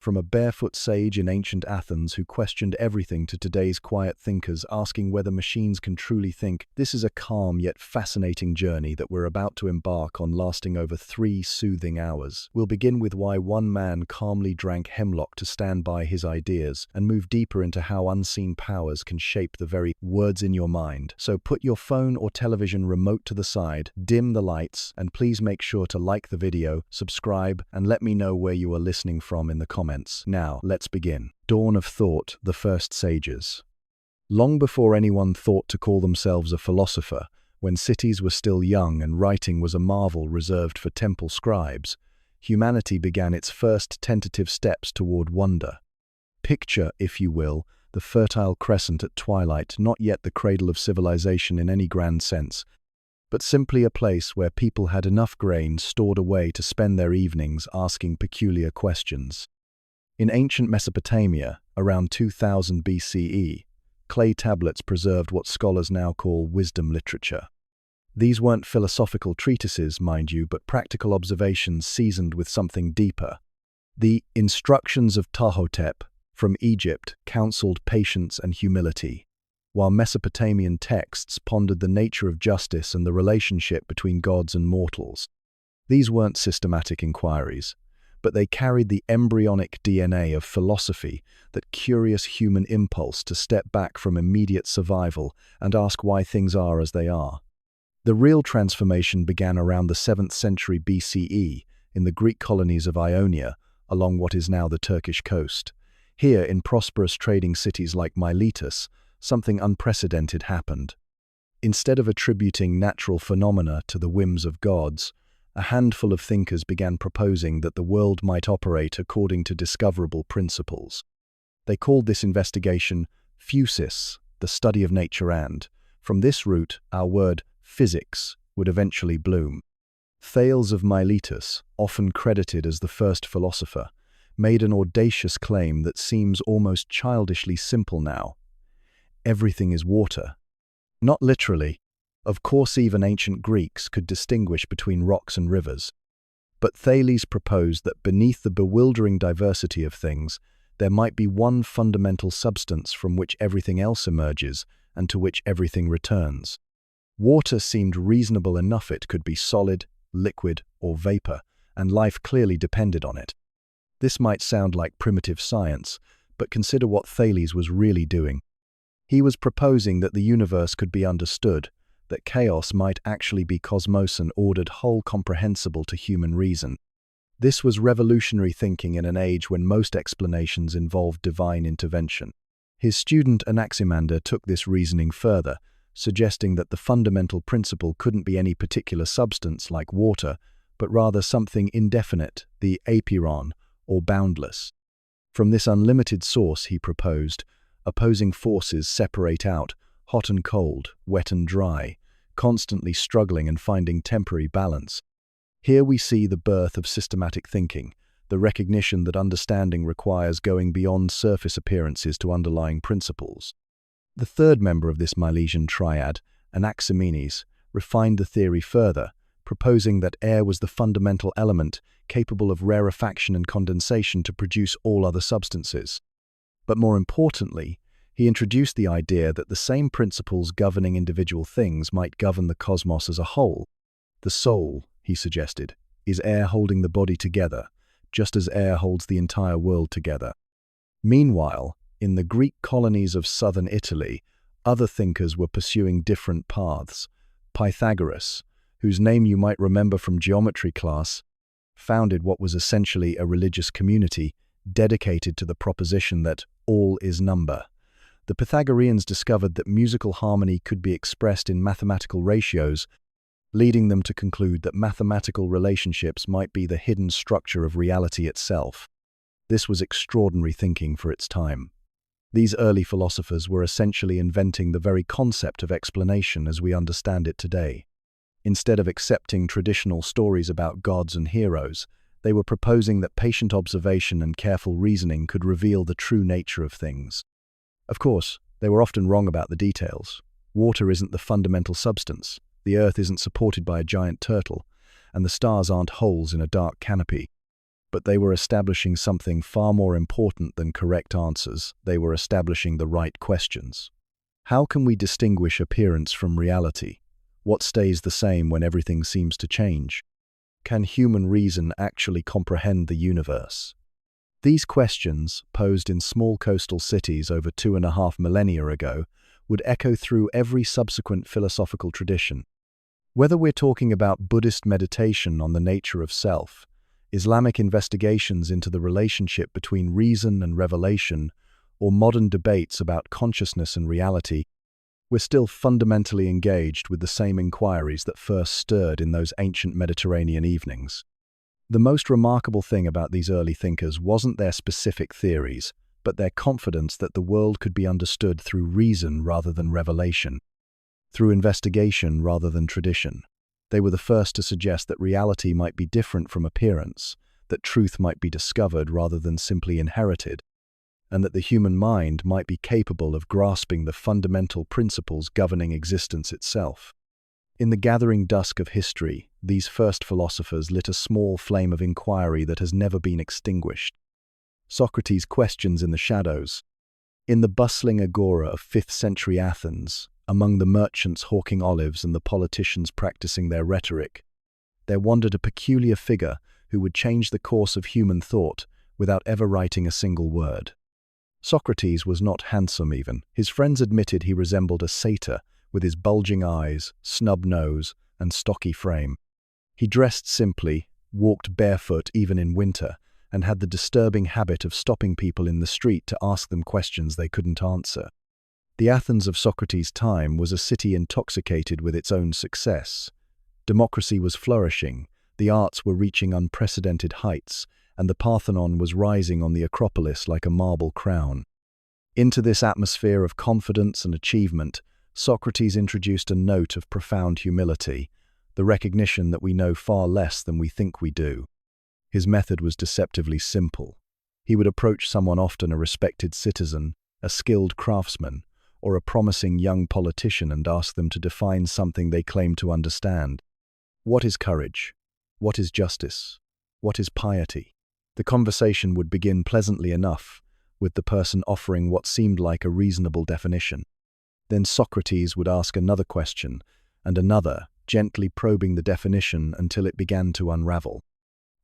From a barefoot sage in ancient Athens who questioned everything to today's quiet thinkers asking whether machines can truly think, this is a calm yet fascinating journey that we're about to embark on, lasting over 3 soothing hours. We'll begin with why one man calmly drank hemlock to stand by his ideas, and move deeper into how unseen powers can shape the very words in your mind. So put your phone or television remote to the side, dim the lights, and please make sure to like the video, subscribe, and let me know where you are listening from in the comments. Now, let's begin. Dawn of thought, the first sages. Long before anyone thought to call themselves a philosopher, when cities were still young and writing was a marvel reserved for temple scribes, humanity began its first tentative steps toward wonder. Picture, if you will, the Fertile Crescent at twilight, not yet the cradle of civilization in any grand sense, but simply a place where people had enough grain stored away to spend their evenings asking peculiar questions. In ancient Mesopotamia, around 2000 BCE, clay tablets preserved what scholars now call wisdom literature. These weren't philosophical treatises, mind you, but practical observations seasoned with something deeper. The Instructions of Ptahhotep from Egypt counseled patience and humility, while Mesopotamian texts pondered the nature of justice and the relationship between gods and mortals. These weren't systematic inquiries, but they carried the embryonic DNA of philosophy, that curious human impulse to step back from immediate survival and ask why things are as they are. The real transformation began around the 7th century BCE in the Greek colonies of Ionia, along what is now the Turkish coast. Here, in prosperous trading cities like Miletus, something unprecedented happened. Instead of attributing natural phenomena to the whims of gods, a handful of thinkers began proposing that the world might operate according to discoverable principles. They called this investigation physis, the study of nature, and, from this root, our word physics would eventually bloom. Thales of Miletus, often credited as the first philosopher, made an audacious claim that seems almost childishly simple now. Everything is water. Not literally. Of course, even ancient Greeks could distinguish between rocks and rivers. But Thales proposed that beneath the bewildering diversity of things, there might be one fundamental substance from which everything else emerges and to which everything returns. Water seemed reasonable enough. It could be solid, liquid, or vapor, and life clearly depended on it. This might sound like primitive science, but consider what Thales was really doing. He was proposing that the universe could be understood, that chaos might actually be cosmos, an ordered whole comprehensible to human reason. This was revolutionary thinking in an age when most explanations involved divine intervention. His student Anaximander took this reasoning further, suggesting that the fundamental principle couldn't be any particular substance like water, but rather something indefinite, the apeiron, or boundless. From this unlimited source, he proposed, opposing forces separate out, hot and cold, wet and dry, constantly struggling and finding temporary balance. Here we see the birth of systematic thinking, the recognition that understanding requires going beyond surface appearances to underlying principles. The third member of this Milesian triad, Anaximenes, refined the theory further, proposing that air was the fundamental element capable of rarefaction and condensation to produce all other substances. But more importantly, he introduced the idea that the same principles governing individual things might govern the cosmos as a whole. The soul, he suggested, is air holding the body together, just as air holds the entire world together. Meanwhile, in the Greek colonies of southern Italy, other thinkers were pursuing different paths. Pythagoras, whose name you might remember from geometry class, founded what was essentially a religious community dedicated to the proposition that all is number. The Pythagoreans discovered that musical harmony could be expressed in mathematical ratios, leading them to conclude that mathematical relationships might be the hidden structure of reality itself. This was extraordinary thinking for its time. These early philosophers were essentially inventing the very concept of explanation as we understand it today. Instead of accepting traditional stories about gods and heroes, they were proposing that patient observation and careful reasoning could reveal the true nature of things. Of course, they were often wrong about the details. Water isn't the fundamental substance, the earth isn't supported by a giant turtle, and the stars aren't holes in a dark canopy. But they were establishing something far more important than correct answers. They were establishing the right questions. How can we distinguish appearance from reality? What stays the same when everything seems to change? Can human reason actually comprehend the universe? These questions, posed in small coastal cities over 2.5 millennia ago, would echo through every subsequent philosophical tradition. Whether we're talking about Buddhist meditation on the nature of self, Islamic investigations into the relationship between reason and revelation, or modern debates about consciousness and reality, we're still fundamentally engaged with the same inquiries that first stirred in those ancient Mediterranean evenings. The most remarkable thing about these early thinkers wasn't their specific theories, but their confidence that the world could be understood through reason rather than revelation, through investigation rather than tradition. They were the first to suggest that reality might be different from appearance, that truth might be discovered rather than simply inherited, and that the human mind might be capable of grasping the fundamental principles governing existence itself. In the gathering dusk of history, these first philosophers lit a small flame of inquiry that has never been extinguished. Socrates questions in the shadows. In the bustling agora of 5th century Athens, among the merchants hawking olives and the politicians practicing their rhetoric, there wandered a peculiar figure who would change the course of human thought without ever writing a single word. Socrates was not handsome even. His friends admitted he resembled a satyr with his bulging eyes, snub nose, and stocky frame. He dressed simply, walked barefoot even in winter, and had the disturbing habit of stopping people in the street to ask them questions they couldn't answer. The Athens of Socrates' time was a city intoxicated with its own success. Democracy was flourishing, the arts were reaching unprecedented heights, and the Parthenon was rising on the Acropolis like a marble crown. Into this atmosphere of confidence and achievement, Socrates introduced a note of profound humility, the recognition that we know far less than we think we do. His method was deceptively simple. He would approach someone, often a respected citizen, a skilled craftsman, or a promising young politician, and ask them to define something they claim to understand. What is courage? What is justice? What is piety? The conversation would begin pleasantly enough, with the person offering what seemed like a reasonable definition. Then Socrates would ask another question, and another, gently probing the definition until it began to unravel.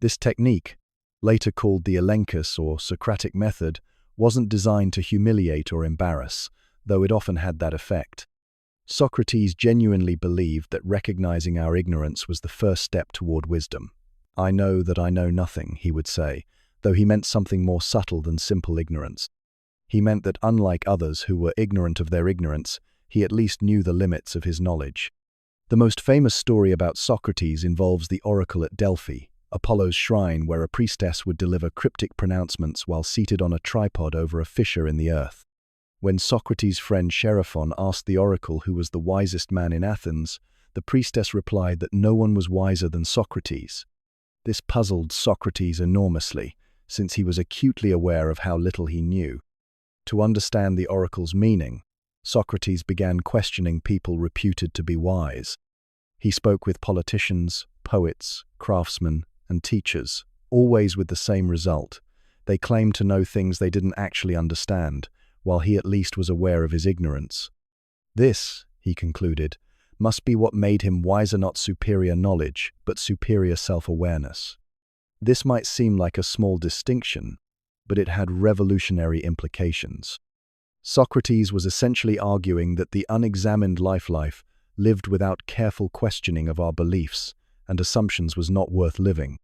This technique, later called the Elenchus or Socratic method, wasn't designed to humiliate or embarrass, though it often had that effect. Socrates genuinely believed that recognizing our ignorance was the first step toward wisdom. "I know that I know nothing," he would say, though he meant something more subtle than simple ignorance. He meant that unlike others who were ignorant of their ignorance, he at least knew the limits of his knowledge. The most famous story about Socrates involves the oracle at Delphi, Apollo's shrine, where a priestess would deliver cryptic pronouncements while seated on a tripod over a fissure in the earth. When Socrates' friend Xenophon asked the oracle who was the wisest man in Athens, the priestess replied that no one was wiser than Socrates. This puzzled Socrates enormously, since he was acutely aware of how little he knew. To understand the oracle's meaning, Socrates began questioning people reputed to be wise. He spoke with politicians, poets, craftsmen, and teachers, always with the same result. They claimed to know things they didn't actually understand, while he at least was aware of his ignorance. This, he concluded, must be what made him wiser, not superior knowledge, but superior self-awareness. This might seem like a small distinction, but it had revolutionary implications. Socrates was essentially arguing that the unexamined life lived without careful questioning of our beliefs and assumptions was not worth living.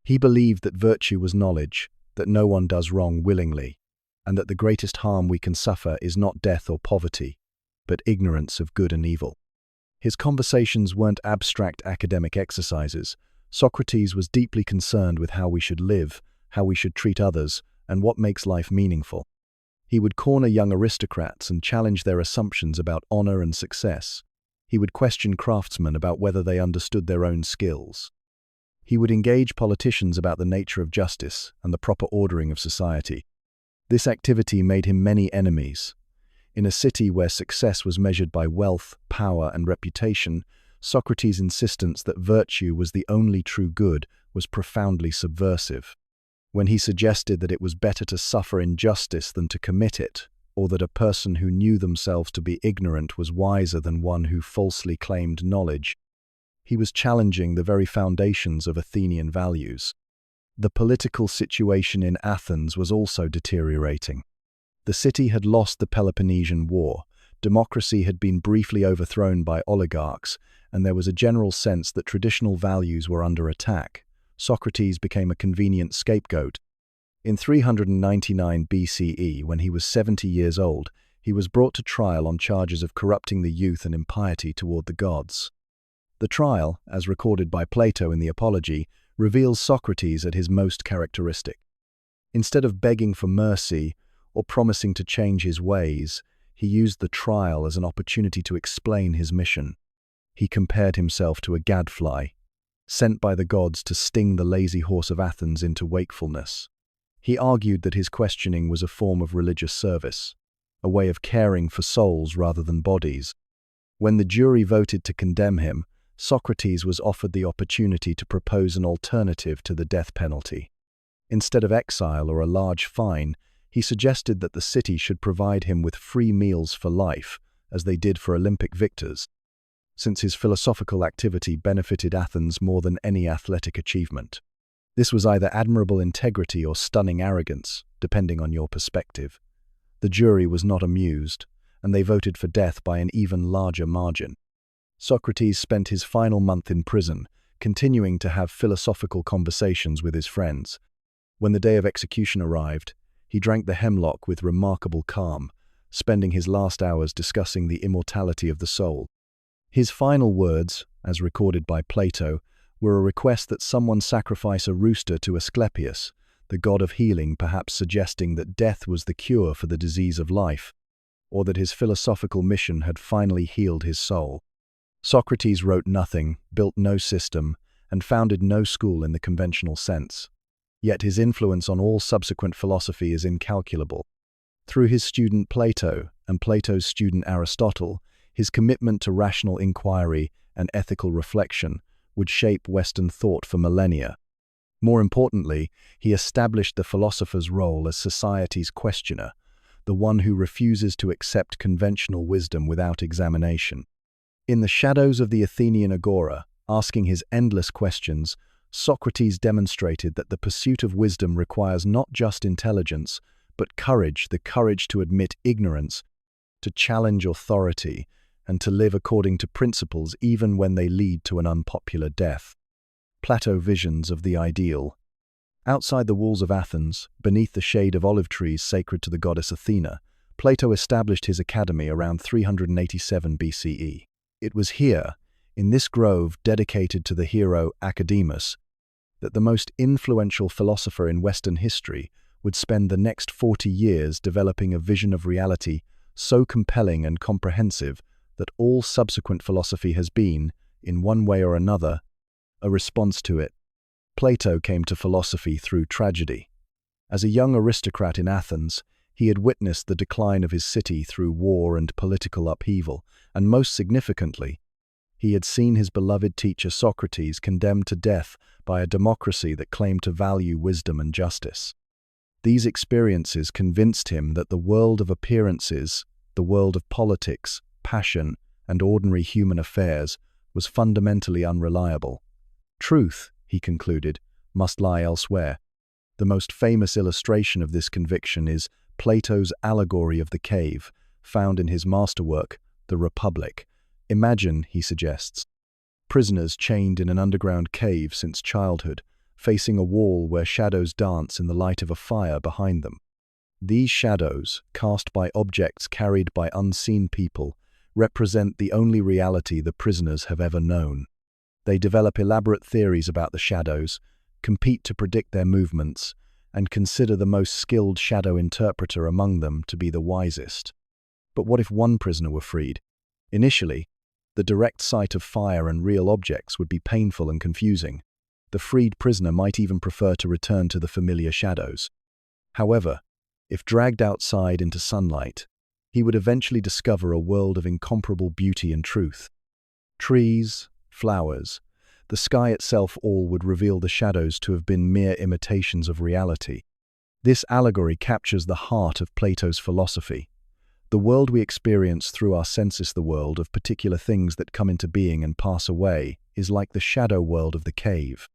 He believed that virtue was knowledge, that no one does wrong willingly, and that the greatest harm we can suffer is not death or poverty, but ignorance of good and evil. His conversations weren't abstract academic exercises. Socrates was deeply concerned with how we should live, how we should treat others, and what makes life meaningful. He would corner young aristocrats and challenge their assumptions about honor and success. He would question craftsmen about whether they understood their own skills. He would engage politicians about the nature of justice and the proper ordering of society. This activity made him many enemies. In a city where success was measured by wealth, power, and reputation, Socrates' insistence that virtue was the only true good was profoundly subversive. when he suggested that it was better to suffer injustice than to commit it, or that a person who knew themselves to be ignorant was wiser than one who falsely claimed knowledge. He was challenging the very foundations of Athenian values. The political situation in Athens was also deteriorating. The city had lost the Peloponnesian War, democracy had been briefly overthrown by oligarchs, and there was a general sense that traditional values were under attack. Socrates became a convenient scapegoat. In 399 BCE, when he was 70 years old, he was brought to trial on charges of corrupting the youth and impiety toward the gods. The trial, as recorded by Plato in the Apology, reveals Socrates at his most characteristic. Instead of begging for mercy or promising to change his ways, he used the trial as an opportunity to explain his mission. He compared himself to a gadfly, sent by the gods to sting the lazy horse of Athens into wakefulness. He argued that his questioning was a form of religious service, a way of caring for souls rather than bodies. When the jury voted to condemn him, Socrates was offered the opportunity to propose an alternative to the death penalty. Instead of exile or a large fine, he suggested that the city should provide him with free meals for life, as they did for Olympic victors, since his philosophical activity benefited Athens more than any athletic achievement. This was either admirable integrity or stunning arrogance, depending on your perspective. The jury was not amused, and they voted for death by an even larger margin. Socrates spent his final month in prison, continuing to have philosophical conversations with his friends. When the day of execution arrived, he drank the hemlock with remarkable calm, spending his last hours discussing the immortality of the soul. His final words, as recorded by Plato, were a request that someone sacrifice a rooster to Asclepius, the god of healing, perhaps suggesting that death was the cure for the disease of life, or that his philosophical mission had finally healed his soul. Socrates wrote nothing, built no system, and founded no school in the conventional sense. Yet his influence on all subsequent philosophy is incalculable. Through his student Plato and Plato's student Aristotle, his commitment to rational inquiry and ethical reflection would shape Western thought for millennia. More importantly, he established the philosopher's role as society's questioner, the one who refuses to accept conventional wisdom without examination. In the shadows of the Athenian agora, asking his endless questions, Socrates demonstrated that the pursuit of wisdom requires not just intelligence, but courage, the courage to admit ignorance, to challenge authority, and to live according to principles even when they lead to an unpopular death. Plato visions of the ideal. Outside the walls of Athens, beneath the shade of olive trees sacred to the goddess Athena, Plato established his academy around 387 BCE. It was here, in this grove dedicated to the hero Academus, that the most influential philosopher in Western history would spend the next 40 years developing a vision of reality so compelling and comprehensive that all subsequent philosophy has been, in one way or another, a response to it. Plato came to philosophy through tragedy. As a young aristocrat in Athens, he had witnessed the decline of his city through war and political upheaval, and most significantly, he had seen his beloved teacher Socrates condemned to death by a democracy that claimed to value wisdom and justice. These experiences convinced him that the world of appearances, the world of politics, passion, and ordinary human affairs was fundamentally unreliable. Truth, he concluded, must lie elsewhere. The most famous illustration of this conviction is Plato's allegory of the cave, found in his masterwork, The Republic. Imagine, he suggests, prisoners chained in an underground cave since childhood, facing a wall where shadows dance in the light of a fire behind them. These shadows, cast by objects carried by unseen people, represent the only reality the prisoners have ever known. They develop elaborate theories about the shadows, compete to predict their movements, and consider the most skilled shadow interpreter among them to be the wisest. But what if one prisoner were freed? Initially, the direct sight of fire and real objects would be painful and confusing. The freed prisoner might even prefer to return to the familiar shadows. However, if dragged outside into sunlight, he would eventually discover a world of incomparable beauty and truth. Trees, flowers, the sky itself all would reveal the shadows to have been mere imitations of reality. This allegory captures the heart of Plato's philosophy. The world we experience through our senses, the world of particular things that come into being and pass away, is like the shadow world of the cave.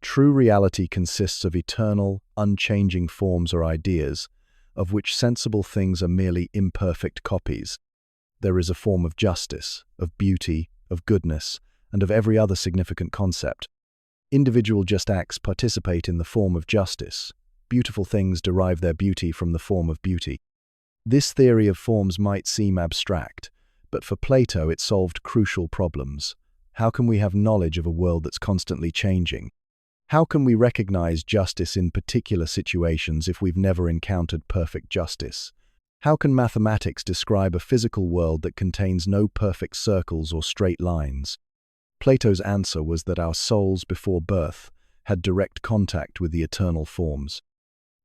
True reality consists of eternal, unchanging forms or ideas, of which sensible things are merely imperfect copies. There is a form of justice, of beauty, of goodness, and of every other significant concept. Individual just acts participate in the form of justice. Beautiful things derive their beauty from the form of beauty. This theory of forms might seem abstract, but for Plato it solved crucial problems. How can we have knowledge of a world that's constantly changing? How can we recognize justice in particular situations if we've never encountered perfect justice? How can mathematics describe a physical world that contains no perfect circles or straight lines? Plato's answer was that our souls before birth had direct contact with the eternal forms.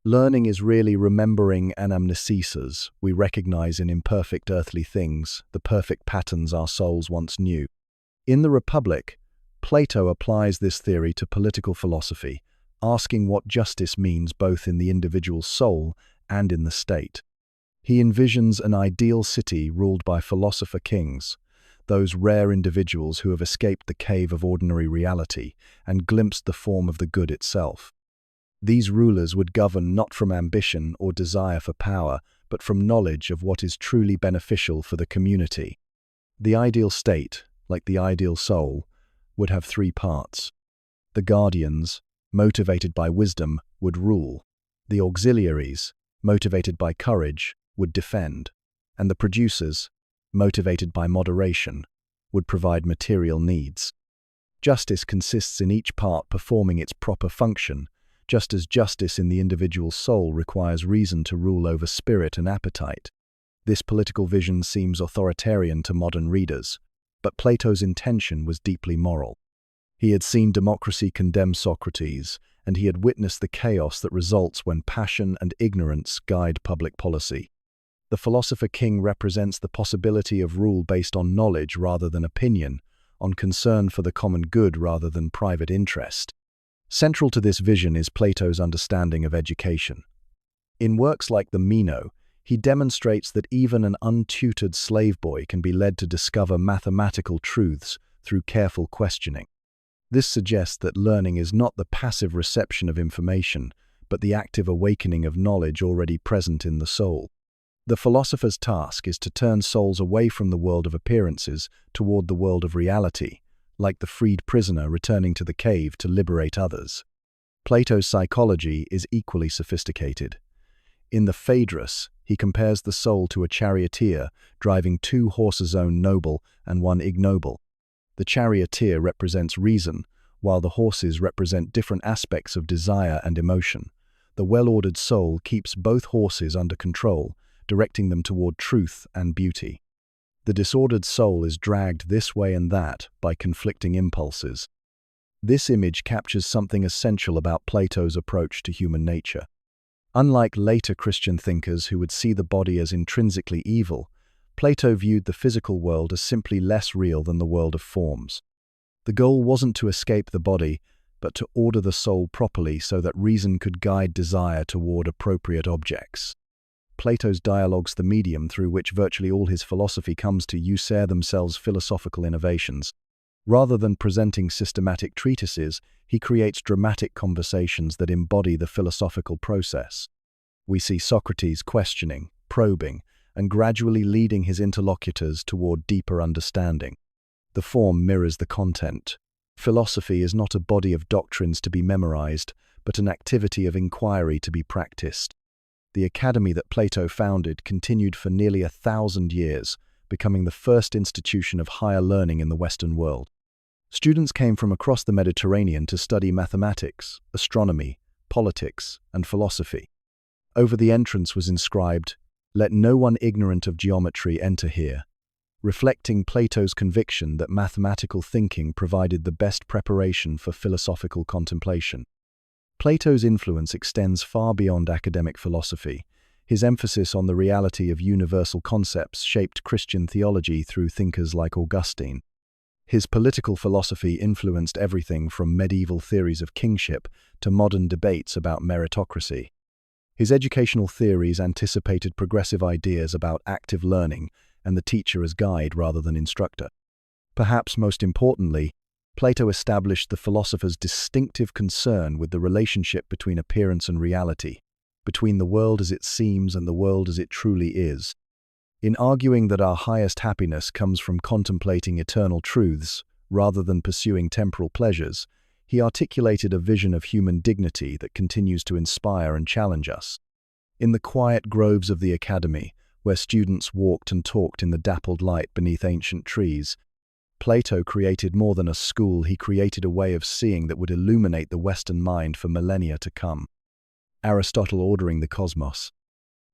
Learning is really remembering anamnesis. We recognize in imperfect earthly things the perfect patterns our souls once knew. In the Republic, Plato applies this theory to political philosophy, asking what justice means both in the individual's soul and in the state. He envisions an ideal city ruled by philosopher kings, those rare individuals who have escaped the cave of ordinary reality and glimpsed the form of the good itself. These rulers would govern not from ambition or desire for power, but from knowledge of what is truly beneficial for the community. The ideal state, like the ideal soul, would have three parts. The guardians, motivated by wisdom, would rule. The auxiliaries, motivated by courage, would defend. And the producers, motivated by moderation, would provide material needs. Justice consists in each part performing its proper function, just as justice in the individual soul requires reason to rule over spirit and appetite. This political vision seems authoritarian to modern readers, but Plato's intention was deeply moral. He had seen democracy condemn Socrates, and he had witnessed the chaos that results when passion and ignorance guide public policy. The philosopher king represents the possibility of rule based on knowledge rather than opinion, on concern for the common good rather than private interest. Central to this vision is Plato's understanding of education. In works like the Meno, he demonstrates that even an untutored slave boy can be led to discover mathematical truths through careful questioning. This suggests that learning is not the passive reception of information, but the active awakening of knowledge already present in the soul. The philosopher's task is to turn souls away from the world of appearances toward the world of reality, like the freed prisoner returning to the cave to liberate others. Plato's psychology is equally sophisticated. In the Phaedrus, he compares the soul to a charioteer driving two horses own noble and one ignoble. The charioteer represents reason, while the horses represent different aspects of desire and emotion. The well-ordered soul keeps both horses under control, directing them toward truth and beauty. The disordered soul is dragged this way and that by conflicting impulses. This image captures something essential about Plato's approach to human nature. Unlike later Christian thinkers who would see the body as intrinsically evil, Plato viewed the physical world as simply less real than the world of forms. The goal wasn't to escape the body, but to order the soul properly so that reason could guide desire toward appropriate objects. Plato's dialogues the medium through which virtually all his philosophy comes to use themselves philosophical innovations. Rather than presenting systematic treatises, he creates dramatic conversations that embody the philosophical process. We see Socrates questioning, probing, and gradually leading his interlocutors toward deeper understanding. The form mirrors the content. Philosophy is not a body of doctrines to be memorized, but an activity of inquiry to be practiced. The academy that Plato founded continued for nearly 1,000 years, becoming the first institution of higher learning in the Western world. Students came from across the Mediterranean to study mathematics, astronomy, politics, and philosophy. Over the entrance was inscribed, "Let no one ignorant of geometry enter here," reflecting Plato's conviction that mathematical thinking provided the best preparation for philosophical contemplation. Plato's influence extends far beyond academic philosophy. His emphasis on the reality of universal concepts shaped Christian theology through thinkers like Augustine. His political philosophy influenced everything from medieval theories of kingship to modern debates about meritocracy. His educational theories anticipated progressive ideas about active learning and the teacher as guide rather than instructor. Perhaps most importantly, Plato established the philosopher's distinctive concern with the relationship between appearance and reality, between the world as it seems and the world as it truly is. In arguing that our highest happiness comes from contemplating eternal truths rather than pursuing temporal pleasures, he articulated a vision of human dignity that continues to inspire and challenge us. In the quiet groves of the academy, where students walked and talked in the dappled light beneath ancient trees, Plato created more than a school. He created a way of seeing that would illuminate the Western mind for millennia to come. Aristotle ordering the cosmos.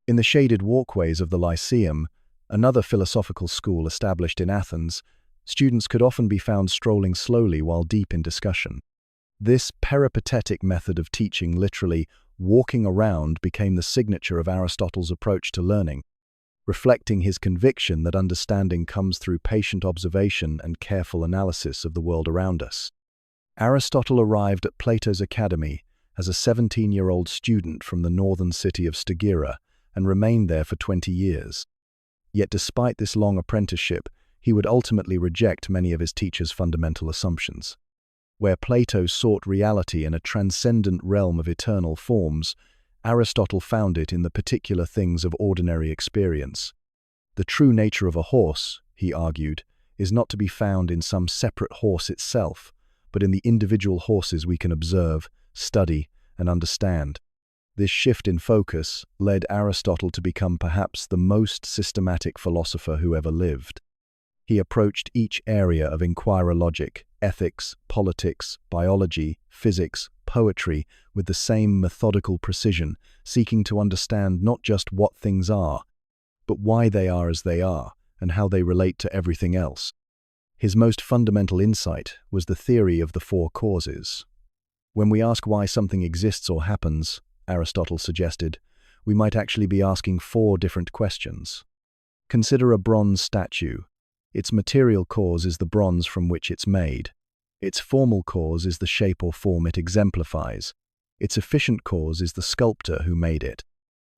In the shaded walkways of the Lyceum, another philosophical school established in Athens, students could often be found strolling slowly while deep in discussion. This peripatetic method of teaching, literally walking around, became the signature of Aristotle's approach to learning, reflecting his conviction that understanding comes through patient observation and careful analysis of the world around us. Aristotle arrived at Plato's academy as a 17-year-old student from the northern city of Stagira and remained there for 20 years. Yet despite this long apprenticeship, he would ultimately reject many of his teacher's fundamental assumptions. Where Plato sought reality in a transcendent realm of eternal forms, Aristotle found it in the particular things of ordinary experience. The true nature of a horse, he argued, is not to be found in some separate horse itself, but in the individual horses we can observe, study, and understand. This shift in focus led Aristotle to become perhaps the most systematic philosopher who ever lived. He approached each area of inquirer logic, ethics, politics, biology, physics, poetry with the same methodical precision, seeking to understand not just what things are, but why they are as they are and how they relate to everything else. His most fundamental insight was the theory of the four causes. When we ask why something exists or happens, Aristotle suggested, we might actually be asking four different questions. Consider a bronze statue. Its material cause is the bronze from which it's made. Its formal cause is the shape or form it exemplifies. Its efficient cause is the sculptor who made it.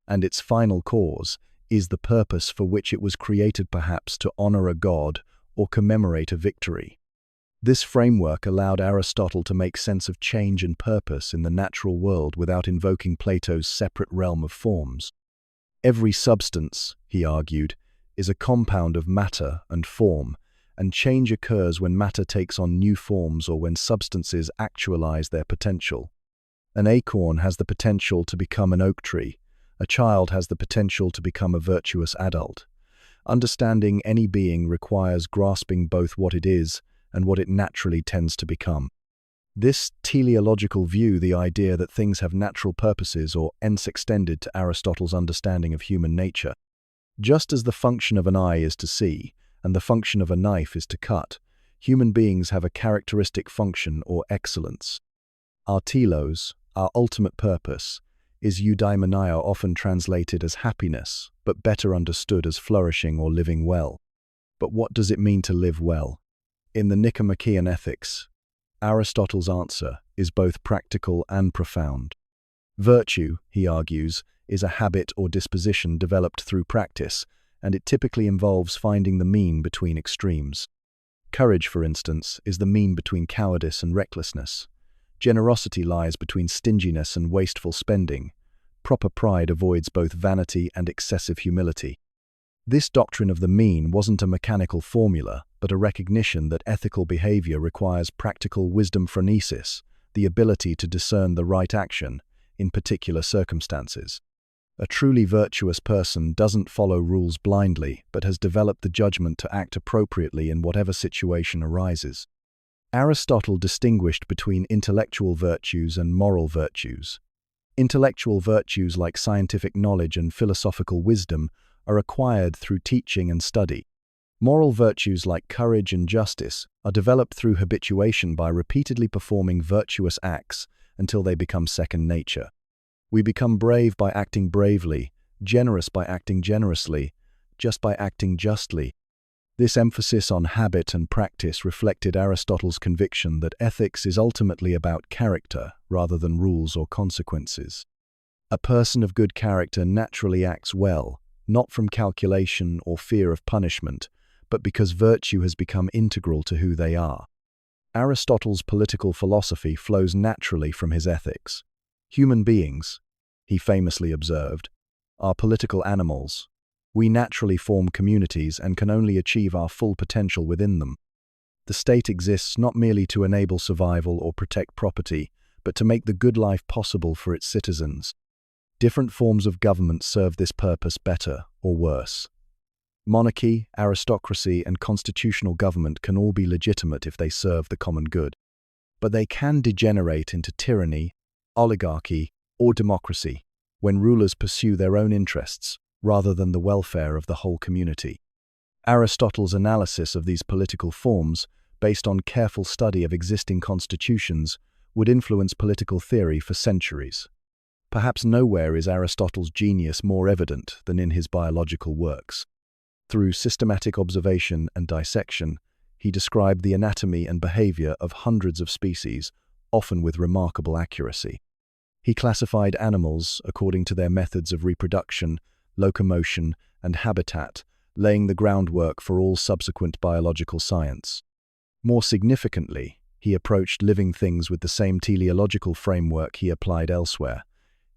And its final cause is the purpose for which it was created, perhaps to honor a god or commemorate a victory. This framework allowed Aristotle to make sense of change and purpose in the natural world without invoking Plato's separate realm of forms. Every substance, he argued, is a compound of matter and form, and change occurs when matter takes on new forms or when substances actualize their potential. An acorn has the potential to become an oak tree. A child has the potential to become a virtuous adult. Understanding any being requires grasping both what it is and what it naturally tends to become. This teleological view, the idea that things have natural purposes or ends, extended to Aristotle's understanding of human nature. Just as the function of an eye is to see, and the function of a knife is to cut, human beings have a characteristic function or excellence. Our telos, our ultimate purpose, is eudaimonia, often translated as happiness, but better understood as flourishing or living well. But what does it mean to live well? In the Nicomachean Ethics, Aristotle's answer is both practical and profound. Virtue, he argues, is a habit or disposition developed through practice, and it typically involves finding the mean between extremes. Courage, for instance, is the mean between cowardice and recklessness. Generosity lies between stinginess and wasteful spending. Proper pride avoids both vanity and excessive humility. This doctrine of the mean wasn't a mechanical formula, but a recognition that ethical behavior requires practical wisdom phronesis, the ability to discern the right action in particular circumstances. A truly virtuous person doesn't follow rules blindly, but has developed the judgment to act appropriately in whatever situation arises. Aristotle distinguished between intellectual virtues and moral virtues. Intellectual virtues like scientific knowledge and philosophical wisdom are acquired through teaching and study. Moral virtues like courage and justice are developed through habituation by repeatedly performing virtuous acts until they become second nature. We become brave by acting bravely, generous by acting generously, just by acting justly. This emphasis on habit and practice reflected Aristotle's conviction that ethics is ultimately about character rather than rules or consequences. A person of good character naturally acts well, not from calculation or fear of punishment, but because virtue has become integral to who they are. Aristotle's political philosophy flows naturally from his ethics. Human beings, he famously observed, are political animals. We naturally form communities and can only achieve our full potential within them. The state exists not merely to enable survival or protect property, but to make the good life possible for its citizens. Different forms of government serve this purpose better or worse. Monarchy, aristocracy, and constitutional government can all be legitimate if they serve the common good. But they can degenerate into tyranny, oligarchy, or democracy when rulers pursue their own interests rather than the welfare of the whole community. Aristotle's analysis of these political forms, based on careful study of existing constitutions, would influence political theory for centuries. Perhaps nowhere is Aristotle's genius more evident than in his biological works. Through systematic observation and dissection, he described the anatomy and behavior of hundreds of species, often with remarkable accuracy. He classified animals according to their methods of reproduction, locomotion, and habitat, laying the groundwork for all subsequent biological science. More significantly, he approached living things with the same teleological framework he applied elsewhere.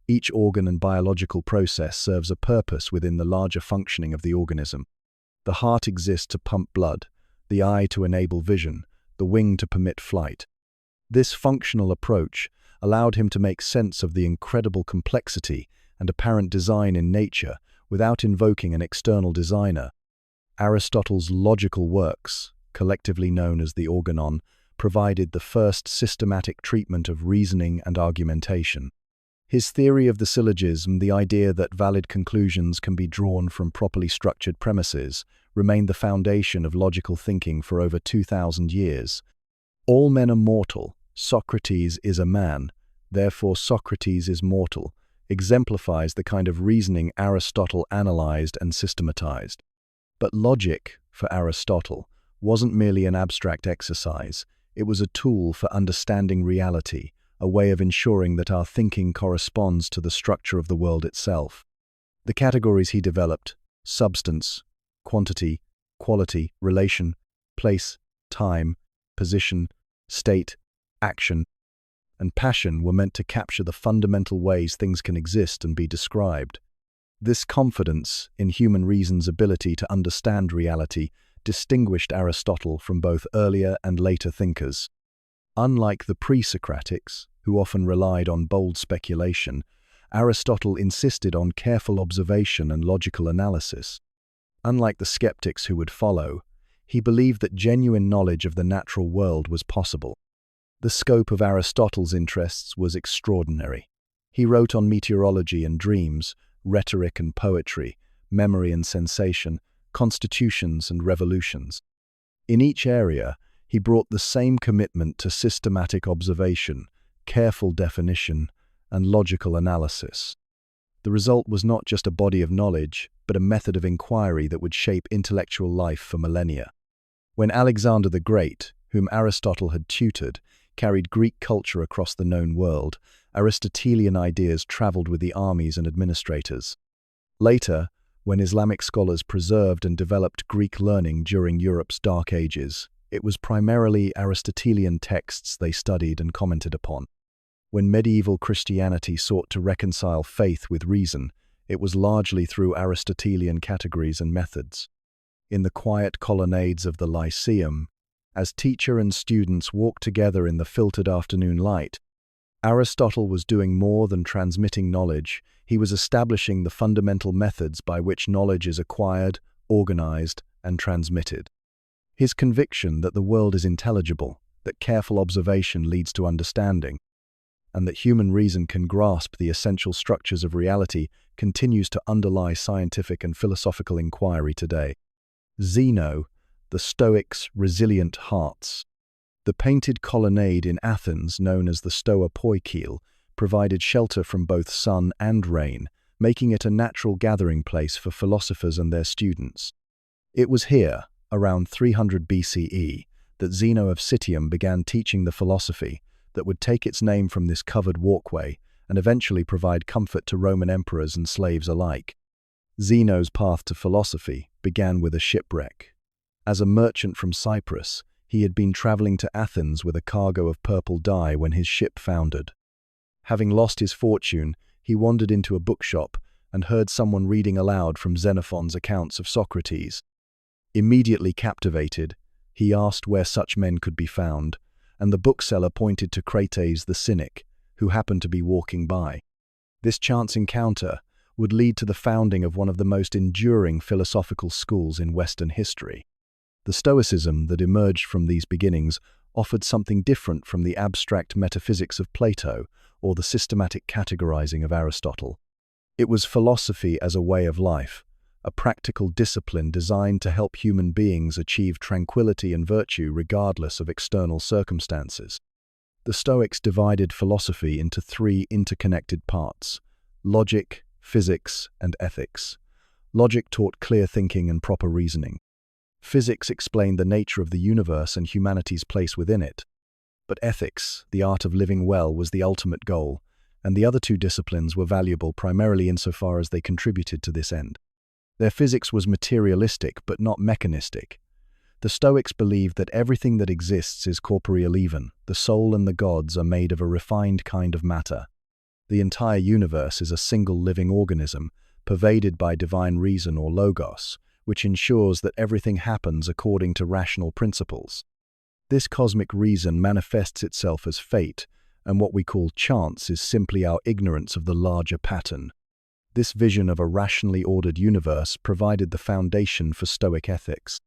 Each organ and biological process serves a purpose within the larger functioning of the organism. The heart exists to pump blood, the eye to enable vision, the wing to permit flight. This functional approach allowed him to make sense of the incredible complexity and apparent design in nature without invoking an external designer. Aristotle's logical works, collectively known as the Organon, provided the first systematic treatment of reasoning and argumentation. His theory of the syllogism, the idea that valid conclusions can be drawn from properly structured premises, remained the foundation of logical thinking for over 2,000 years. All men are mortal. Socrates is a man, therefore Socrates is mortal, exemplifies the kind of reasoning Aristotle analyzed and systematized. But logic, for Aristotle, wasn't merely an abstract exercise. It was a tool for understanding reality, a way of ensuring that our thinking corresponds to the structure of the world itself. The categories he developed, substance, quantity, quality, relation, place, time, position, state, action, and passion, were meant to capture the fundamental ways things can exist and be described. This confidence in human reason's ability to understand reality distinguished Aristotle from both earlier and later thinkers. Unlike the pre-Socratics, who often relied on bold speculation, Aristotle insisted on careful observation and logical analysis. Unlike the skeptics who would follow, he believed that genuine knowledge of the natural world was possible. The scope of Aristotle's interests was extraordinary. He wrote on meteorology and dreams, rhetoric and poetry, memory and sensation, constitutions and revolutions. In each area, he brought the same commitment to systematic observation, careful definition, and logical analysis. The result was not just a body of knowledge, but a method of inquiry that would shape intellectual life for millennia. When Alexander the Great, whom Aristotle had tutored, carried Greek culture across the known world, Aristotelian ideas traveled with the armies and administrators. Later, when Islamic scholars preserved and developed Greek learning during Europe's Dark Ages, it was primarily Aristotelian texts they studied and commented upon. When medieval Christianity sought to reconcile faith with reason, it was largely through Aristotelian categories and methods. In the quiet colonnades of the Lyceum, as teacher and students walked together in the filtered afternoon light, Aristotle was doing more than transmitting knowledge. He was establishing the fundamental methods by which knowledge is acquired, organized, and transmitted. His conviction that the world is intelligible, that careful observation leads to understanding, and that human reason can grasp the essential structures of reality continues to underlie scientific and philosophical inquiry today. ZENO, the Stoics' resilient hearts. The painted colonnade in Athens, known as the Stoa Poikile, provided shelter from both sun and rain, making it a natural gathering place for philosophers and their students. It was here, around 300 BCE, that Zeno of Citium began teaching the philosophy that would take its name from this covered walkway and eventually provide comfort to Roman emperors and slaves alike. Zeno's path to philosophy began with a shipwreck. As a merchant from Cyprus, he had been traveling to Athens with a cargo of purple dye when his ship foundered. Having lost his fortune, he wandered into a bookshop and heard someone reading aloud from Xenophon's accounts of Socrates. Immediately captivated, he asked where such men could be found, and the bookseller pointed to Crates the cynic, who happened to be walking by. This chance encounter would lead to the founding of one of the most enduring philosophical schools in Western history. The Stoicism that emerged from these beginnings offered something different from the abstract metaphysics of Plato or the systematic categorizing of Aristotle. It was philosophy as a way of life, a practical discipline designed to help human beings achieve tranquility and virtue regardless of external circumstances. The Stoics divided philosophy into three interconnected parts: logic, physics, and ethics. Logic taught clear thinking and proper reasoning. Physics explained the nature of the universe and humanity's place within it. But ethics, the art of living well, was the ultimate goal, and the other two disciplines were valuable primarily insofar as they contributed to this end. Their physics was materialistic but not mechanistic. The Stoics believed that everything that exists is corporeal. Even the soul and the gods are made of a refined kind of matter. The entire universe is a single living organism, pervaded by divine reason or logos, which ensures that everything happens according to rational principles. This cosmic reason manifests itself as fate, and what we call chance is simply our ignorance of the larger pattern. This vision of a rationally ordered universe provided the foundation for Stoic ethics.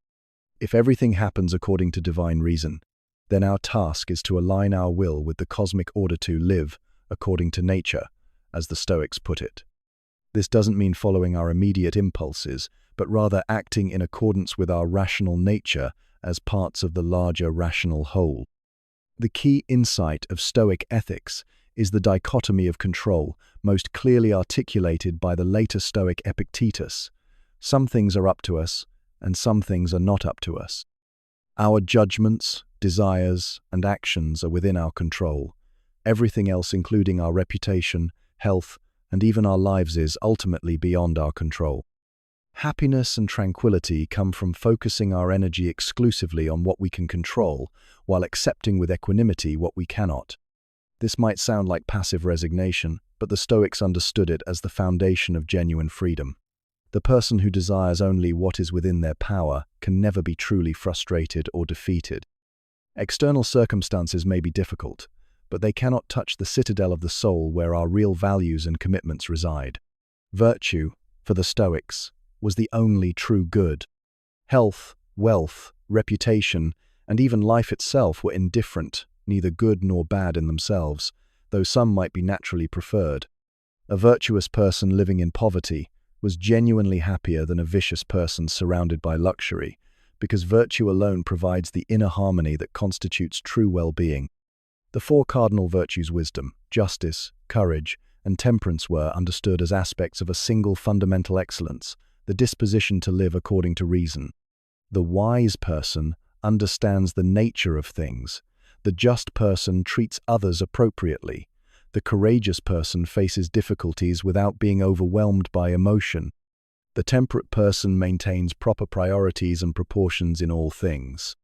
If everything happens according to divine reason, then our task is to align our will with the cosmic order to live according to nature, as the Stoics put it. This doesn't mean following our immediate impulses, but rather acting in accordance with our rational nature as parts of the larger rational whole. The key insight of Stoic ethics is the dichotomy of control, most clearly articulated by the later Stoic Epictetus. Some things are up to us, and some things are not up to us. Our judgments, desires, and actions are within our control. Everything else, including our reputation, health, and even our lives, is ultimately beyond our control. Happiness and tranquility come from focusing our energy exclusively on what we can control, while accepting with equanimity what we cannot. This might sound like passive resignation, but the Stoics understood it as the foundation of genuine freedom. The person who desires only what is within their power can never be truly frustrated or defeated. External circumstances may be difficult, but they cannot touch the citadel of the soul where our real values and commitments reside. Virtue, for the Stoics, was the only true good. Health, wealth, reputation, and even life itself were indifferent, neither good nor bad in themselves, though some might be naturally preferred. A virtuous person living in poverty was genuinely happier than a vicious person surrounded by luxury, because virtue alone provides the inner harmony that constitutes true well-being. The four cardinal virtues, wisdom, justice, courage, and temperance, were understood as aspects of a single fundamental excellence, the disposition to live according to reason. The wise person understands the nature of things. The just person treats others appropriately. The courageous person faces difficulties without being overwhelmed by emotion. The temperate person maintains proper priorities and proportions in all things.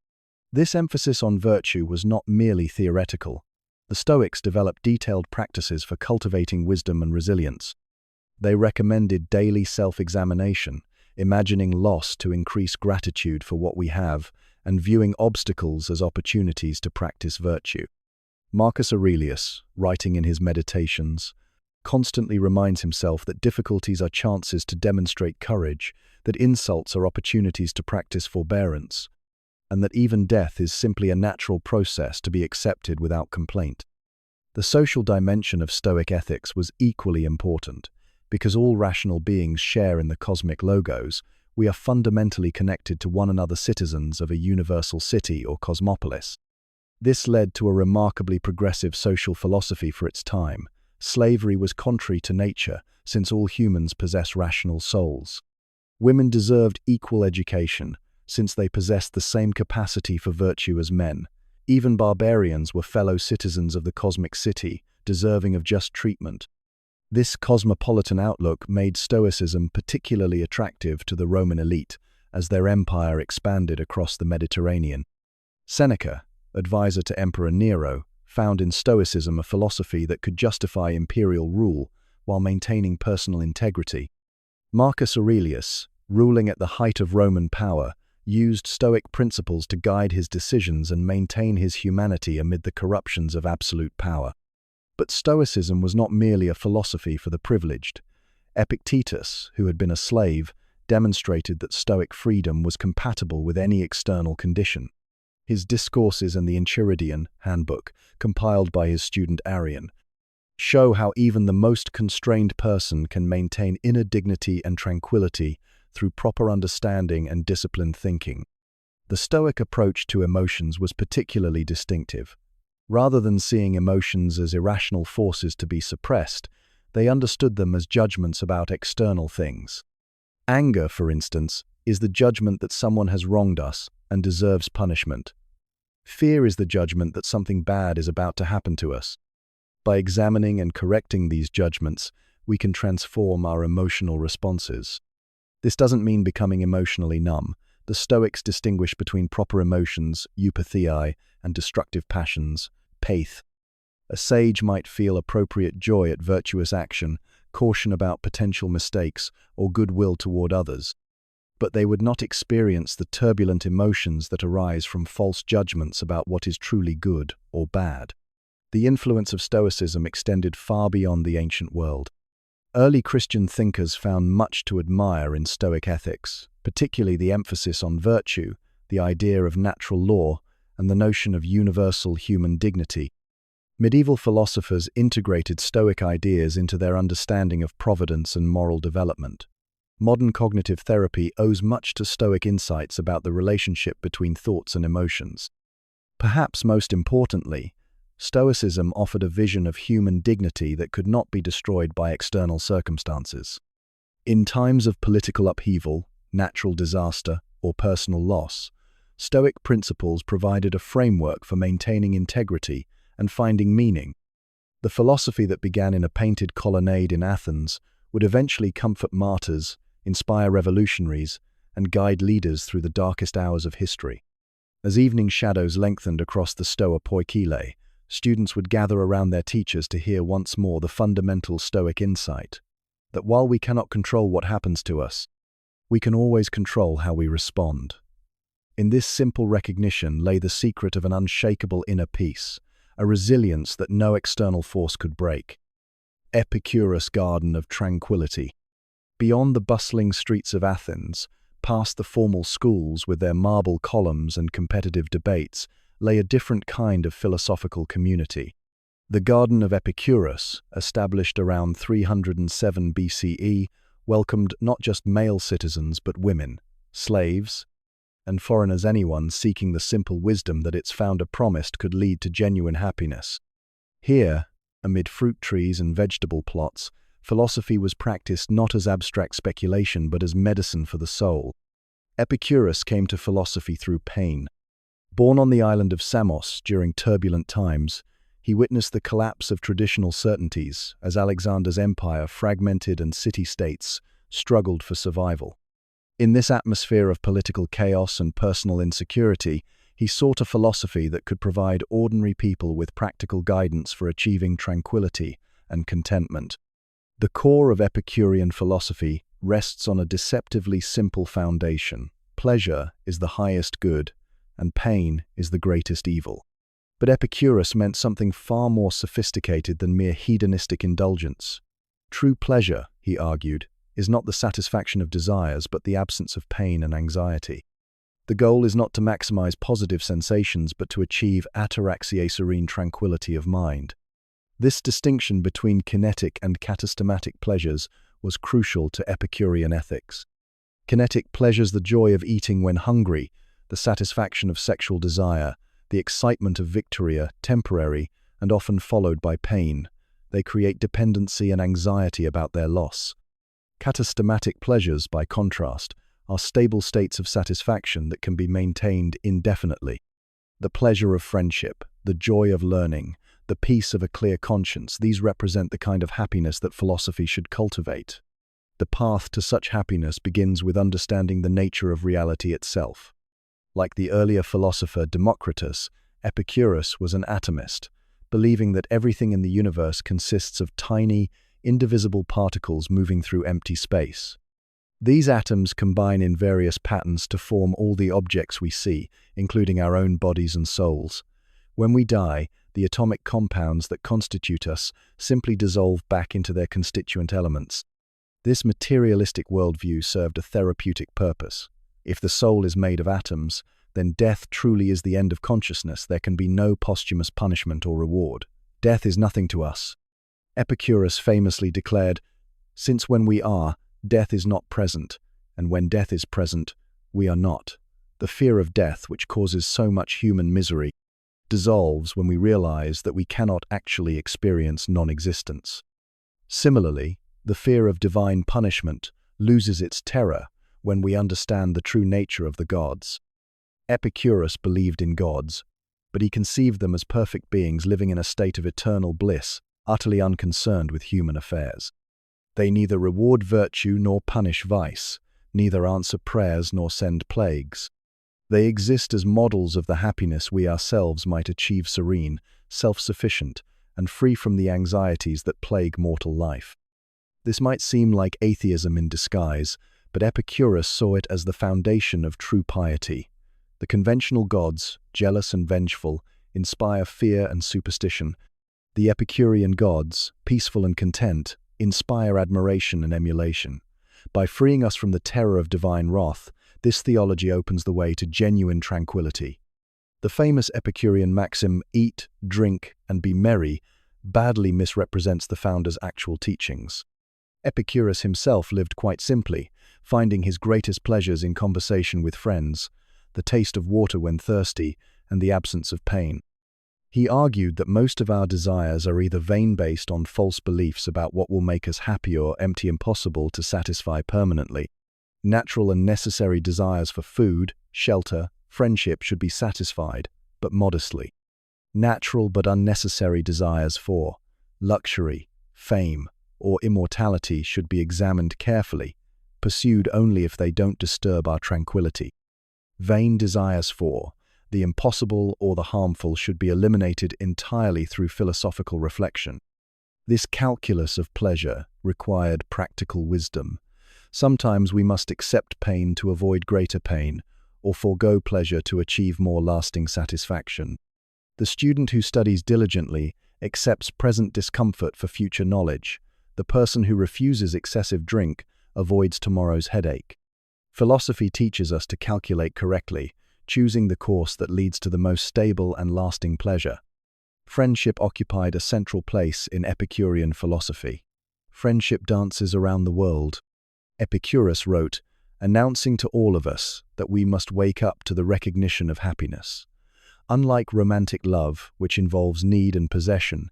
This emphasis on virtue was not merely theoretical. The Stoics developed detailed practices for cultivating wisdom and resilience. They recommended daily self-examination, imagining loss to increase gratitude for what we have, and viewing obstacles as opportunities to practice virtue. Marcus Aurelius, writing in his Meditations, constantly reminds himself that difficulties are chances to demonstrate courage, that insults are opportunities to practice forbearance, and that even death is simply a natural process to be accepted without complaint. The social dimension of Stoic ethics was equally important. Because all rational beings share in the cosmic logos, we are fundamentally connected to one another, citizens of a universal city or cosmopolis. This led to a remarkably progressive social philosophy for its time. Slavery was contrary to nature, since all humans possess rational souls. Women deserved equal education, since they possessed the same capacity for virtue as men. Even barbarians were fellow citizens of the cosmic city, deserving of just treatment. This cosmopolitan outlook made Stoicism particularly attractive to the Roman elite as their empire expanded across the Mediterranean. Seneca, advisor to Emperor Nero, found in Stoicism a philosophy that could justify imperial rule while maintaining personal integrity. Marcus Aurelius, ruling at the height of Roman power, used Stoic principles to guide his decisions and maintain his humanity amid the corruptions of absolute power. But Stoicism was not merely a philosophy for the privileged. Epictetus, who had been a slave, demonstrated that Stoic freedom was compatible with any external condition. His Discourses and the Enchiridion handbook, compiled by his student Arrian, show how even the most constrained person can maintain inner dignity and tranquility through proper understanding and disciplined thinking. The Stoic approach to emotions was particularly distinctive. Rather than seeing emotions as irrational forces to be suppressed, they understood them as judgments about external things. Anger, for instance, is the judgment that someone has wronged us and deserves punishment. Fear is the judgment that something bad is about to happen to us. By examining and correcting these judgments, we can transform our emotional responses. This doesn't mean becoming emotionally numb. The Stoics distinguish between proper emotions, eupathei, and destructive passions, paith. A sage might feel appropriate joy at virtuous action, caution about potential mistakes, or goodwill toward others. But they would not experience the turbulent emotions that arise from false judgments about what is truly good or bad. The influence of Stoicism extended far beyond the ancient world. Early Christian thinkers found much to admire in Stoic ethics, particularly the emphasis on virtue, the idea of natural law, and the notion of universal human dignity. Medieval philosophers integrated Stoic ideas into their understanding of providence and moral development. Modern cognitive therapy owes much to Stoic insights about the relationship between thoughts and emotions. Perhaps most importantly, Stoicism offered a vision of human dignity that could not be destroyed by external circumstances. In times of political upheaval, natural disaster, or personal loss, Stoic principles provided a framework for maintaining integrity and finding meaning. The philosophy that began in a painted colonnade in Athens would eventually comfort martyrs, inspire revolutionaries, and guide leaders through the darkest hours of history. As evening shadows lengthened across the Stoa Poikile, students would gather around their teachers to hear once more the fundamental Stoic insight, that while we cannot control what happens to us, we can always control how we respond. In this simple recognition lay the secret of an unshakable inner peace, a resilience that no external force could break. Epicurus' garden of tranquility. Beyond the bustling streets of Athens, past the formal schools with their marble columns and competitive debates, lay a different kind of philosophical community. The Garden of Epicurus, established around 307 BCE, welcomed not just male citizens but women, slaves, and foreigners, anyone seeking the simple wisdom that its founder promised could lead to genuine happiness. Here, amid fruit trees and vegetable plots, philosophy was practiced not as abstract speculation but as medicine for the soul. Epicurus came to philosophy through pain. Born on the island of Samos during turbulent times, he witnessed the collapse of traditional certainties as Alexander's empire fragmented and city-states struggled for survival. In this atmosphere of political chaos and personal insecurity, he sought a philosophy that could provide ordinary people with practical guidance for achieving tranquility and contentment. The core of Epicurean philosophy rests on a deceptively simple foundation. Pleasure is the highest good, and pain is the greatest evil. But Epicurus meant something far more sophisticated than mere hedonistic indulgence. True pleasure, he argued, is not the satisfaction of desires but the absence of pain and anxiety. The goal is not to maximize positive sensations but to achieve ataraxia, serene tranquility of mind. This distinction between kinetic and katastatic pleasures was crucial to Epicurean ethics. Kinetic pleasures, the joy of eating when hungry, the satisfaction of sexual desire, the excitement of victory, are temporary and often followed by pain. They create dependency and anxiety about their loss. Katastematic pleasures, by contrast, are stable states of satisfaction that can be maintained indefinitely. The pleasure of friendship, the joy of learning, the peace of a clear conscience, these represent the kind of happiness that philosophy should cultivate. The path to such happiness begins with understanding the nature of reality itself. Like the earlier philosopher Democritus, Epicurus was an atomist, believing that everything in the universe consists of tiny, indivisible particles moving through empty space. These atoms combine in various patterns to form all the objects we see, including our own bodies and souls. When we die, the atomic compounds that constitute us simply dissolve back into their constituent elements. This materialistic worldview served a therapeutic purpose. If the soul is made of atoms, then death truly is the end of consciousness. There can be no posthumous punishment or reward. Death is nothing to us. Epicurus famously declared, "Since when we are, death is not present, and when death is present, we are not." The fear of death, which causes so much human misery, dissolves when we realize that we cannot actually experience non-existence. Similarly, the fear of divine punishment loses its terror when we understand the true nature of the gods. Epicurus believed in gods, but he conceived them as perfect beings living in a state of eternal bliss, utterly unconcerned with human affairs. They neither reward virtue nor punish vice, neither answer prayers nor send plagues. They exist as models of the happiness we ourselves might achieve serene, self-sufficient, and free from the anxieties that plague mortal life. This might seem like atheism in disguise, but Epicurus saw it as the foundation of true piety. The conventional gods, jealous and vengeful, inspire fear and superstition. The Epicurean gods, peaceful and content, inspire admiration and emulation. By freeing us from the terror of divine wrath, this theology opens the way to genuine tranquility. The famous Epicurean maxim, "Eat, drink, and be merry," badly misrepresents the founder's actual teachings. Epicurus himself lived quite simply, finding his greatest pleasures in conversation with friends, the taste of water when thirsty, and the absence of pain. He argued that most of our desires are either vain based on false beliefs about what will make us happy or empty impossible to satisfy permanently. Natural and necessary desires for food, shelter, friendship should be satisfied, but modestly. Natural but unnecessary desires for luxury, fame, or immortality should be examined carefully, pursued only if they don't disturb our tranquility. Vain desires for the impossible or the harmful should be eliminated entirely through philosophical reflection. This calculus of pleasure required practical wisdom. Sometimes we must accept pain to avoid greater pain, or forego pleasure to achieve more lasting satisfaction. The student who studies diligently accepts present discomfort for future knowledge. The person who refuses excessive drink avoids tomorrow's headache. Philosophy teaches us to calculate correctly, choosing the course that leads to the most stable and lasting pleasure. Friendship occupied a central place in Epicurean philosophy. Friendship dances around the world. Epicurus wrote, announcing to all of us that we must wake up to the recognition of happiness. Unlike romantic love, which involves need and possession,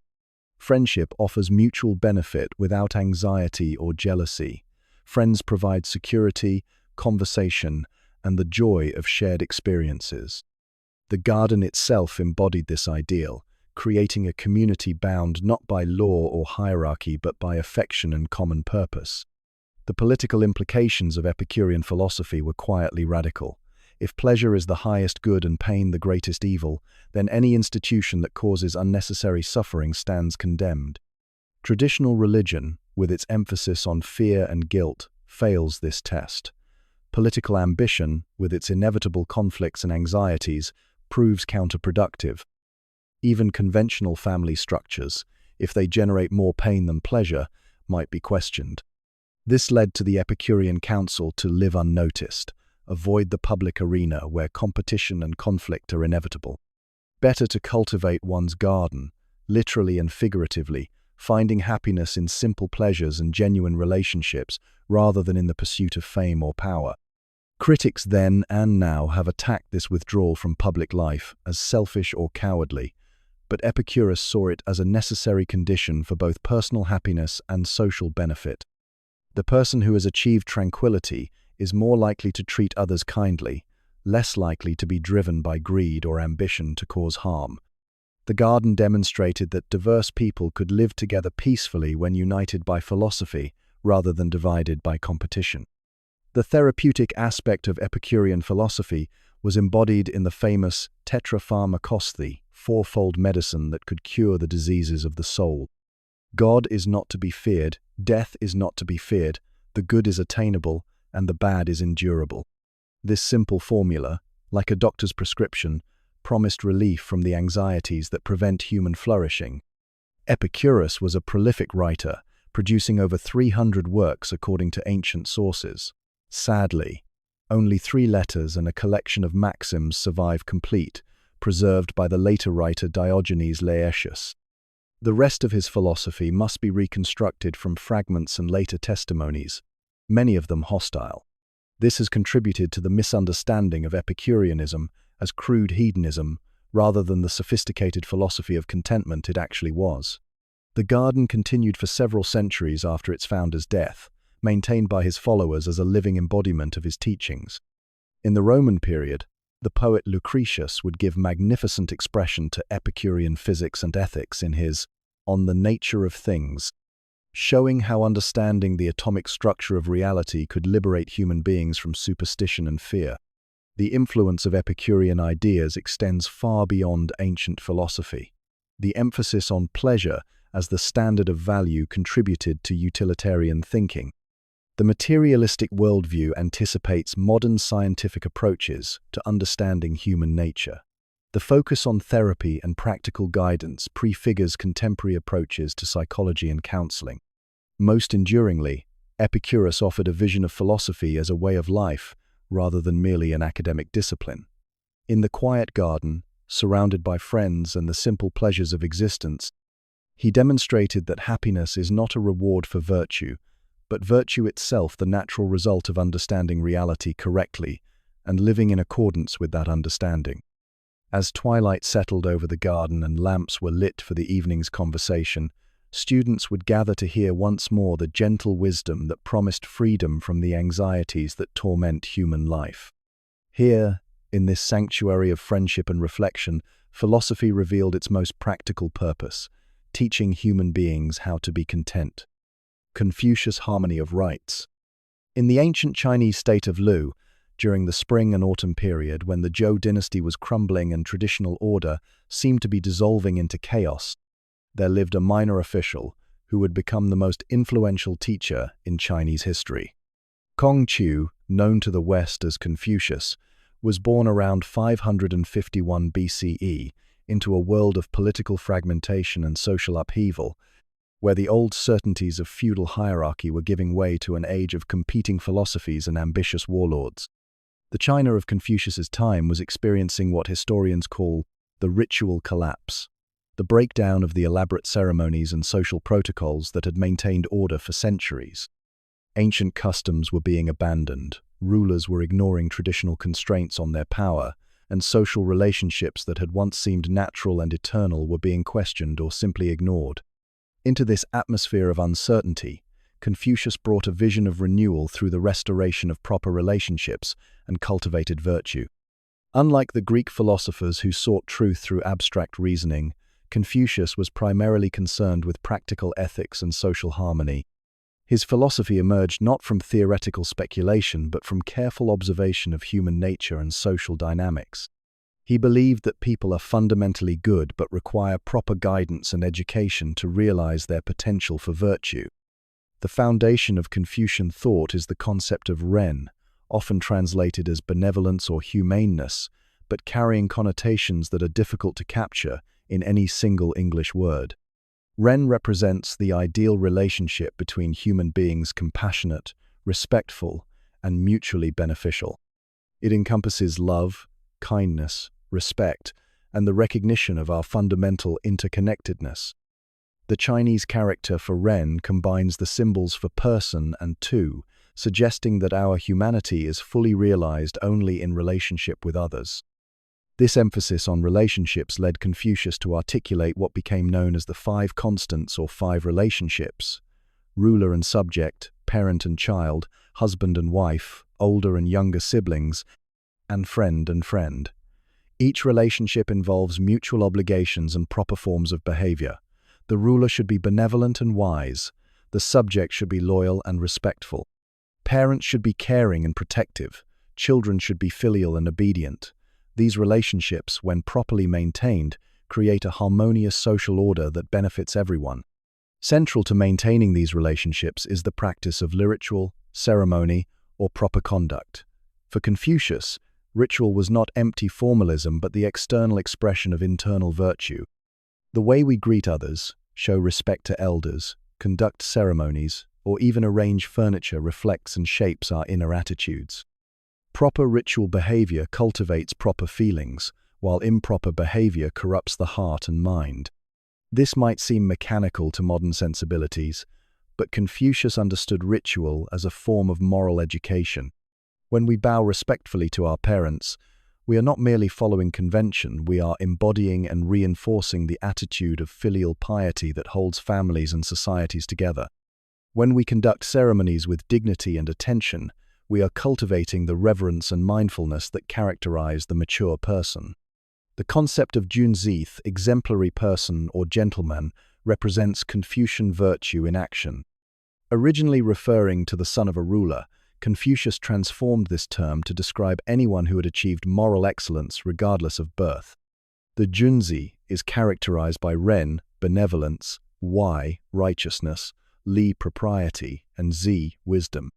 friendship offers mutual benefit without anxiety or jealousy. Friends provide security, conversation, and the joy of shared experiences. The garden itself embodied this ideal, creating a community bound not by law or hierarchy but by affection and common purpose. The political implications of Epicurean philosophy were quietly radical. If pleasure is the highest good and pain the greatest evil, then any institution that causes unnecessary suffering stands condemned. Traditional religion, with its emphasis on fear and guilt, fails this test. Political ambition, with its inevitable conflicts and anxieties, proves counterproductive. Even conventional family structures, if they generate more pain than pleasure, might be questioned. This led to the Epicurean counsel to live unnoticed, avoid the public arena where competition and conflict are inevitable. Better to cultivate one's garden, literally and figuratively, finding happiness in simple pleasures and genuine relationships rather than in the pursuit of fame or power. Critics then and now have attacked this withdrawal from public life as selfish or cowardly, but Epicurus saw it as a necessary condition for both personal happiness and social benefit. The person who has achieved tranquility is more likely to treat others kindly, less likely to be driven by greed or ambition to cause harm. The garden demonstrated that diverse people could live together peacefully when united by philosophy rather than divided by competition. The therapeutic aspect of Epicurean philosophy was embodied in the famous tetrapharmakosthi, fourfold medicine that could cure the diseases of the soul. God is not to be feared, death is not to be feared, the good is attainable, and the bad is endurable. This simple formula, like a doctor's prescription, promised relief from the anxieties that prevent human flourishing. Epicurus was a prolific writer, producing over 300 works according to ancient sources. Sadly, only 3 letters and a collection of maxims survive complete, preserved by the later writer Diogenes Laertius. The rest of his philosophy must be reconstructed from fragments and later testimonies, many of them hostile. This has contributed to the misunderstanding of Epicureanism as crude hedonism rather than the sophisticated philosophy of contentment it actually was. The garden continued for several centuries after its founder's death, maintained by his followers as a living embodiment of his teachings. In the Roman period, the poet Lucretius would give magnificent expression to Epicurean physics and ethics in his On the Nature of Things, showing how understanding the atomic structure of reality could liberate human beings from superstition and fear. The influence of Epicurean ideas extends far beyond ancient philosophy. The emphasis on pleasure as the standard of value contributed to utilitarian thinking. The materialistic worldview anticipates modern scientific approaches to understanding human nature. The focus on therapy and practical guidance prefigures contemporary approaches to psychology and counseling. Most enduringly, Epicurus offered a vision of philosophy as a way of life rather than merely an academic discipline. In the quiet garden, surrounded by friends and the simple pleasures of existence, he demonstrated that happiness is not a reward for virtue, but virtue itself, the natural result of understanding reality correctly and living in accordance with that understanding. As twilight settled over the garden and lamps were lit for the evening's conversation, students would gather to hear once more the gentle wisdom that promised freedom from the anxieties that torment human life. Here, in this sanctuary of friendship and reflection, philosophy revealed its most practical purpose, teaching human beings how to be content. Confucius' harmony of rites. In the ancient Chinese state of Lu, during the spring and autumn period when the Zhou dynasty was crumbling and traditional order seemed to be dissolving into chaos, there lived a minor official who would become the most influential teacher in Chinese history. Kongqiu, known to the West as Confucius, was born around 551 BCE into a world of political fragmentation and social upheaval, where the old certainties of feudal hierarchy were giving way to an age of competing philosophies and ambitious warlords. The China of Confucius's time was experiencing what historians call the ritual collapse, the breakdown of the elaborate ceremonies and social protocols that had maintained order for centuries. Ancient customs were being abandoned, rulers were ignoring traditional constraints on their power, and social relationships that had once seemed natural and eternal were being questioned or simply ignored. Into this atmosphere of uncertainty, Confucius brought a vision of renewal through the restoration of proper relationships and cultivated virtue. Unlike the Greek philosophers who sought truth through abstract reasoning, Confucius was primarily concerned with practical ethics and social harmony. His philosophy emerged not from theoretical speculation but from careful observation of human nature and social dynamics. He believed that people are fundamentally good but require proper guidance and education to realize their potential for virtue. The foundation of Confucian thought is the concept of Ren, often translated as benevolence or humaneness, but carrying connotations that are difficult to capture in any single English word. Ren represents the ideal relationship between human beings, compassionate, respectful, and mutually beneficial. It encompasses love, kindness, respect, and the recognition of our fundamental interconnectedness. The Chinese character for Ren combines the symbols for person and tu, suggesting that our humanity is fully realized only in relationship with others. This emphasis on relationships led Confucius to articulate what became known as the 5 constants or 5 relationships: ruler and subject, parent and child, husband and wife, older and younger siblings, and friend. Each relationship involves mutual obligations and proper forms of behavior. The ruler should be benevolent and wise. The subject should be loyal and respectful. Parents should be caring and protective. Children should be filial and obedient. These relationships, when properly maintained, create a harmonious social order that benefits everyone. Central to maintaining these relationships is the practice of ritual, ceremony, or proper conduct. For Confucius, ritual was not empty formalism but the external expression of internal virtue. The way we greet others, show respect to elders, conduct ceremonies, or even arrange furniture reflects and shapes our inner attitudes. Proper ritual behavior cultivates proper feelings, while improper behavior corrupts the heart and mind. This might seem mechanical to modern sensibilities, but Confucius understood ritual as a form of moral education. When we bow respectfully to our parents, we are not merely following convention, we are embodying and reinforcing the attitude of filial piety that holds families and societies together. When we conduct ceremonies with dignity and attention, we are cultivating the reverence and mindfulness that characterize the mature person. The concept of Junzi, exemplary person or gentleman, represents Confucian virtue in action. Originally referring to the son of a ruler, Confucius transformed this term to describe anyone who had achieved moral excellence regardless of birth. The Junzi is characterized by Ren, benevolence, Wai, righteousness, Li, propriety, and Zi, wisdom.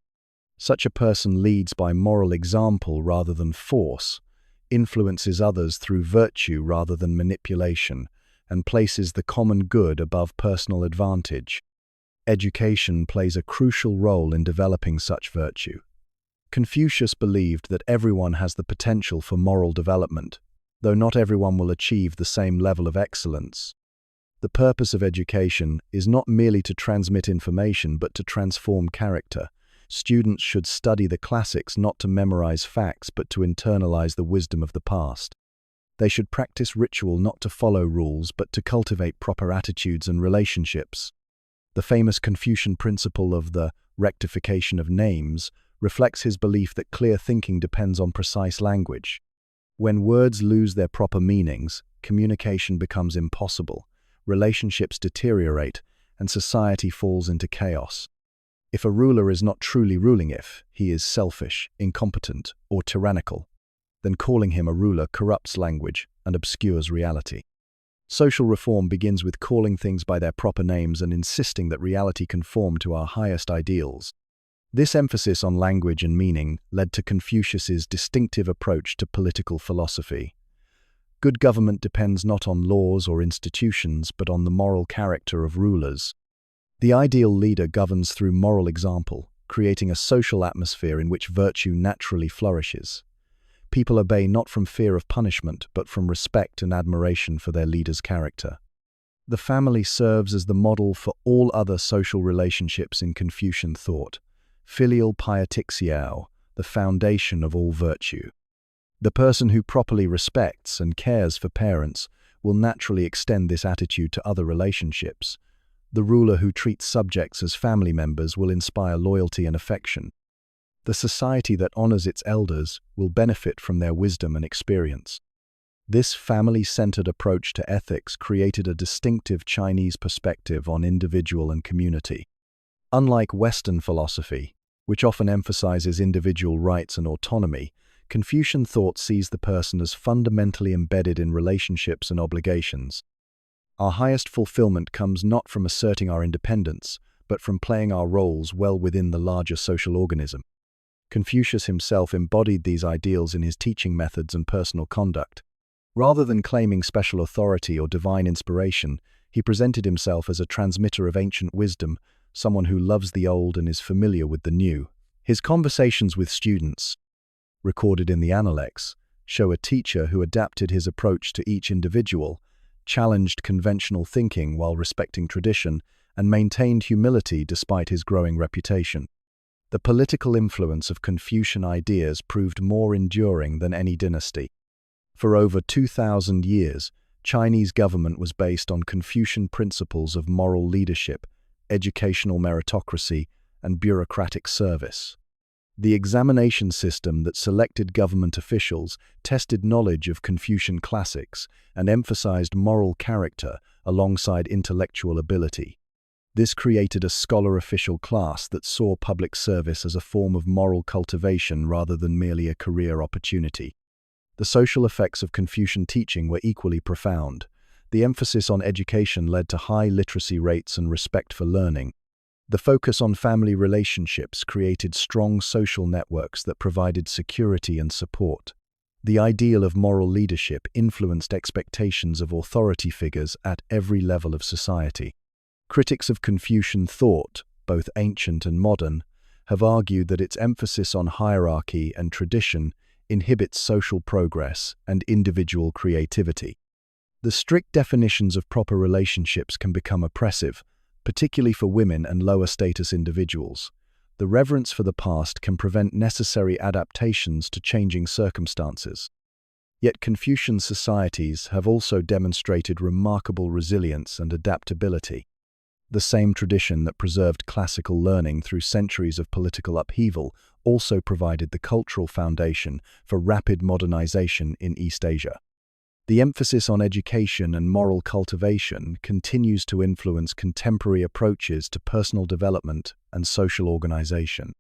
Such a person leads by moral example rather than force, influences others through virtue rather than manipulation, and places the common good above personal advantage. Education plays a crucial role in developing such virtue. Confucius believed that everyone has the potential for moral development, though not everyone will achieve the same level of excellence. The purpose of education is not merely to transmit information but to transform character. Students should study the classics not to memorize facts but to internalize the wisdom of the past. They should practice ritual not to follow rules but to cultivate proper attitudes and relationships. The famous Confucian principle of the rectification of names reflects his belief that clear thinking depends on precise language. When words lose their proper meanings, communication becomes impossible, relationships deteriorate, and society falls into chaos. If a ruler is not truly ruling, if he is selfish, incompetent, or tyrannical, then calling him a ruler corrupts language and obscures reality. Social reform begins with calling things by their proper names and insisting that reality conform to our highest ideals. This emphasis on language and meaning led to Confucius's distinctive approach to political philosophy. Good government depends not on laws or institutions, but on the moral character of rulers. The ideal leader governs through moral example, creating a social atmosphere in which virtue naturally flourishes. People obey not from fear of punishment, but from respect and admiration for their leader's character. The family serves as the model for all other social relationships in Confucian thought. Filial piety, the foundation of all virtue. The person who properly respects and cares for parents will naturally extend this attitude to other relationships. The ruler who treats subjects as family members will inspire loyalty and affection. The society that honors its elders will benefit from their wisdom and experience. This family-centered approach to ethics created a distinctive Chinese perspective on individual and community. Unlike Western philosophy, which often emphasizes individual rights and autonomy, Confucian thought sees the person as fundamentally embedded in relationships and obligations. Our highest fulfillment comes not from asserting our independence, but from playing our roles well within the larger social organism. Confucius himself embodied these ideals in his teaching methods and personal conduct. Rather than claiming special authority or divine inspiration, he presented himself as a transmitter of ancient wisdom, someone who loves the old and is familiar with the new. His conversations with students, recorded in the Analects, show a teacher who adapted his approach to each individual, challenged conventional thinking while respecting tradition, and maintained humility despite his growing reputation. The political influence of Confucian ideas proved more enduring than any dynasty. For over 2,000 years, Chinese government was based on Confucian principles of moral leadership, educational meritocracy, and bureaucratic service. The examination system that selected government officials tested knowledge of Confucian classics and emphasized moral character alongside intellectual ability. This created a scholar-official class that saw public service as a form of moral cultivation rather than merely a career opportunity. The social effects of Confucian teaching were equally profound. The emphasis on education led to high literacy rates and respect for learning. The focus on family relationships created strong social networks that provided security and support. The ideal of moral leadership influenced expectations of authority figures at every level of society. Critics of Confucian thought, both ancient and modern, have argued that its emphasis on hierarchy and tradition inhibits social progress and individual creativity. The strict definitions of proper relationships can become oppressive, particularly for women and lower-status individuals. The reverence for the past can prevent necessary adaptations to changing circumstances. Yet Confucian societies have also demonstrated remarkable resilience and adaptability. The same tradition that preserved classical learning through centuries of political upheaval also provided the cultural foundation for rapid modernization in East Asia. The emphasis on education and moral cultivation continues to influence contemporary approaches to personal development and social organization.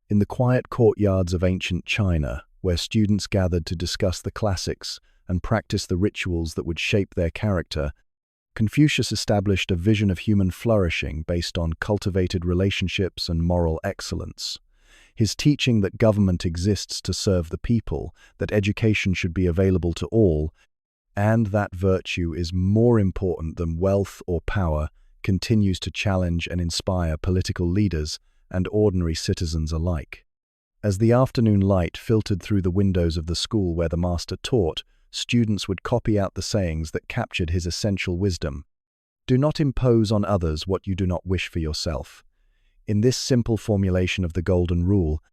In the quiet courtyards of ancient China, where students gathered to discuss the classics and practice the rituals that would shape their character, Confucius established a vision of human flourishing based on cultivated relationships and moral excellence. His teaching that government exists to serve the people, that education should be available to all, and that virtue is more important than wealth or power, continues to challenge and inspire political leaders and ordinary citizens alike. As the afternoon light filtered through the windows of the school where the master taught, students would copy out the sayings that captured his essential wisdom. Do not impose on others what you do not wish for yourself. In this simple formulation of the Golden Rule,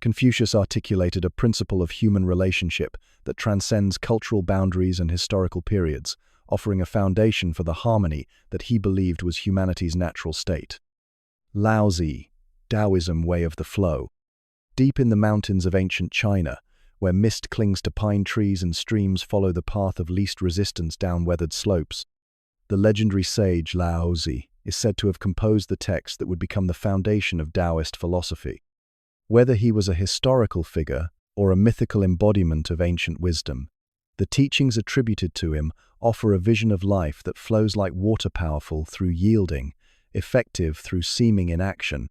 Confucius articulated a principle of human relationship that transcends cultural boundaries and historical periods, offering a foundation for the harmony that he believed was humanity's natural state. LAOZI, Taoism way of the flow. Deep in the mountains of ancient China, where mist clings to pine trees and streams follow the path of least resistance down weathered slopes, the legendary sage LAOZI is said to have composed the text that would become the foundation of Taoist philosophy. Whether he was a historical figure or a mythical embodiment of ancient wisdom, the teachings attributed to him offer a vision of life that flows like water, powerful through yielding, effective through seeming inaction,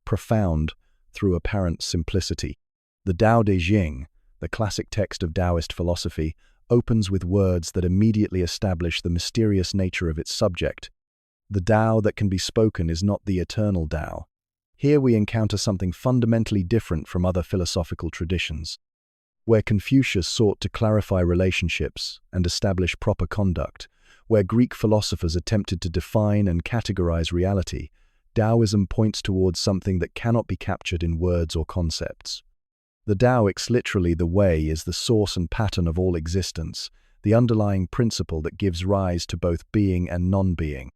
profound through apparent simplicity. The Tao Te Ching, the classic text of Taoist philosophy, opens with words that immediately establish the mysterious nature of its subject. The Tao that can be spoken is not the eternal Tao. Here we encounter something fundamentally different from other philosophical traditions. Where Confucius sought to clarify relationships and establish proper conduct, where Greek philosophers attempted to define and categorize reality, Taoism points towards something that cannot be captured in words or concepts. The Taoics, literally the way, is the source and pattern of all existence, the underlying principle that gives rise to both being and non-being.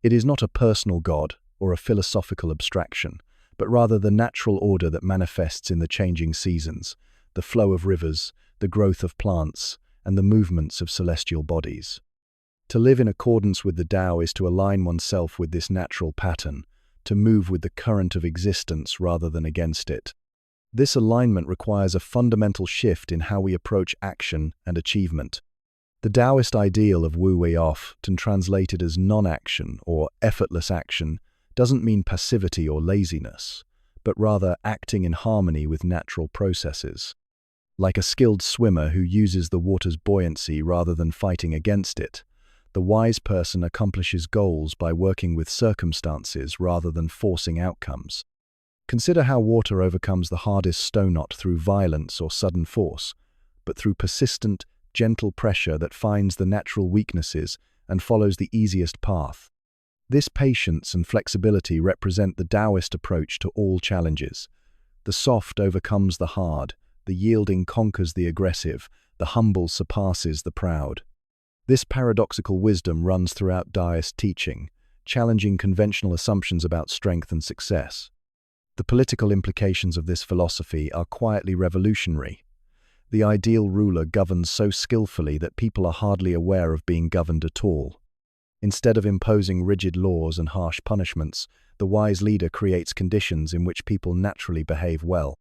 It is not a personal God or a philosophical abstraction, but rather the natural order that manifests in the changing seasons, the flow of rivers, the growth of plants, and the movements of celestial bodies. To live in accordance with the Tao is to align oneself with this natural pattern, to move with the current of existence rather than against it. This alignment requires a fundamental shift in how we approach action and achievement. The Taoist ideal of wu wei often translated as non-action or effortless action doesn't mean passivity or laziness, but rather acting in harmony with natural processes. Like a skilled swimmer who uses the water's buoyancy rather than fighting against it, the wise person accomplishes goals by working with circumstances rather than forcing outcomes. Consider how water overcomes the hardest stone not through violence or sudden force, but through persistent, gentle pressure that finds the natural weaknesses and follows the easiest path. This patience and flexibility represent the Taoist approach to all challenges. The soft overcomes the hard, the yielding conquers the aggressive, the humble surpasses the proud. This paradoxical wisdom runs throughout Taoist teaching, challenging conventional assumptions about strength and success. The political implications of this philosophy are quietly revolutionary. The ideal ruler governs so skillfully that people are hardly aware of being governed at all. Instead of imposing rigid laws and harsh punishments, the wise leader creates conditions in which people naturally behave well.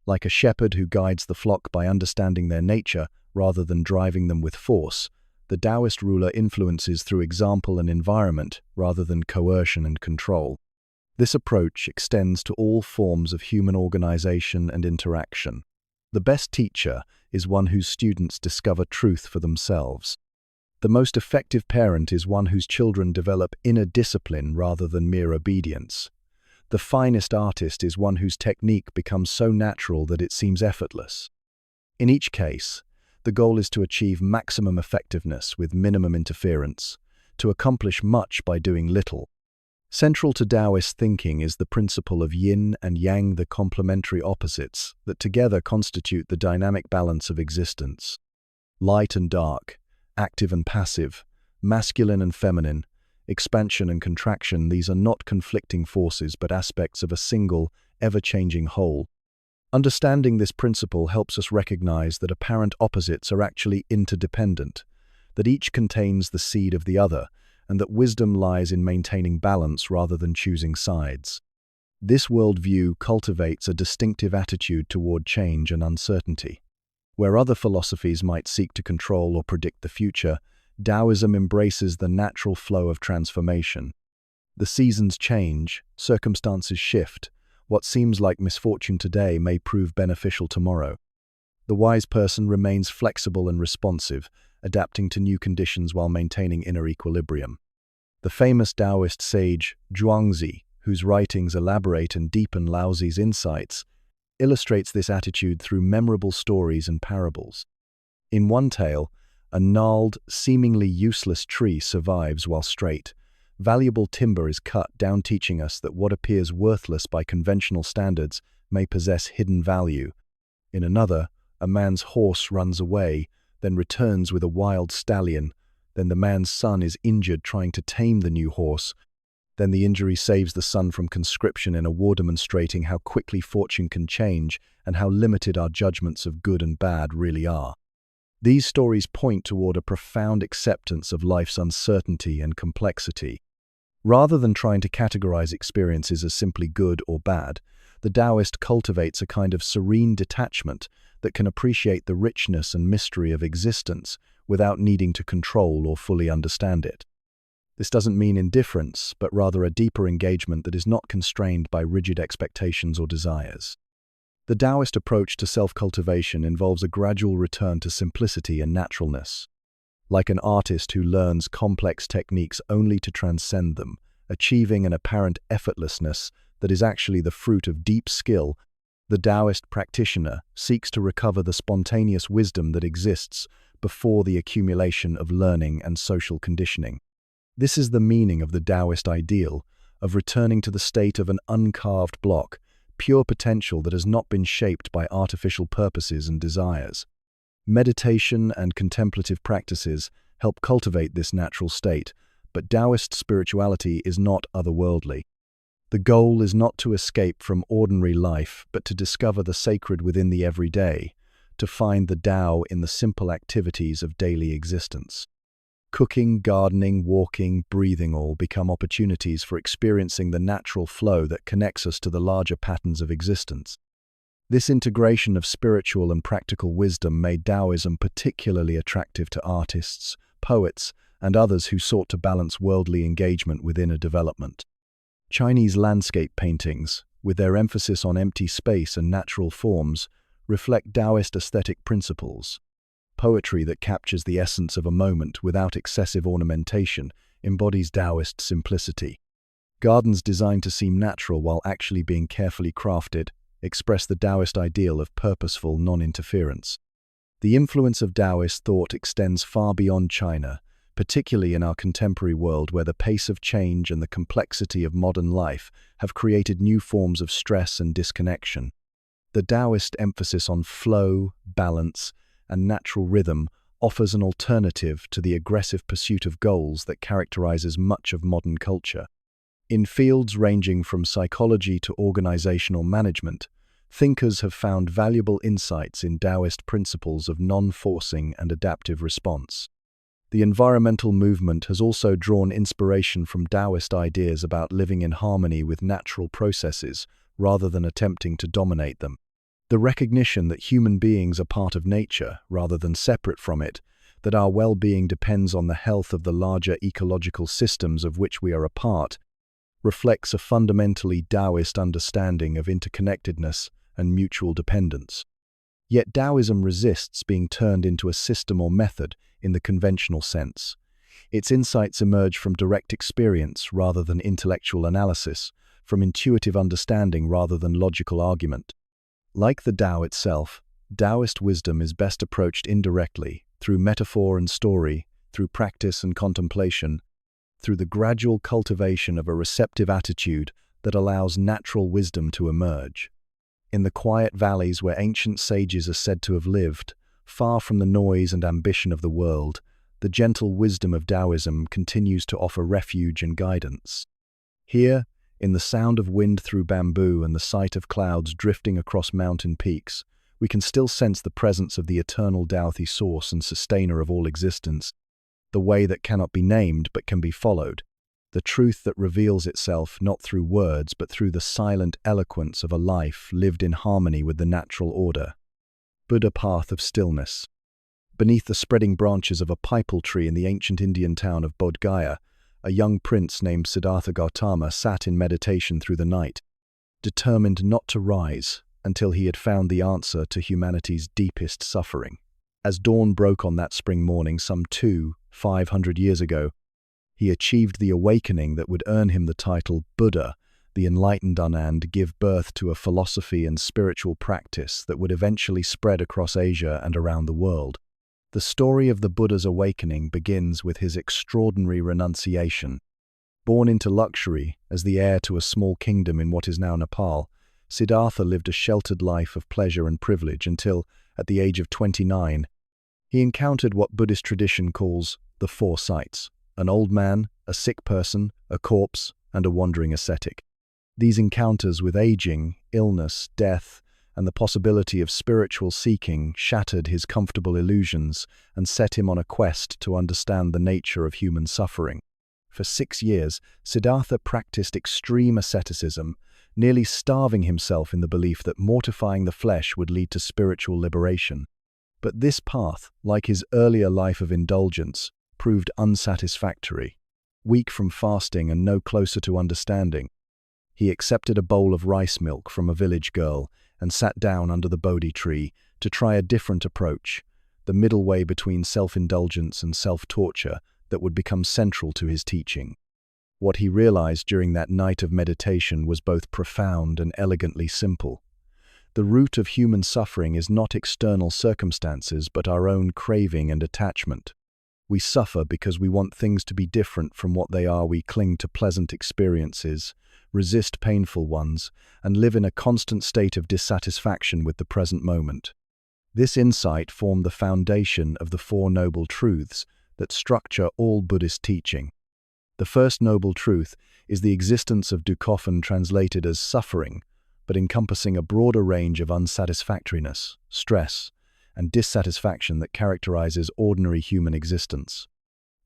Like a shepherd who guides the flock by understanding their nature rather than driving them with force, the Taoist ruler influences through example and environment rather than coercion and control. This approach extends to all forms of human organization and interaction. The best teacher is one whose students discover truth for themselves. The most effective parent is one whose children develop inner discipline rather than mere obedience. The finest artist is one whose technique becomes so natural that it seems effortless. In each case, the goal is to achieve maximum effectiveness with minimum interference, to accomplish much by doing little. Central to Taoist thinking is the principle of yin and yang, the complementary opposites that together constitute the dynamic balance of existence. Light and dark, active and passive, masculine and feminine, expansion and contraction, these are not conflicting forces but aspects of a single, ever-changing whole. Understanding this principle helps us recognize that apparent opposites are actually interdependent, that each contains the seed of the other, and that wisdom lies in maintaining balance rather than choosing sides. This worldview cultivates a distinctive attitude toward change and uncertainty. Where other philosophies might seek to control or predict the future, Taoism embraces the natural flow of transformation. The seasons change, circumstances shift. What seems like misfortune today may prove beneficial tomorrow. The wise person remains flexible and responsive, adapting to new conditions while maintaining inner equilibrium. The famous Taoist sage Zhuangzi, whose writings elaborate and deepen LAOZI's insights, illustrates this attitude through memorable stories and parables. In one tale, a gnarled, seemingly useless tree survives while straight. Valuable timber is cut down, teaching us that what appears worthless by conventional standards may possess hidden value. In another, a man's horse runs away, then returns with a wild stallion. Then the man's son is injured trying to tame the new horse. Then the injury saves the son from conscription in a war, demonstrating how quickly fortune can change and how limited our judgments of good and bad really are. These stories point toward a profound acceptance of life's uncertainty and complexity. Rather than trying to categorize experiences as simply good or bad, the Taoist cultivates a kind of serene detachment that can appreciate the richness and mystery of existence without needing to control or fully understand it. This doesn't mean indifference, but rather a deeper engagement that is not constrained by rigid expectations or desires. The Taoist approach to self-cultivation involves a gradual return to simplicity and naturalness. Like an artist who learns complex techniques only to transcend them, achieving an apparent effortlessness that is actually the fruit of deep skill, the Taoist practitioner seeks to recover the spontaneous wisdom that exists before the accumulation of learning and social conditioning. This is the meaning of the Taoist ideal, of returning to the state of an uncarved block, pure potential that has not been shaped by artificial purposes and desires. Meditation and contemplative practices help cultivate this natural state, but Taoist spirituality is not otherworldly. The goal is not to escape from ordinary life, but to discover the sacred within the everyday, to find the Tao in the simple activities of daily existence. Cooking, gardening, walking, breathing all become opportunities for experiencing the natural flow that connects us to the larger patterns of existence. This integration of spiritual and practical wisdom made Taoism particularly attractive to artists, poets, and others who sought to balance worldly engagement with inner development. Chinese landscape paintings, with their emphasis on empty space and natural forms, reflect Taoist aesthetic principles. Poetry that captures the essence of a moment without excessive ornamentation embodies Taoist simplicity. Gardens designed to seem natural while actually being carefully crafted express the Taoist ideal of purposeful non-interference. The influence of Taoist thought extends far beyond China, particularly in our contemporary world where the pace of change and the complexity of modern life have created new forms of stress and disconnection. The Taoist emphasis on flow, balance, and natural rhythm offers an alternative to the aggressive pursuit of goals that characterizes much of modern culture. In fields ranging from psychology to organizational management, thinkers have found valuable insights in Taoist principles of non-forcing and adaptive response. The environmental movement has also drawn inspiration from Taoist ideas about living in harmony with natural processes rather than attempting to dominate them. The recognition that human beings are part of nature rather than separate from it, that our well-being depends on the health of the larger ecological systems of which we are a part, reflects a fundamentally Taoist understanding of interconnectedness and mutual dependence. Yet Taoism resists being turned into a system or method in the conventional sense. Its insights emerge from direct experience rather than intellectual analysis, from intuitive understanding rather than logical argument. Like the Tao itself, Taoist wisdom is best approached indirectly, through metaphor and story, through practice and contemplation, through the gradual cultivation of a receptive attitude that allows natural wisdom to emerge. In the quiet valleys where ancient sages are said to have lived, far from the noise and ambition of the world, the gentle wisdom of Taoism continues to offer refuge and guidance. Here, in the sound of wind through bamboo and the sight of clouds drifting across mountain peaks, we can still sense the presence of the eternal Daothi source and sustainer of all existence, the way that cannot be named but can be followed, the truth that reveals itself not through words but through the silent eloquence of a life lived in harmony with the natural order. Buddha Path of Stillness. Beneath the spreading branches of a pipal tree in the ancient Indian town of Bodh Gaya, a young prince named Siddhartha Gautama sat in meditation through the night, determined not to rise until he had found the answer to humanity's deepest suffering. As dawn broke on that spring morning some 500 years ago, he achieved the awakening that would earn him the title Buddha, the enlightened and give birth to a philosophy and spiritual practice that would eventually spread across Asia and around the world. The story of the Buddha's awakening begins with his extraordinary renunciation. Born into luxury, as the heir to a small kingdom in what is now Nepal, Siddhartha lived a sheltered life of pleasure and privilege until, at the age of 29, he encountered what Buddhist tradition calls the four sights: an old man, a sick person, a corpse, and a wandering ascetic. These encounters with aging, illness, death, and the possibility of spiritual seeking shattered his comfortable illusions and set him on a quest to understand the nature of human suffering. For 6 years, Siddhartha practiced extreme asceticism, nearly starving himself in the belief that mortifying the flesh would lead to spiritual liberation. But this path, like his earlier life of indulgence, proved unsatisfactory. Weak from fasting and no closer to understanding, he accepted a bowl of rice milk from a village girl and sat down under the Bodhi tree to try a different approach, the middle way between self-indulgence and self-torture that would become central to his teaching. What he realized during that night of meditation was both profound and elegantly simple. The root of human suffering is not external circumstances but our own craving and attachment. We suffer because we want things to be different from what they are. We cling to pleasant experiences, resist painful ones, and live in a constant state of dissatisfaction with the present moment. This insight formed the foundation of the Four Noble Truths that structure all Buddhist teaching. The first noble truth is the existence of dukkha, translated as suffering, but encompassing a broader range of unsatisfactoriness, stress, and dissatisfaction that characterizes ordinary human existence.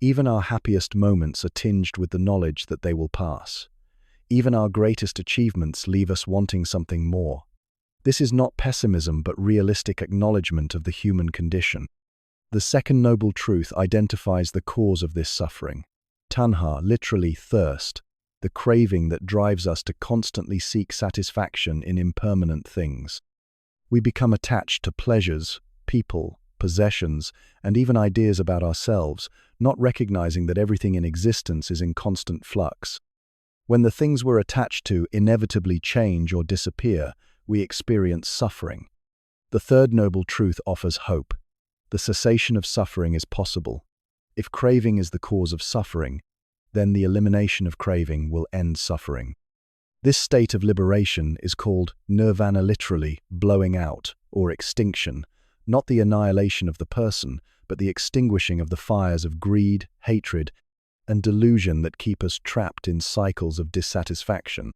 Even our happiest moments are tinged with the knowledge that they will pass. Even our greatest achievements leave us wanting something more. This is not pessimism but realistic acknowledgement of the human condition. The second noble truth identifies the cause of this suffering. Tanha, literally thirst, the craving that drives us to constantly seek satisfaction in impermanent things. We become attached to pleasures, people, possessions, and even ideas about ourselves, not recognizing that everything in existence is in constant flux. When the things we're attached to inevitably change or disappear, we experience suffering. The third noble truth offers hope. The cessation of suffering is possible. If craving is the cause of suffering, then the elimination of craving will end suffering. This state of liberation is called nirvana, literally blowing out or extinction, not the annihilation of the person, but the extinguishing of the fires of greed, hatred, and delusion that keep us trapped in cycles of dissatisfaction.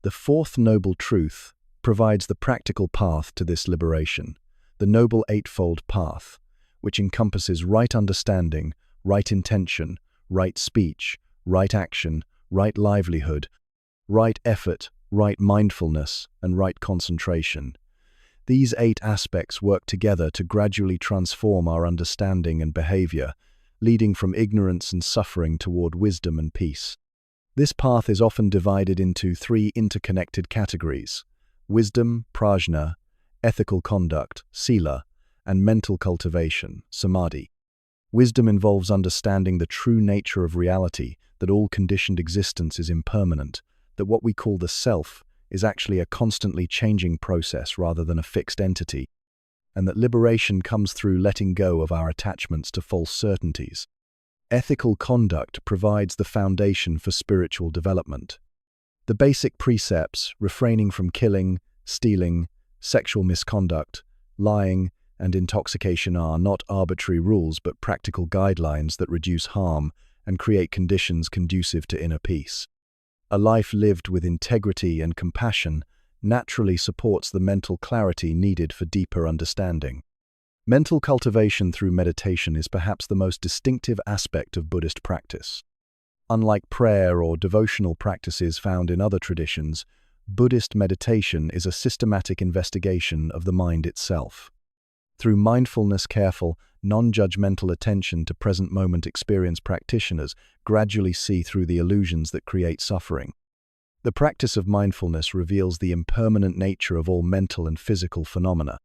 The fourth noble truth provides the practical path to this liberation, the Noble Eightfold Path, which encompasses right understanding, right intention, right speech, right action, right livelihood, right effort, right mindfulness, and right concentration. These 8 aspects work together to gradually transform our understanding and behavior, leading from ignorance and suffering toward wisdom and peace. This path is often divided into 3 interconnected categories: wisdom, prajna, ethical conduct, sila, and mental cultivation, samadhi. Wisdom involves understanding the true nature of reality, that all conditioned existence is impermanent, that what we call the self is actually a constantly changing process rather than a fixed entity, and that liberation comes through letting go of our attachments to false certainties. Ethical conduct provides the foundation for spiritual development. The basic precepts, refraining from killing, stealing, sexual misconduct, lying, and intoxication are not arbitrary rules but practical guidelines that reduce harm and create conditions conducive to inner peace. A life lived with integrity and compassion naturally supports the mental clarity needed for deeper understanding. Mental cultivation through meditation is perhaps the most distinctive aspect of Buddhist practice. Unlike prayer or devotional practices found in other traditions, Buddhist meditation is a systematic investigation of the mind itself. Through mindfulness, careful, non-judgmental attention to present moment experience, practitioners gradually see through the illusions that create suffering. The practice of mindfulness reveals the impermanent nature of all mental and physical phenomena.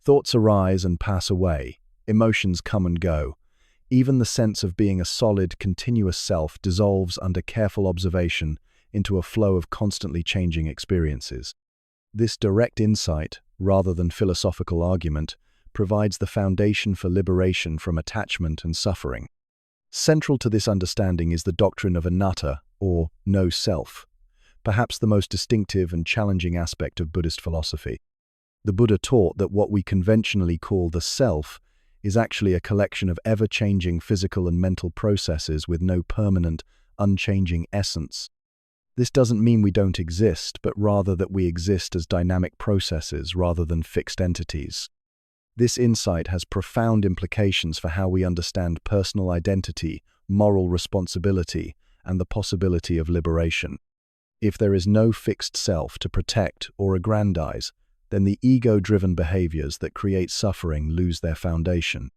Thoughts arise and pass away, emotions come and go. Even the sense of being a solid, continuous self dissolves under careful observation into a flow of constantly changing experiences. This direct insight, rather than philosophical argument, provides the foundation for liberation from attachment and suffering. Central to this understanding is the doctrine of anatta, or no self, perhaps the most distinctive and challenging aspect of Buddhist philosophy. The Buddha taught that what we conventionally call the self is actually a collection of ever-changing physical and mental processes with no permanent, unchanging essence. This doesn't mean we don't exist, but rather that we exist as dynamic processes rather than fixed entities. This insight has profound implications for how we understand personal identity, moral responsibility, and the possibility of liberation. If there is no fixed self to protect or aggrandize, then the ego-driven behaviors that create suffering lose their foundation.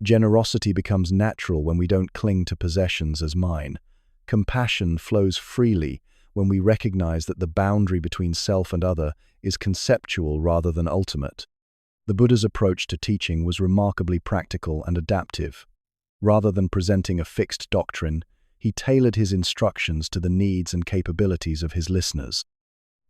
Generosity becomes natural when we don't cling to possessions as mine. Compassion flows freely when we recognize that the boundary between self and other is conceptual rather than ultimate. The Buddha's approach to teaching was remarkably practical and adaptive. Rather than presenting a fixed doctrine, he tailored his instructions to the needs and capabilities of his listeners.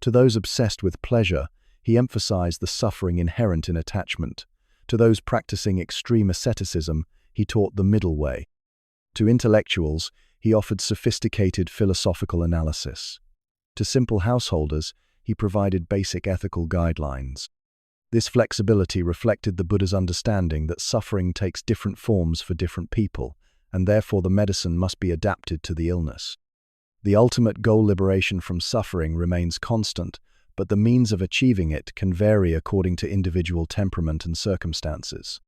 To those obsessed with pleasure, he emphasized the suffering inherent in attachment. To those practicing extreme asceticism, he taught the middle way. To intellectuals, he offered sophisticated philosophical analysis. To simple householders, he provided basic ethical guidelines. This flexibility reflected the Buddha's understanding that suffering takes different forms for different people, and therefore the medicine must be adapted to the illness. The ultimate goal, liberation from suffering, remains constant, but the means of achieving it can vary according to individual temperament and circumstances.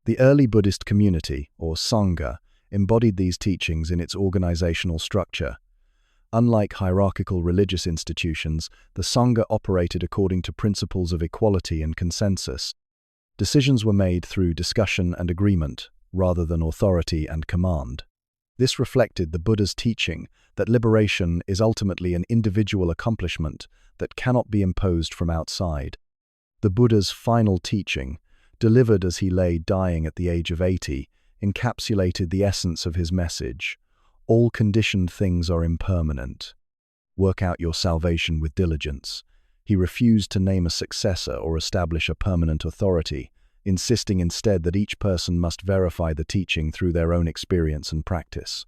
The early Buddhist community, or Sangha, embodied these teachings in its organizational structure. Unlike hierarchical religious institutions, the Sangha operated according to principles of equality and consensus. Decisions were made through discussion and agreement, rather than authority and command. This reflected the Buddha's teaching that liberation is ultimately an individual accomplishment that cannot be imposed from outside. The Buddha's final teaching, delivered as he lay dying at the age of 80, encapsulated the essence of his message. All conditioned things are impermanent. Work out your salvation with diligence. He refused to name a successor or establish a permanent authority, insisting instead that each person must verify the teaching through their own experience and practice.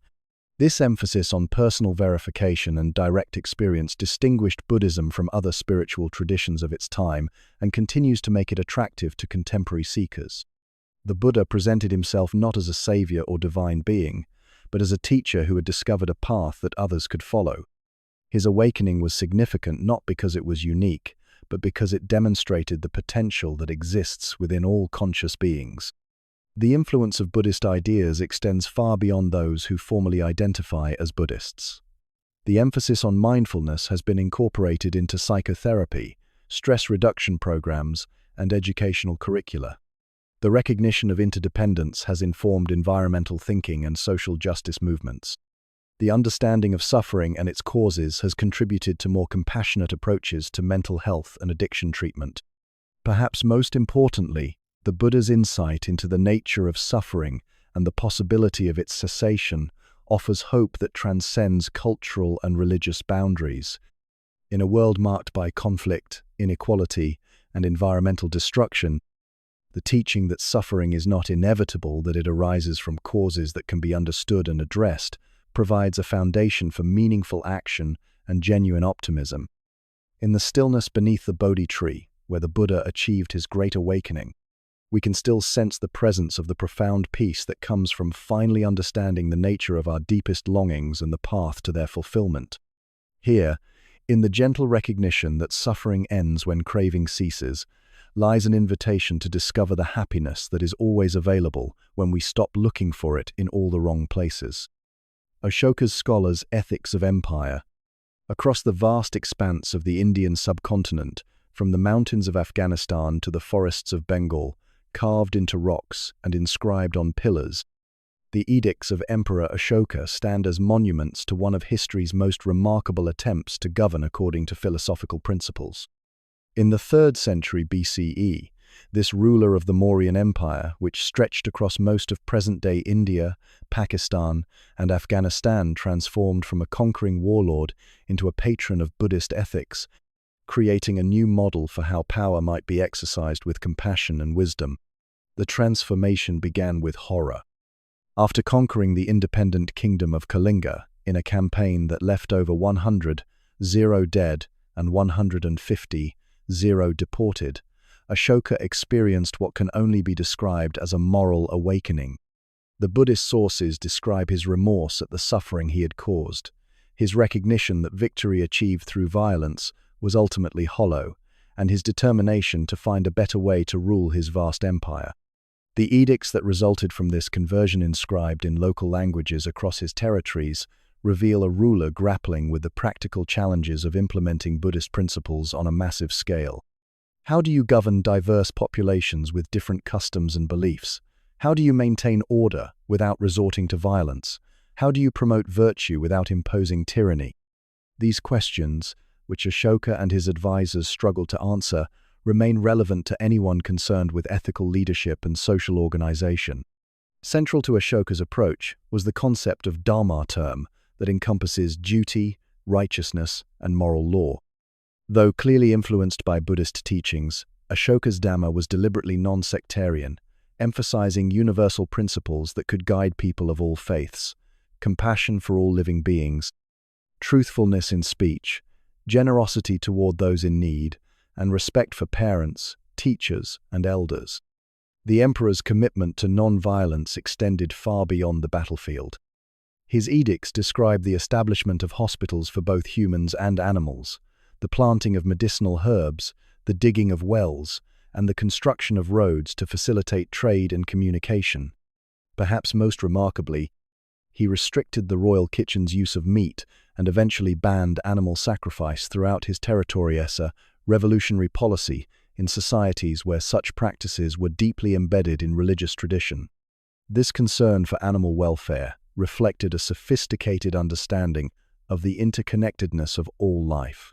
This emphasis on personal verification and direct experience distinguished Buddhism from other spiritual traditions of its time and continues to make it attractive to contemporary seekers. The Buddha presented himself not as a savior or divine being, but as a teacher who had discovered a path that others could follow. His awakening was significant not because it was unique, but because it demonstrated the potential that exists within all conscious beings. The influence of Buddhist ideas extends far beyond those who formally identify as Buddhists. The emphasis on mindfulness has been incorporated into psychotherapy, stress reduction programs, and educational curricula. The recognition of interdependence has informed environmental thinking and social justice movements. The understanding of suffering and its causes has contributed to more compassionate approaches to mental health and addiction treatment. Perhaps most importantly, the Buddha's insight into the nature of suffering and the possibility of its cessation offers hope that transcends cultural and religious boundaries. In a world marked by conflict, inequality, and environmental destruction, the teaching that suffering is not inevitable, that it arises from causes that can be understood and addressed, provides a foundation for meaningful action and genuine optimism. In the stillness beneath the Bodhi tree, where the Buddha achieved his great awakening, we can still sense the presence of the profound peace that comes from finally understanding the nature of our deepest longings and the path to their fulfillment. Here, in the gentle recognition that suffering ends when craving ceases, lies an invitation to discover the happiness that is always available when we stop looking for it in all the wrong places. Ashoka's scholars' Ethics of Empire. Across the vast expanse of the Indian subcontinent, from the mountains of Afghanistan to the forests of Bengal, carved into rocks and inscribed on pillars, the edicts of Emperor Ashoka stand as monuments to one of history's most remarkable attempts to govern according to philosophical principles. In the 3rd century BCE, this ruler of the Mauryan Empire, which stretched across most of present-day India, Pakistan, and Afghanistan, transformed from a conquering warlord into a patron of Buddhist ethics, creating a new model for how power might be exercised with compassion and wisdom. The transformation began with horror. After conquering the independent kingdom of Kalinga in a campaign that left over 100, 0 dead, and 150, 0 deported, Ashoka experienced what can only be described as a moral awakening. The Buddhist sources describe his remorse at the suffering he had caused. His recognition that victory achieved through violence was ultimately hollow, and his determination to find a better way to rule his vast empire. The edicts that resulted from this conversion, inscribed in local languages across his territories, reveal a ruler grappling with the practical challenges of implementing Buddhist principles on a massive scale. How do you govern diverse populations with different customs and beliefs? How do you maintain order without resorting to violence? How do you promote virtue without imposing tyranny? These questions, which Ashoka and his advisors struggled to answer, remain relevant to anyone concerned with ethical leadership and social organization. Central to Ashoka's approach was the concept of Dharma term that encompasses duty, righteousness, and moral law. Though clearly influenced by Buddhist teachings, Ashoka's Dhamma was deliberately non-sectarian, emphasizing universal principles that could guide people of all faiths: compassion for all living beings, truthfulness in speech, generosity toward those in need, and respect for parents, teachers, and elders. The emperor's commitment to non-violence extended far beyond the battlefield. His edicts describe the establishment of hospitals for both humans and animals, the planting of medicinal herbs, the digging of wells, and the construction of roads to facilitate trade and communication. Perhaps most remarkably, he restricted the royal kitchen's use of meat and eventually banned animal sacrifice throughout his territory, a revolutionary policy in societies where such practices were deeply embedded in religious tradition. This concern for animal welfare reflected a sophisticated understanding of the interconnectedness of all life.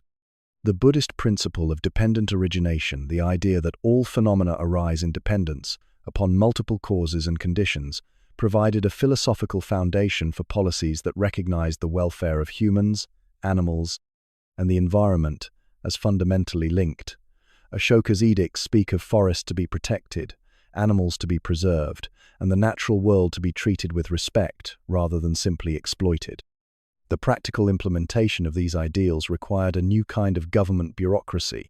The Buddhist principle of dependent origination, the idea that all phenomena arise in dependence upon multiple causes and conditions, provided a philosophical foundation for policies that recognized the welfare of humans, animals, and the environment as fundamentally linked. Ashoka's edicts speak of forests to be protected, animals to be preserved, and the natural world to be treated with respect rather than simply exploited. The practical implementation of these ideals required a new kind of government bureaucracy.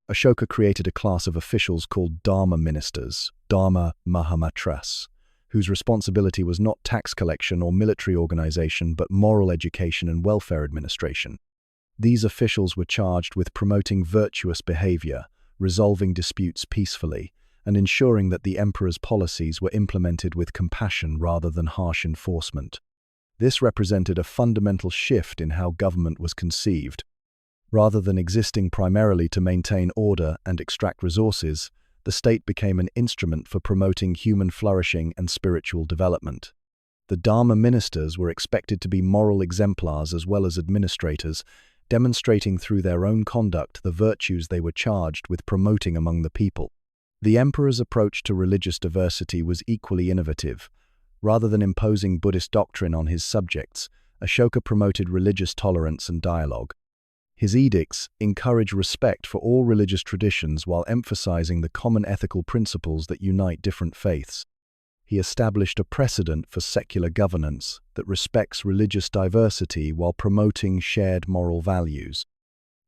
Ashoka created a class of officials called Dharma ministers, Dharma Mahamatras, whose responsibility was not tax collection or military organization but moral education and welfare administration. These officials were charged with promoting virtuous behavior, resolving disputes peacefully, and ensuring that the emperor's policies were implemented with compassion rather than harsh enforcement. This represented a fundamental shift in how government was conceived. Rather than existing primarily to maintain order and extract resources, the state became an instrument for promoting human flourishing and spiritual development. The Dharma ministers were expected to be moral exemplars as well as administrators, demonstrating through their own conduct the virtues they were charged with promoting among the people. The emperor's approach to religious diversity was equally innovative. Rather than imposing Buddhist doctrine on his subjects, Ashoka promoted religious tolerance and dialogue. His edicts encourage respect for all religious traditions while emphasizing the common ethical principles that unite different faiths. He established a precedent for secular governance that respects religious diversity while promoting shared moral values.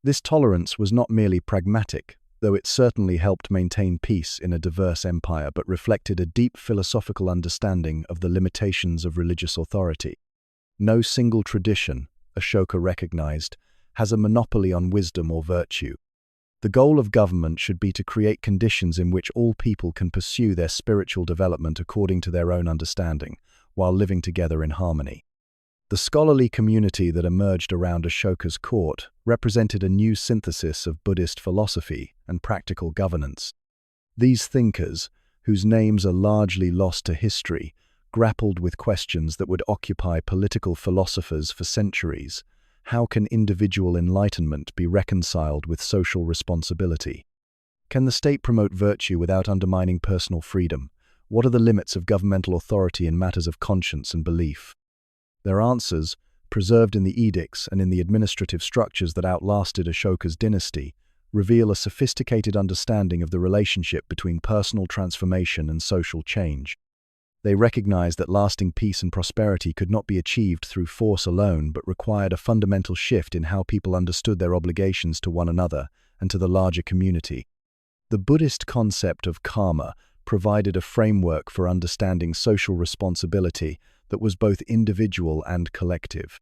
This tolerance was not merely pragmatic, though it certainly helped maintain peace in a diverse empire, but reflected a deep philosophical understanding of the limitations of religious authority. No single tradition, Ashoka recognized, has a monopoly on wisdom or virtue. The goal of government should be to create conditions in which all people can pursue their spiritual development according to their own understanding, while living together in harmony. The scholarly community that emerged around Ashoka's court represented a new synthesis of Buddhist philosophy and practical governance. These thinkers, whose names are largely lost to history, grappled with questions that would occupy political philosophers for centuries. How can individual enlightenment be reconciled with social responsibility? Can the state promote virtue without undermining personal freedom? What are the limits of governmental authority in matters of conscience and belief? Their answers, preserved in the edicts and in the administrative structures that outlasted Ashoka's dynasty, reveal a sophisticated understanding of the relationship between personal transformation and social change. They recognized that lasting peace and prosperity could not be achieved through force alone, but required a fundamental shift in how people understood their obligations to one another and to the larger community. The Buddhist concept of karma provided a framework for understanding social responsibility that was both individual and collective.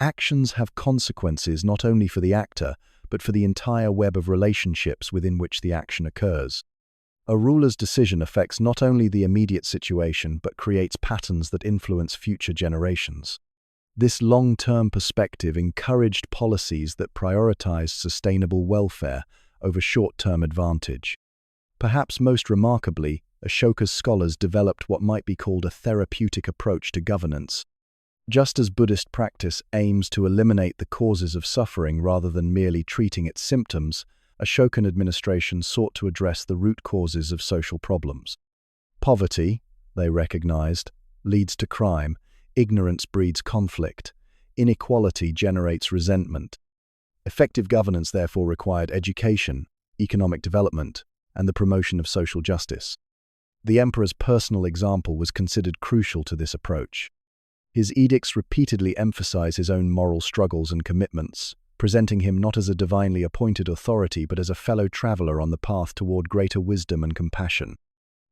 Actions have consequences not only for the actor, but for the entire web of relationships within which the action occurs. A ruler's decision affects not only the immediate situation, but creates patterns that influence future generations. This long-term perspective encouraged policies that prioritized sustainable welfare over short-term advantage. Perhaps most remarkably, Ashoka's scholars developed what might be called a therapeutic approach to governance. Just as Buddhist practice aims to eliminate the causes of suffering rather than merely treating its symptoms, Ashokan administration sought to address the root causes of social problems. Poverty, they recognized, leads to crime, ignorance breeds conflict, inequality generates resentment. Effective governance therefore required education, economic development, and the promotion of social justice. The emperor's personal example was considered crucial to this approach. His edicts repeatedly emphasize his own moral struggles and commitments, presenting him not as a divinely appointed authority but as a fellow traveler on the path toward greater wisdom and compassion.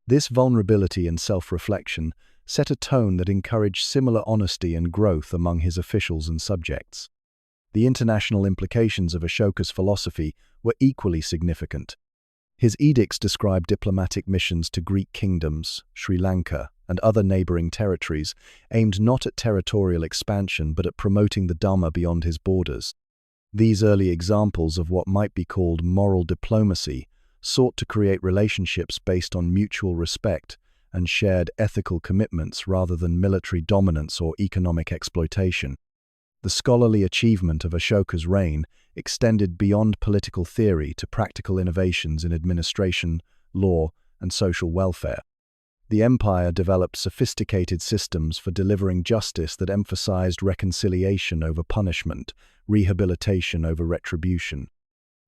This vulnerability and self-reflection set a tone that encouraged similar honesty and growth among his officials and subjects. The international implications of Ashoka's philosophy were equally significant. His edicts described diplomatic missions to Greek kingdoms, Sri Lanka, and other neighboring territories, aimed not at territorial expansion but at promoting the Dhamma beyond his borders. These early examples of what might be called moral diplomacy sought to create relationships based on mutual respect and shared ethical commitments rather than military dominance or economic exploitation. The scholarly achievement of Ashoka's reign extended beyond political theory to practical innovations in administration, law, and social welfare. The empire developed sophisticated systems for delivering justice that emphasized reconciliation over punishment, rehabilitation over retribution.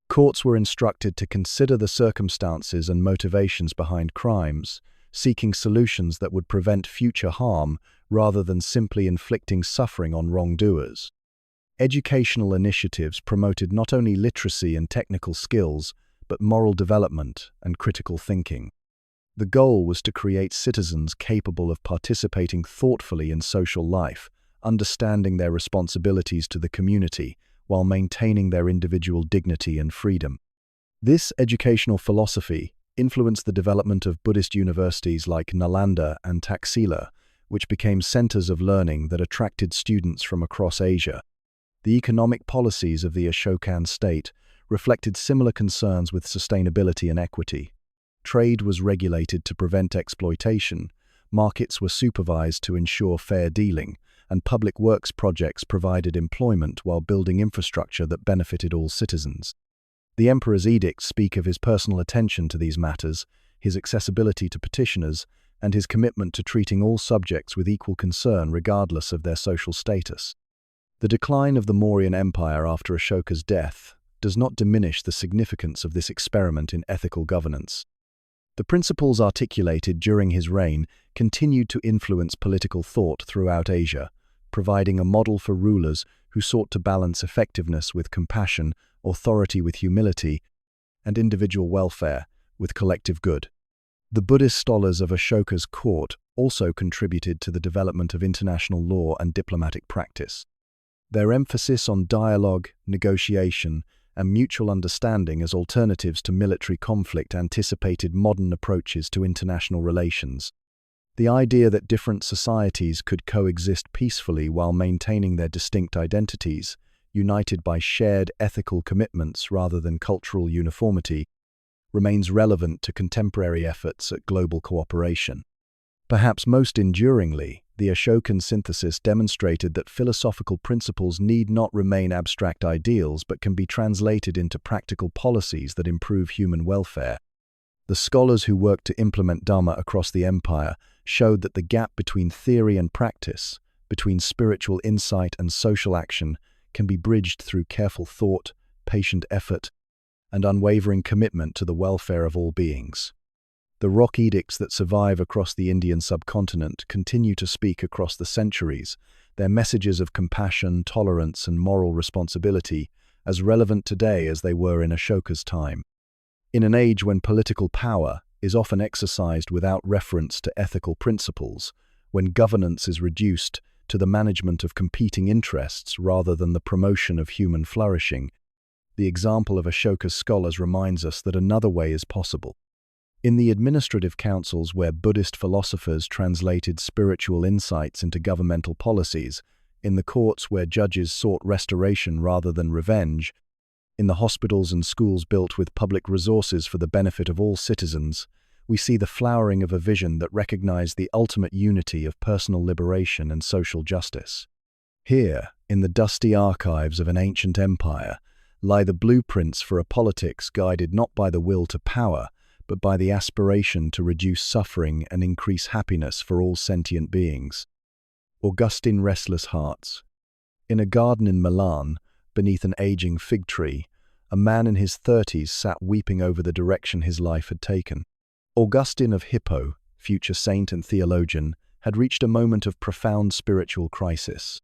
Courts were instructed to consider the circumstances and motivations behind crimes, seeking solutions that would prevent future harm rather than simply inflicting suffering on wrongdoers. Educational initiatives promoted not only literacy and technical skills, but moral development and critical thinking. The goal was to create citizens capable of participating thoughtfully in social life, understanding their responsibilities to the community, while maintaining their individual dignity and freedom. This educational philosophy influenced the development of Buddhist universities like Nalanda and Taxila, which became centers of learning that attracted students from across Asia. The economic policies of the Ashokan state reflected similar concerns with sustainability and equity. Trade was regulated to prevent exploitation, markets were supervised to ensure fair dealing, and public works projects provided employment while building infrastructure that benefited all citizens. The emperor's edicts speak of his personal attention to these matters, his accessibility to petitioners, and his commitment to treating all subjects with equal concern regardless of their social status. The decline of the Mauryan Empire after Ashoka's death does not diminish the significance of this experiment in ethical governance. The principles articulated during his reign continued to influence political thought throughout Asia, providing a model for rulers who sought to balance effectiveness with compassion, authority with humility, and individual welfare with collective good. The Buddhist scholars of Ashoka's court also contributed to the development of international law and diplomatic practice. Their emphasis on dialogue, negotiation, and mutual understanding as alternatives to military conflict anticipated modern approaches to international relations. The idea that different societies could coexist peacefully while maintaining their distinct identities, united by shared ethical commitments rather than cultural uniformity, remains relevant to contemporary efforts at global cooperation. Perhaps most enduringly, the Ashokan synthesis demonstrated that philosophical principles need not remain abstract ideals but can be translated into practical policies that improve human welfare. The scholars who worked to implement Dhamma across the empire showed that the gap between theory and practice, between spiritual insight and social action, can be bridged through careful thought, patient effort, and unwavering commitment to the welfare of all beings. The rock edicts that survive across the Indian subcontinent continue to speak across the centuries, their messages of compassion, tolerance, and moral responsibility as relevant today as they were in Ashoka's time. In an age when political power is often exercised without reference to ethical principles, when governance is reduced to the management of competing interests rather than the promotion of human flourishing, the example of Ashoka's scholars reminds us that another way is possible. In the administrative councils where Buddhist philosophers translated spiritual insights into governmental policies, in the courts where judges sought restoration rather than revenge, in the hospitals and schools built with public resources for the benefit of all citizens, we see the flowering of a vision that recognized the ultimate unity of personal liberation and social justice. Here, in the dusty archives of an ancient empire, lie the blueprints for a politics guided not by the will to power, but by the aspiration to reduce suffering and increase happiness for all sentient beings. Augustine Restless Hearts. In a garden in Milan, beneath an aging fig tree, a man in his 30s sat weeping over the direction his life had taken. Augustine of Hippo, future saint and theologian, had reached a moment of profound spiritual crisis.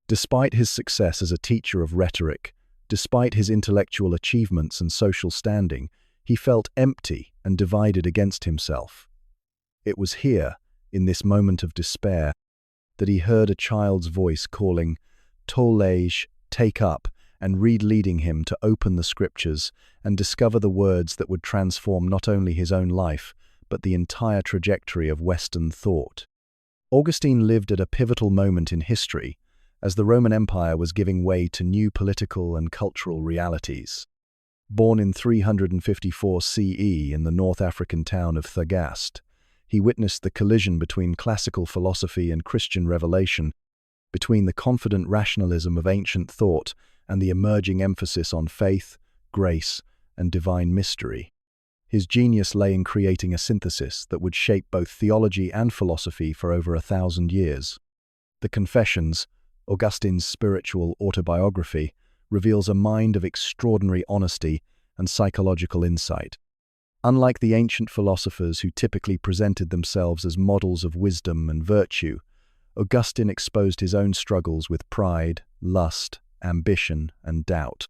Despite his success as a teacher of rhetoric, despite his intellectual achievements and social standing, he felt empty and divided against himself. It was here, in this moment of despair, that he heard a child's voice calling, "Tolej, take up," and read, leading him to open the scriptures and discover the words that would transform not only his own life, but the entire trajectory of Western thought. Augustine lived at a pivotal moment in history, as the Roman Empire was giving way to new political and cultural realities. Born in 354 CE in the North African town of Thagaste, he witnessed the collision between classical philosophy and Christian revelation, between the confident rationalism of ancient thought and the emerging emphasis on faith, grace, and divine mystery. His genius lay in creating a synthesis that would shape both theology and philosophy for over 1,000 years. The Confessions, Augustine's spiritual autobiography, reveals a mind of extraordinary honesty and psychological insight. Unlike the ancient philosophers who typically presented themselves as models of wisdom and virtue, Augustine exposed his own struggles with pride, lust, ambition, and doubt.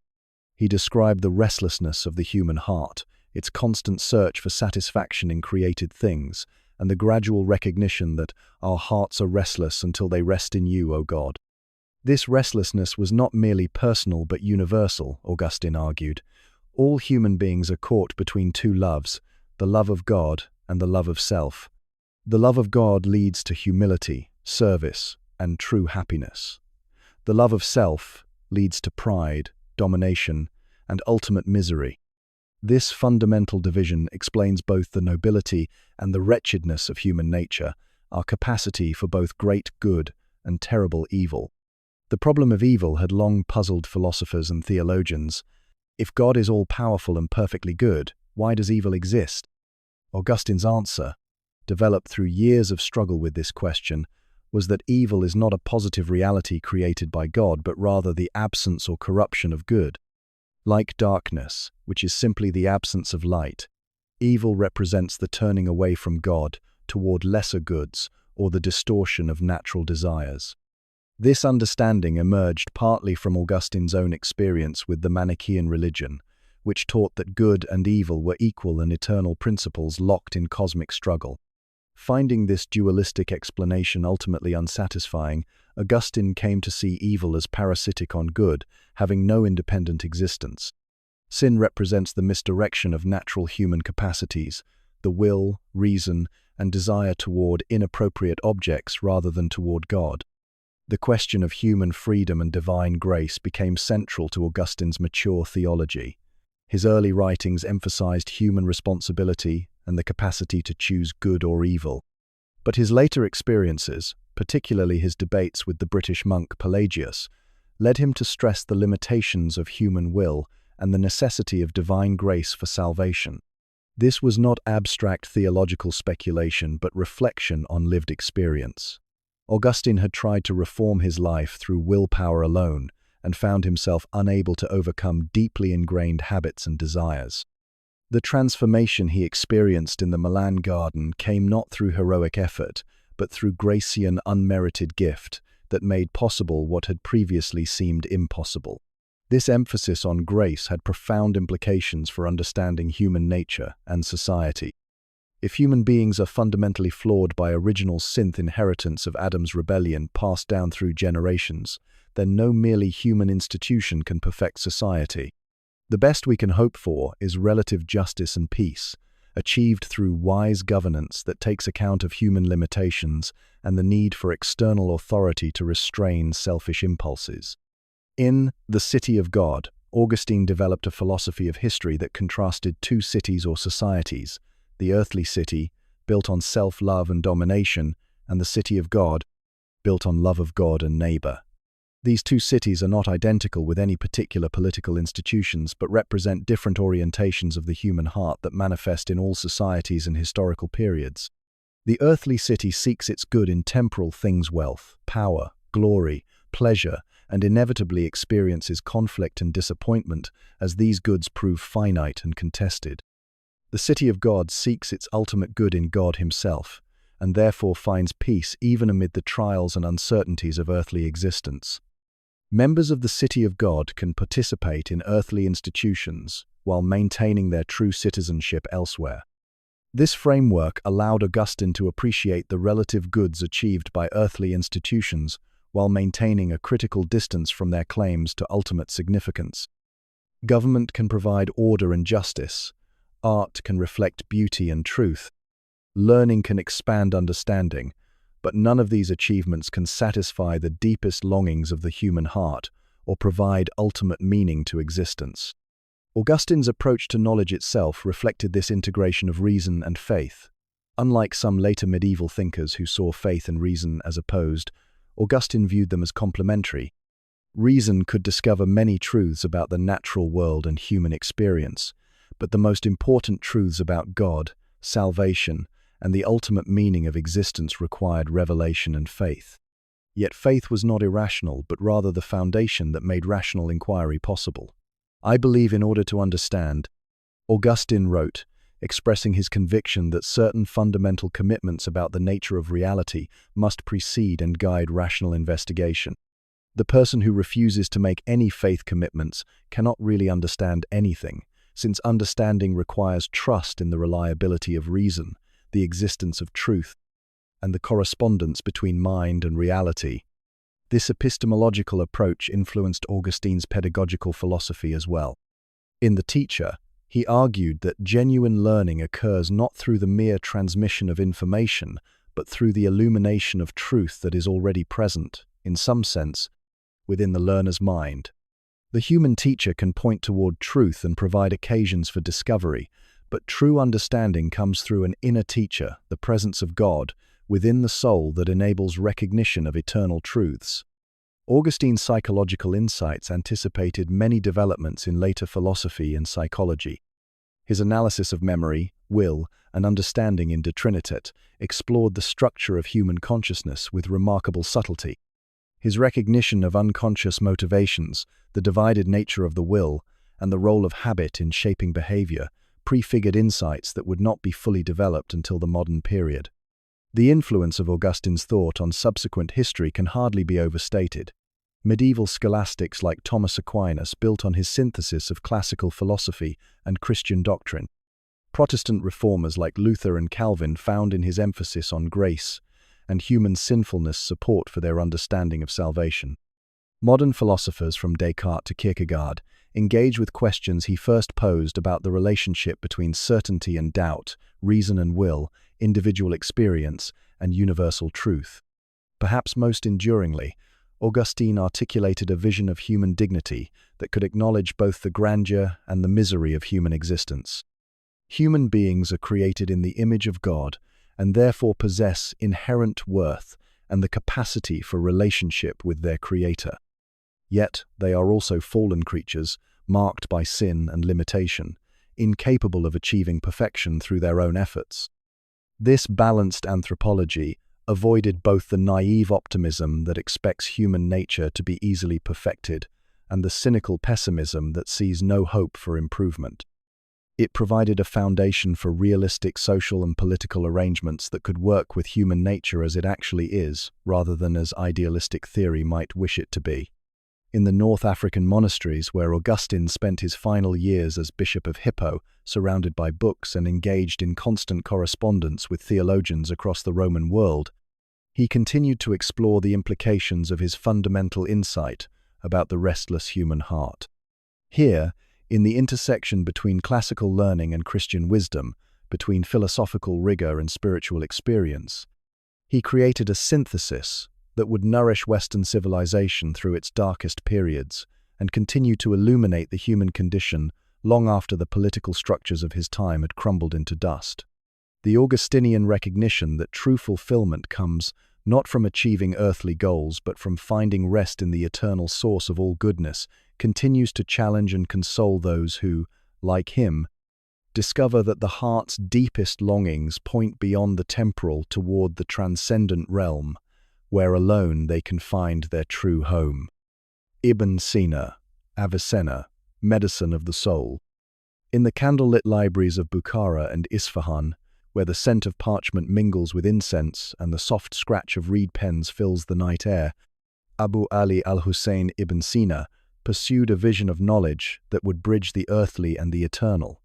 He described the restlessness of the human heart, its constant search for satisfaction in created things, and the gradual recognition that our hearts are restless until they rest in you, O God. This restlessness was not merely personal but universal, Augustine argued. All human beings are caught between two loves, the love of God and the love of self. The love of God leads to humility, service, and true happiness. The love of self leads to pride, domination, and ultimate misery. This fundamental division explains both the nobility and the wretchedness of human nature, our capacity for both great good and terrible evil. The problem of evil had long puzzled philosophers and theologians. If God is all-powerful and perfectly good, why does evil exist? Augustine's answer, developed through years of struggle with this question, was that evil is not a positive reality created by God, but rather the absence or corruption of good. Like darkness, which is simply the absence of light, evil represents the turning away from God toward lesser goods or the distortion of natural desires. This understanding emerged partly from Augustine's own experience with the Manichaean religion, which taught that good and evil were equal and eternal principles locked in cosmic struggle. Finding this dualistic explanation ultimately unsatisfying, Augustine came to see evil as parasitic on good, having no independent existence. Sin represents the misdirection of natural human capacities, the will, reason, and desire toward inappropriate objects rather than toward God. The question of human freedom and divine grace became central to Augustine's mature theology. His early writings emphasized human responsibility and the capacity to choose good or evil. But his later experiences, particularly his debates with the British monk Pelagius, led him to stress the limitations of human will and the necessity of divine grace for salvation. This was not abstract theological speculation, but reflection on lived experience. Augustine had tried to reform his life through willpower alone and found himself unable to overcome deeply ingrained habits and desires. The transformation he experienced in the Milan garden came not through heroic effort, but through Gracian unmerited gift that made possible what had previously seemed impossible. This emphasis on grace had profound implications for understanding human nature and society. If human beings are fundamentally flawed by original synth inheritance of Adam's rebellion passed down through generations, then no merely human institution can perfect society. The best we can hope for is relative justice and peace, achieved through wise governance that takes account of human limitations and the need for external authority to restrain selfish impulses. In The City of God, Augustine developed a philosophy of history that contrasted two cities or societies: the earthly city, built on self-love and domination, and the city of God, built on love of God and neighbor. These two cities are not identical with any particular political institutions, but represent different orientations of the human heart that manifest in all societies and historical periods. The earthly city seeks its good in temporal things: wealth, power, glory, pleasure, and inevitably experiences conflict and disappointment as these goods prove finite and contested. The city of God seeks its ultimate good in God himself, and therefore finds peace even amid the trials and uncertainties of earthly existence. Members of the city of God can participate in earthly institutions while maintaining their true citizenship elsewhere. This framework allowed Augustine to appreciate the relative goods achieved by earthly institutions while maintaining a critical distance from their claims to ultimate significance. Government can provide order and justice. Art can reflect beauty and truth. Learning can expand understanding, but none of these achievements can satisfy the deepest longings of the human heart or provide ultimate meaning to existence. Augustine's approach to knowledge itself reflected this integration of reason and faith. Unlike some later medieval thinkers who saw faith and reason as opposed, Augustine viewed them as complementary. Reason could discover many truths about the natural world and human experience, but the most important truths about God, salvation, and the ultimate meaning of existence required revelation and faith. Yet faith was not irrational, but rather the foundation that made rational inquiry possible. I believe in order to understand, Augustine wrote, expressing his conviction that certain fundamental commitments about the nature of reality must precede and guide rational investigation. The person who refuses to make any faith commitments cannot really understand anything, since understanding requires trust in the reliability of reason, the existence of truth, and the correspondence between mind and reality. This epistemological approach influenced Augustine's pedagogical philosophy as well. In The Teacher, he argued that genuine learning occurs not through the mere transmission of information, but through the illumination of truth that is already present, in some sense, within the learner's mind. The human teacher can point toward truth and provide occasions for discovery, but true understanding comes through an inner teacher, the presence of God, within the soul that enables recognition of eternal truths. Augustine's psychological insights anticipated many developments in later philosophy and psychology. His analysis of memory, will, and understanding in De Trinitate explored the structure of human consciousness with remarkable subtlety. His recognition of unconscious motivations, the divided nature of the will, and the role of habit in shaping behavior prefigured insights that would not be fully developed until the modern period. The influence of Augustine's thought on subsequent history can hardly be overstated. Medieval scholastics like Thomas Aquinas built on his synthesis of classical philosophy and Christian doctrine. Protestant reformers like Luther and Calvin found in his emphasis on grace and human sinfulness support for their understanding of salvation. Modern philosophers from Descartes to Kierkegaard engage with questions he first posed about the relationship between certainty and doubt, reason and will, individual experience, and universal truth. Perhaps most enduringly, Augustine articulated a vision of human dignity that could acknowledge both the grandeur and the misery of human existence. Human beings are created in the image of God and therefore possess inherent worth and the capacity for relationship with their Creator. Yet they are also fallen creatures, marked by sin and limitation, incapable of achieving perfection through their own efforts. This balanced anthropology avoided both the naive optimism that expects human nature to be easily perfected and the cynical pessimism that sees no hope for improvement. It provided a foundation for realistic social and political arrangements that could work with human nature as it actually is, rather than as idealistic theory might wish it to be. In the North African monasteries where Augustine spent his final years as Bishop of Hippo, surrounded by books and engaged in constant correspondence with theologians across the Roman world, he continued to explore the implications of his fundamental insight about the restless human heart. Here, in the intersection between classical learning and Christian wisdom, between philosophical rigor and spiritual experience, he created a synthesis that would nourish Western civilization through its darkest periods and continue to illuminate the human condition long after the political structures of his time had crumbled into dust. The Augustinian recognition that true fulfillment comes not from achieving earthly goals but from finding rest in the eternal source of all goodness continues to challenge and console those who, like him, discover that the heart's deepest longings point beyond the temporal toward the transcendent realm, where alone they can find their true home. Ibn Sina, AVICENNA, Medicine of the Soul. In the candlelit libraries of Bukhara and Isfahan, where the scent of parchment mingles with incense and the soft scratch of reed pens fills the night air, Abu Ali al-Hussein ibn Sina pursued a vision of knowledge that would bridge the earthly and the eternal.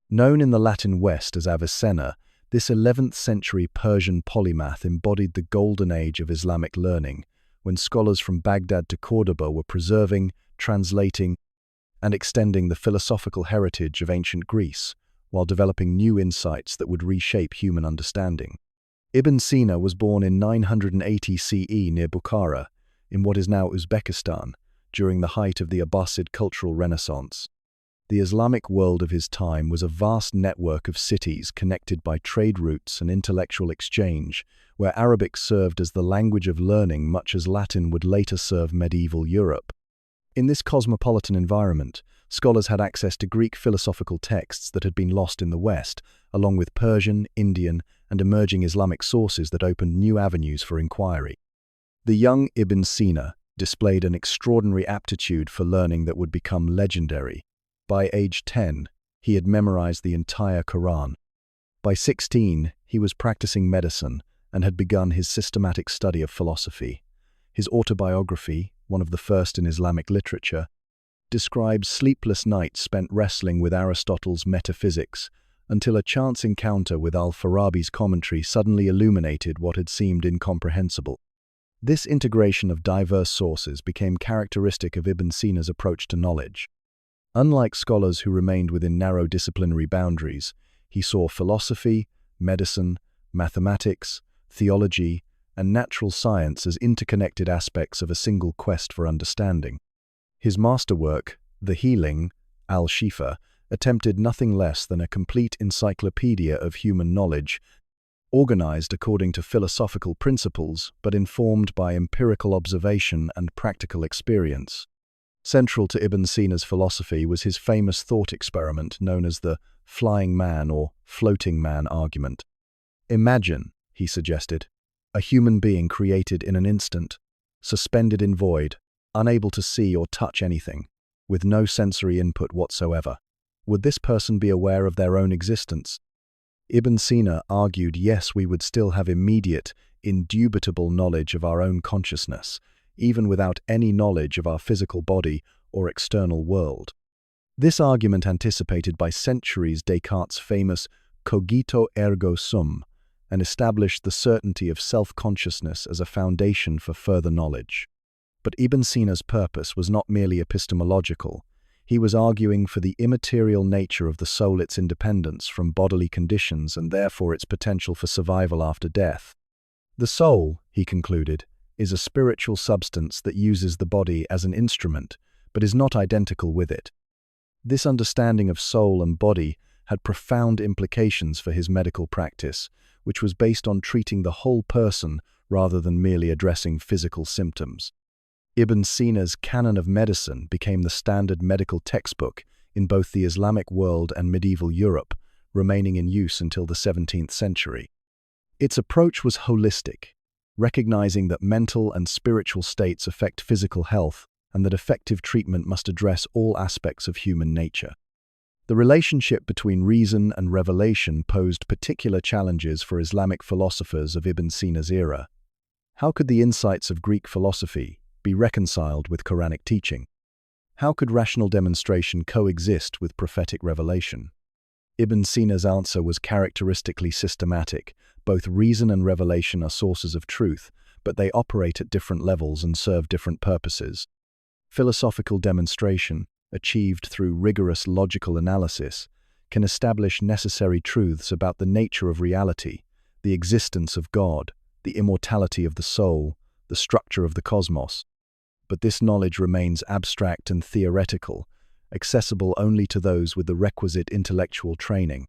Known in the Latin West as Avicenna, this 11th century Persian polymath embodied the golden age of Islamic learning, when scholars from Baghdad to Cordoba were preserving, translating, and extending the philosophical heritage of ancient Greece, while developing new insights that would reshape human understanding. Ibn Sina was born in 980 CE near Bukhara, in what is now Uzbekistan, during the height of the Abbasid cultural renaissance. The Islamic world of his time was a vast network of cities connected by trade routes and intellectual exchange, where Arabic served as the language of learning much as Latin would later serve medieval Europe. In this cosmopolitan environment, scholars had access to Greek philosophical texts that had been lost in the West, along with Persian, Indian, and emerging Islamic sources that opened new avenues for inquiry. The young Ibn Sina displayed an extraordinary aptitude for learning that would become legendary. By age 10, he had memorized the entire Quran. By 16, he was practicing medicine and had begun his systematic study of philosophy. His autobiography, one of the first in Islamic literature, describes sleepless nights spent wrestling with Aristotle's metaphysics, until a chance encounter with al-Farabi's commentary suddenly illuminated what had seemed incomprehensible. This integration of diverse sources became characteristic of Ibn Sina's approach to knowledge. Unlike scholars who remained within narrow disciplinary boundaries, he saw philosophy, medicine, mathematics, theology, and natural science as interconnected aspects of a single quest for understanding. His masterwork, The Healing, Al-Shifa, attempted nothing less than a complete encyclopedia of human knowledge, organized according to philosophical principles but informed by empirical observation and practical experience. Central to Ibn Sina's philosophy was his famous thought experiment known as the flying man or floating man argument. Imagine, he suggested, a human being created in an instant, suspended in void, unable to see or touch anything, with no sensory input whatsoever. Would this person be aware of their own existence? Ibn Sina argued yes, we would still have immediate, indubitable knowledge of our own consciousness, even without any knowledge of our physical body or external world. This argument anticipated by centuries Descartes' famous cogito ergo sum, and established the certainty of self-consciousness as a foundation for further knowledge. But Ibn Sina's purpose was not merely epistemological. He was arguing for the immaterial nature of the soul, its independence from bodily conditions, and therefore its potential for survival after death. The soul, he concluded, is a spiritual substance that uses the body as an instrument, but is not identical with it. This understanding of soul and body had profound implications for his medical practice, which was based on treating the whole person rather than merely addressing physical symptoms. Ibn Sina's Canon of Medicine became the standard medical textbook in both the Islamic world and medieval Europe, remaining in use until the 17th century. Its approach was holistic, recognizing that mental and spiritual states affect physical health and that effective treatment must address all aspects of human nature. The relationship between reason and revelation posed particular challenges for Islamic philosophers of Ibn Sina's era. How could the insights of Greek philosophy be reconciled with Quranic teaching? How could rational demonstration coexist with prophetic revelation? Ibn Sina's answer was characteristically systematic. Both reason and revelation are sources of truth, but they operate at different levels and serve different purposes. Philosophical demonstration, achieved through rigorous logical analysis, can establish necessary truths about the nature of reality, the existence of God, the immortality of the soul, the structure of the cosmos. But this knowledge remains abstract and theoretical, accessible only to those with the requisite intellectual training.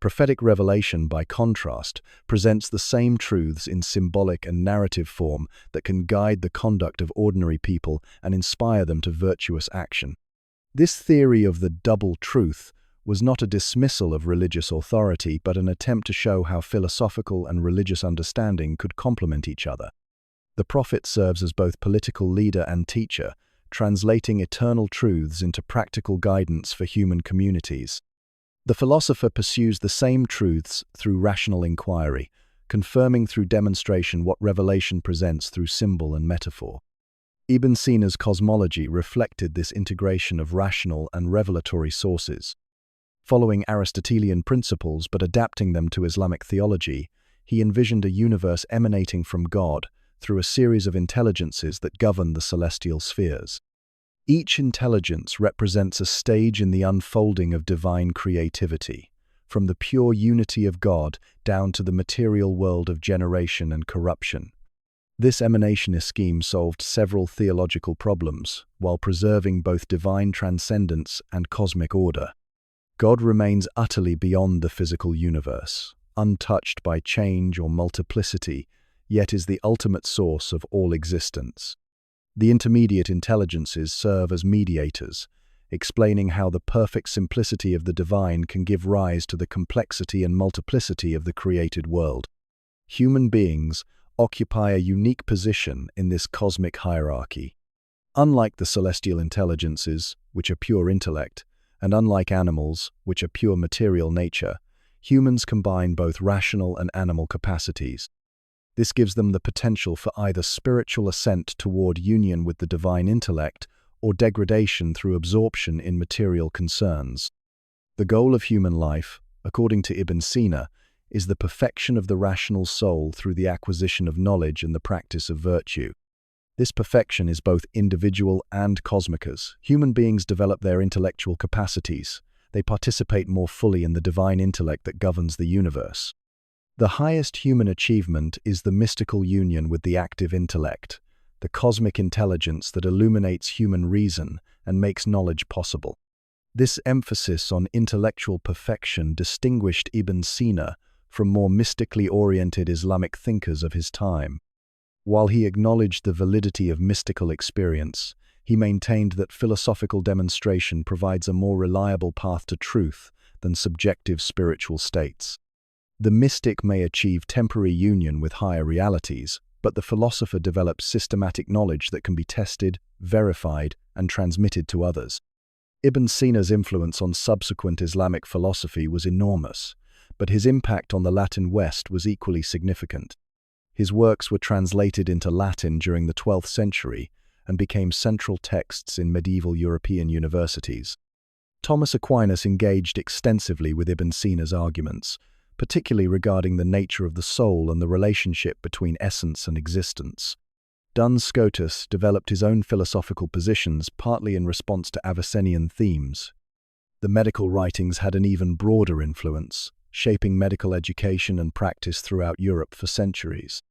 Prophetic revelation, by contrast, presents the same truths in symbolic and narrative form that can guide the conduct of ordinary people and inspire them to virtuous action. This theory of the double truth was not a dismissal of religious authority, but an attempt to show how philosophical and religious understanding could complement each other. The prophet serves as both political leader and teacher, translating eternal truths into practical guidance for human communities. The philosopher pursues the same truths through rational inquiry, confirming through demonstration what revelation presents through symbol and metaphor. Ibn Sina's cosmology reflected this integration of rational and revelatory sources. Following Aristotelian principles but adapting them to Islamic theology, he envisioned a universe emanating from God through a series of intelligences that govern the celestial spheres. Each intelligence represents a stage in the unfolding of divine creativity, from the pure unity of God down to the material world of generation and corruption. This emanationist scheme solved several theological problems, while preserving both divine transcendence and cosmic order. God remains utterly beyond the physical universe, untouched by change or multiplicity, yet is the ultimate source of all existence. The intermediate intelligences serve as mediators, explaining how the perfect simplicity of the divine can give rise to the complexity and multiplicity of the created world. Human beings occupy a unique position in this cosmic hierarchy. Unlike the celestial intelligences, which are pure intellect, and unlike animals, which are pure material nature, humans combine both rational and animal capacities. This gives them the potential for either spiritual ascent toward union with the divine intellect or degradation through absorption in material concerns. The goal of human life, according to Ibn Sina, is the perfection of the rational soul through the acquisition of knowledge and the practice of virtue. This perfection is both individual and cosmic. As human beings develop their intellectual capacities, they participate more fully in the divine intellect that governs the universe. The highest human achievement is the mystical union with the active intellect, the cosmic intelligence that illuminates human reason and makes knowledge possible. This emphasis on intellectual perfection distinguished Ibn Sina from more mystically oriented Islamic thinkers of his time. While he acknowledged the validity of mystical experience, he maintained that philosophical demonstration provides a more reliable path to truth than subjective spiritual states. The mystic may achieve temporary union with higher realities, but the philosopher develops systematic knowledge that can be tested, verified, and transmitted to others. Ibn Sina's influence on subsequent Islamic philosophy was enormous, but his impact on the Latin West was equally significant. His works were translated into Latin during the 12th century and became central texts in medieval European universities. Thomas Aquinas engaged extensively with Ibn Sina's arguments, particularly regarding the nature of the soul and the relationship between essence and existence. Duns Scotus developed his own philosophical positions partly in response to Avicennian themes. The medical writings had an even broader influence, shaping medical education and practice throughout Europe for centuries.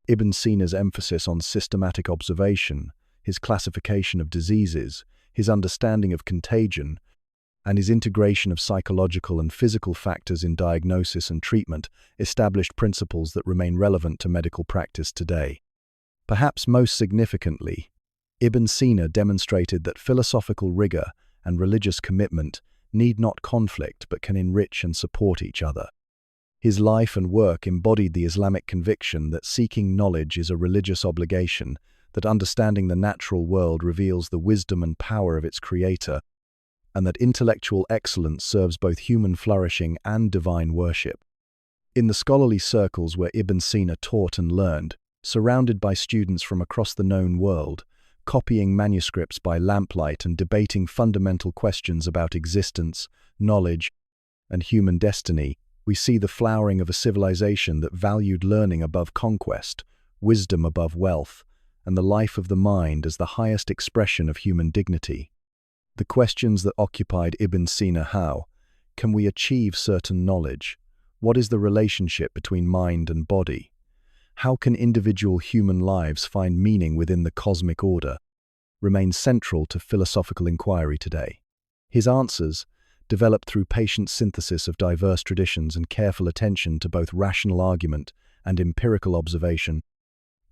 Ibn Sina's emphasis on systematic observation, his classification of diseases, his understanding of contagion, and his integration of psychological and physical factors in diagnosis and treatment established principles that remain relevant to medical practice today. Perhaps most significantly, Ibn Sina demonstrated that philosophical rigor and religious commitment need not conflict but can enrich and support each other. His life and work embodied the Islamic conviction that seeking knowledge is a religious obligation, that understanding the natural world reveals the wisdom and power of its creator, and that intellectual excellence serves both human flourishing and divine worship. In the scholarly circles where Ibn Sina taught and learned, surrounded by students from across the known world, copying manuscripts by lamplight and debating fundamental questions about existence, knowledge, and human destiny, we see the flowering of a civilization that valued learning above conquest, wisdom above wealth, and the life of the mind as the highest expression of human dignity. The questions that occupied Ibn Sina: how can we achieve certain knowledge? What is the relationship between mind and body? How can individual human lives find meaning within the cosmic order? Remain central to philosophical inquiry today. His answers, developed through patient synthesis of diverse traditions and careful attention to both rational argument and empirical observation,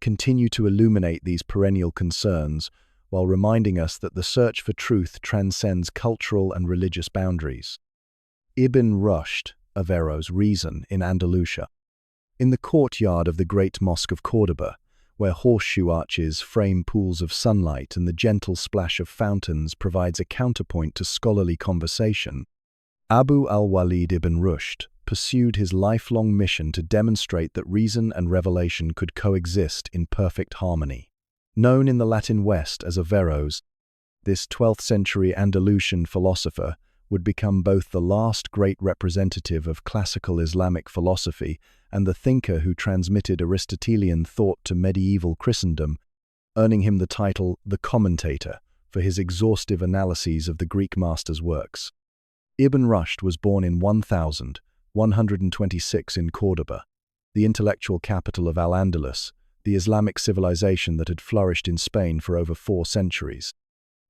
continue to illuminate these perennial concerns while reminding us that the search for truth transcends cultural and religious boundaries. Ibn Rushd, Averroes' Reason in Andalusia. In the courtyard of the Great Mosque of Córdoba, where horseshoe arches frame pools of sunlight and the gentle splash of fountains provides a counterpoint to scholarly conversation, Abu al-Walid ibn Rushd pursued his lifelong mission to demonstrate that reason and revelation could coexist in perfect harmony. Known in the Latin West as Averroes, this 12th-century Andalusian philosopher would become both the last great representative of classical Islamic philosophy and the thinker who transmitted Aristotelian thought to medieval Christendom, earning him the title the Commentator for his exhaustive analyses of the Greek master's works. Ibn Rushd was born in 1126 in Córdoba, the intellectual capital of Al-Andalus, the Islamic civilization that had flourished in Spain for over 4 centuries.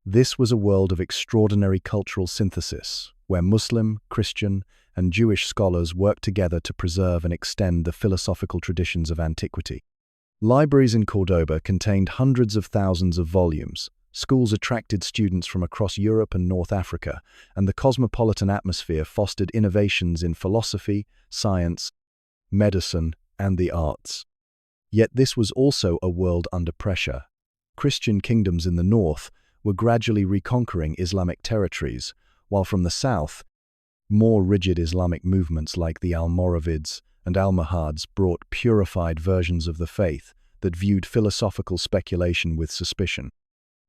This was a world of extraordinary cultural synthesis, where Muslim, Christian, and Jewish scholars worked together to preserve and extend the philosophical traditions of antiquity. Libraries in Córdoba contained hundreds of thousands of volumes, schools attracted students from across Europe and North Africa, and the cosmopolitan atmosphere fostered innovations in philosophy, science, medicine, and the arts. Yet this was also a world under pressure. Christian kingdoms in the north were gradually reconquering Islamic territories, while from the south, more rigid Islamic movements like the Almoravids and Almohads brought purified versions of the faith that viewed philosophical speculation with suspicion.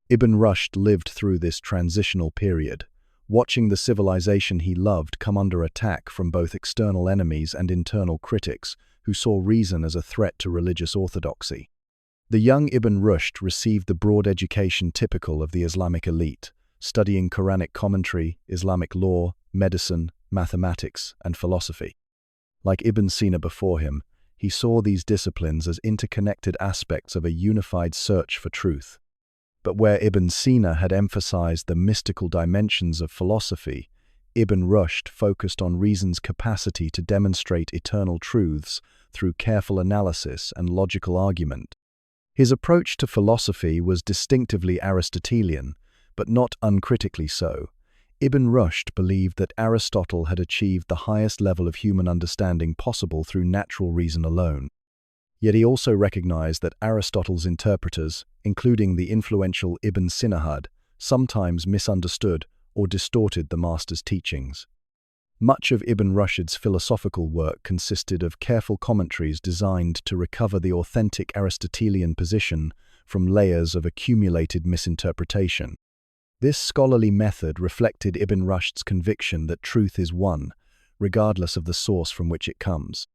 Ibn Rushd lived through this transitional period, watching the civilization he loved come under attack from both external enemies and internal critics who saw reason as a threat to religious orthodoxy. The young Ibn Rushd received the broad education typical of the Islamic elite, studying Quranic commentary, Islamic law, medicine, mathematics, and philosophy. Like Ibn Sina before him, he saw these disciplines as interconnected aspects of a unified search for truth. But where Ibn Sina had emphasized the mystical dimensions of philosophy, Ibn Rushd focused on reason's capacity to demonstrate eternal truths through careful analysis and logical argument. His approach to philosophy was distinctively Aristotelian, but not uncritically so. Ibn Rushd believed that Aristotle had achieved the highest level of human understanding possible through natural reason alone. Yet he also recognized that Aristotle's interpreters, including the influential Ibn Sina, had sometimes misunderstood or distorted the master's teachings. Much of Ibn Rushd's philosophical work consisted of careful commentaries designed to recover the authentic Aristotelian position from layers of accumulated misinterpretation. This scholarly method reflected Ibn Rushd's conviction that truth is one, regardless of the source from which it comes.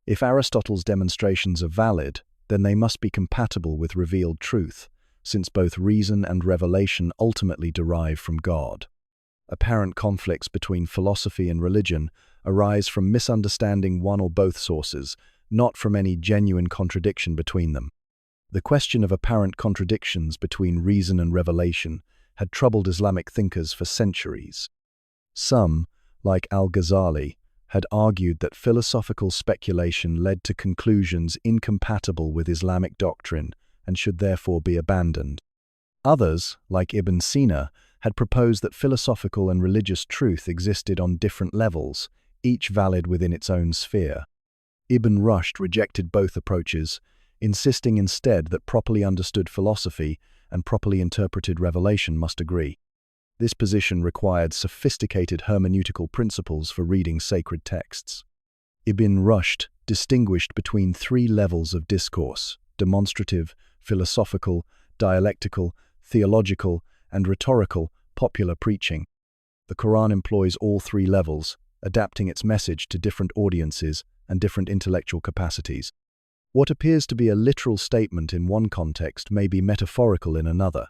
If Aristotle's demonstrations are valid, then they must be compatible with revealed truth, since both reason and revelation ultimately derive from God. Apparent conflicts between philosophy and religion arise from misunderstanding one or both sources, not from any genuine contradiction between them. The question of apparent contradictions between reason and revelation had troubled Islamic thinkers for centuries. Some, like al-Ghazali, had argued that philosophical speculation led to conclusions incompatible with Islamic doctrine and should therefore be abandoned. Others, like Ibn Sina, had proposed that philosophical and religious truth existed on different levels, each valid within its own sphere. Ibn Rushd rejected both approaches, insisting instead that properly understood philosophy and properly interpreted revelation must agree. This position required sophisticated hermeneutical principles for reading sacred texts. Ibn Rushd distinguished between three levels of discourse: demonstrative, philosophical, dialectical, theological, and rhetorical, popular preaching. The Quran employs all three levels, adapting its message to different audiences and different intellectual capacities. What appears to be a literal statement in one context may be metaphorical in another,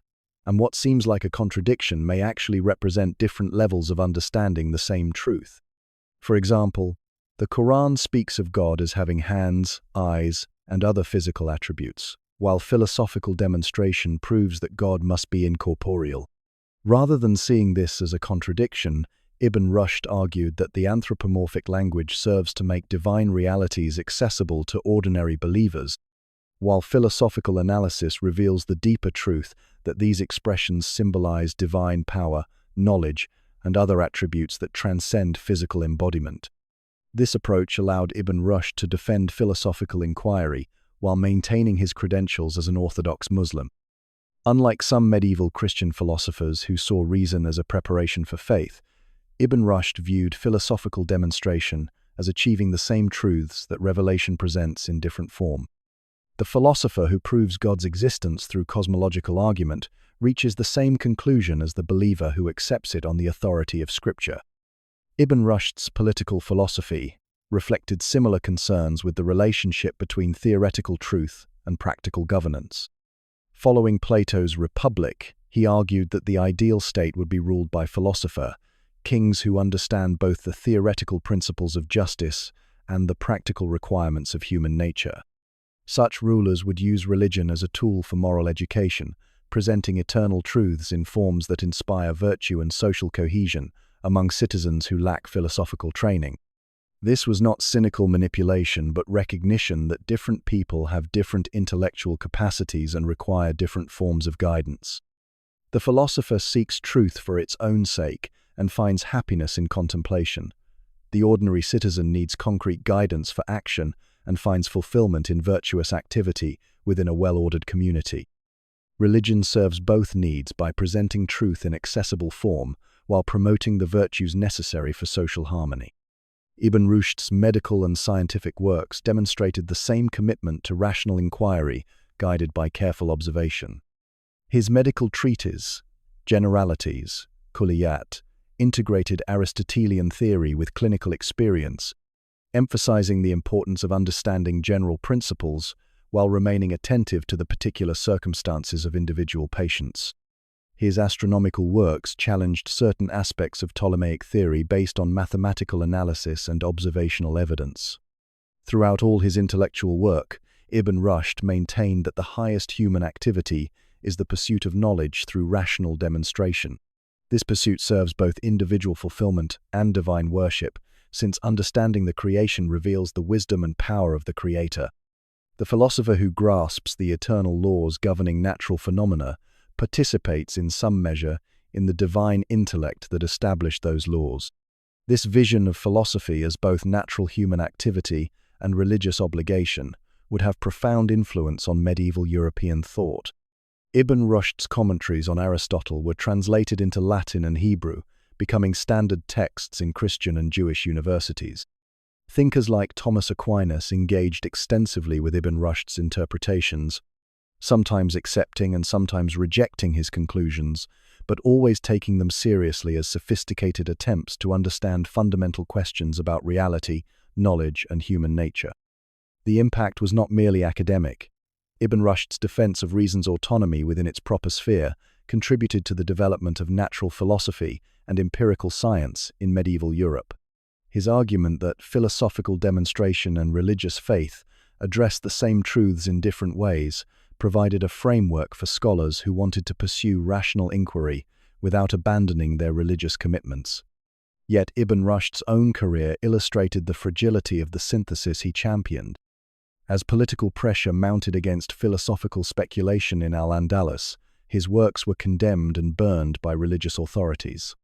and what seems like a contradiction may actually represent different levels of understanding the same truth. For example, the Quran speaks of God as having hands, eyes, and other physical attributes, while philosophical demonstration proves that God must be incorporeal. Rather than seeing this as a contradiction, Ibn Rushd argued that the anthropomorphic language serves to make divine realities accessible to ordinary believers, while philosophical analysis reveals the deeper truth that these expressions symbolize divine power, knowledge, and other attributes that transcend physical embodiment. This approach allowed Ibn Rushd to defend philosophical inquiry while maintaining his credentials as an orthodox Muslim. Unlike some medieval Christian philosophers who saw reason as a preparation for faith, Ibn Rushd viewed philosophical demonstration as achieving the same truths that revelation presents in different form. The philosopher who proves God's existence through cosmological argument reaches the same conclusion as the believer who accepts it on the authority of Scripture. Ibn Rushd's political philosophy reflected similar concerns with the relationship between theoretical truth and practical governance. Following Plato's Republic, he argued that the ideal state would be ruled by philosopher, kings who understand both the theoretical principles of justice and the practical requirements of human nature. Such rulers would use religion as a tool for moral education, presenting eternal truths in forms that inspire virtue and social cohesion among citizens who lack philosophical training. This was not cynical manipulation, but recognition that different people have different intellectual capacities and require different forms of guidance. The philosopher seeks truth for its own sake and finds happiness in contemplation. The ordinary citizen needs concrete guidance for action and finds fulfillment in virtuous activity within a well-ordered community. Religion serves both needs by presenting truth in accessible form while promoting the virtues necessary for social harmony. Ibn Rushd's medical and scientific works demonstrated the same commitment to rational inquiry, guided by careful observation. His medical treatise, Generalities, Kulliyat, integrated Aristotelian theory with clinical experience, emphasizing the importance of understanding general principles while remaining attentive to the particular circumstances of individual patients. His astronomical works challenged certain aspects of Ptolemaic theory based on mathematical analysis and observational evidence. Throughout all his intellectual work, Ibn Rushd maintained that the highest human activity is the pursuit of knowledge through rational demonstration. This pursuit serves both individual fulfillment and divine worship, since understanding the creation reveals the wisdom and power of the Creator. The philosopher who grasps the eternal laws governing natural phenomena participates in some measure in the divine intellect that established those laws. This vision of philosophy as both natural human activity and religious obligation would have profound influence on medieval European thought. Ibn Rushd's commentaries on Aristotle were translated into Latin and Hebrew, becoming standard texts in Christian and Jewish universities. Thinkers like Thomas Aquinas engaged extensively with Ibn Rushd's interpretations, sometimes accepting and sometimes rejecting his conclusions, but always taking them seriously as sophisticated attempts to understand fundamental questions about reality, knowledge, and human nature. The impact was not merely academic. Ibn Rushd's defense of reason's autonomy within its proper sphere contributed to the development of natural philosophy and empirical science in medieval Europe. His argument that philosophical demonstration and religious faith addressed the same truths in different ways provided a framework for scholars who wanted to pursue rational inquiry without abandoning their religious commitments. Yet Ibn Rushd's own career illustrated the fragility of the synthesis he championed. As political pressure mounted against philosophical speculation in Al-Andalus, his works were condemned and burned by religious authorities.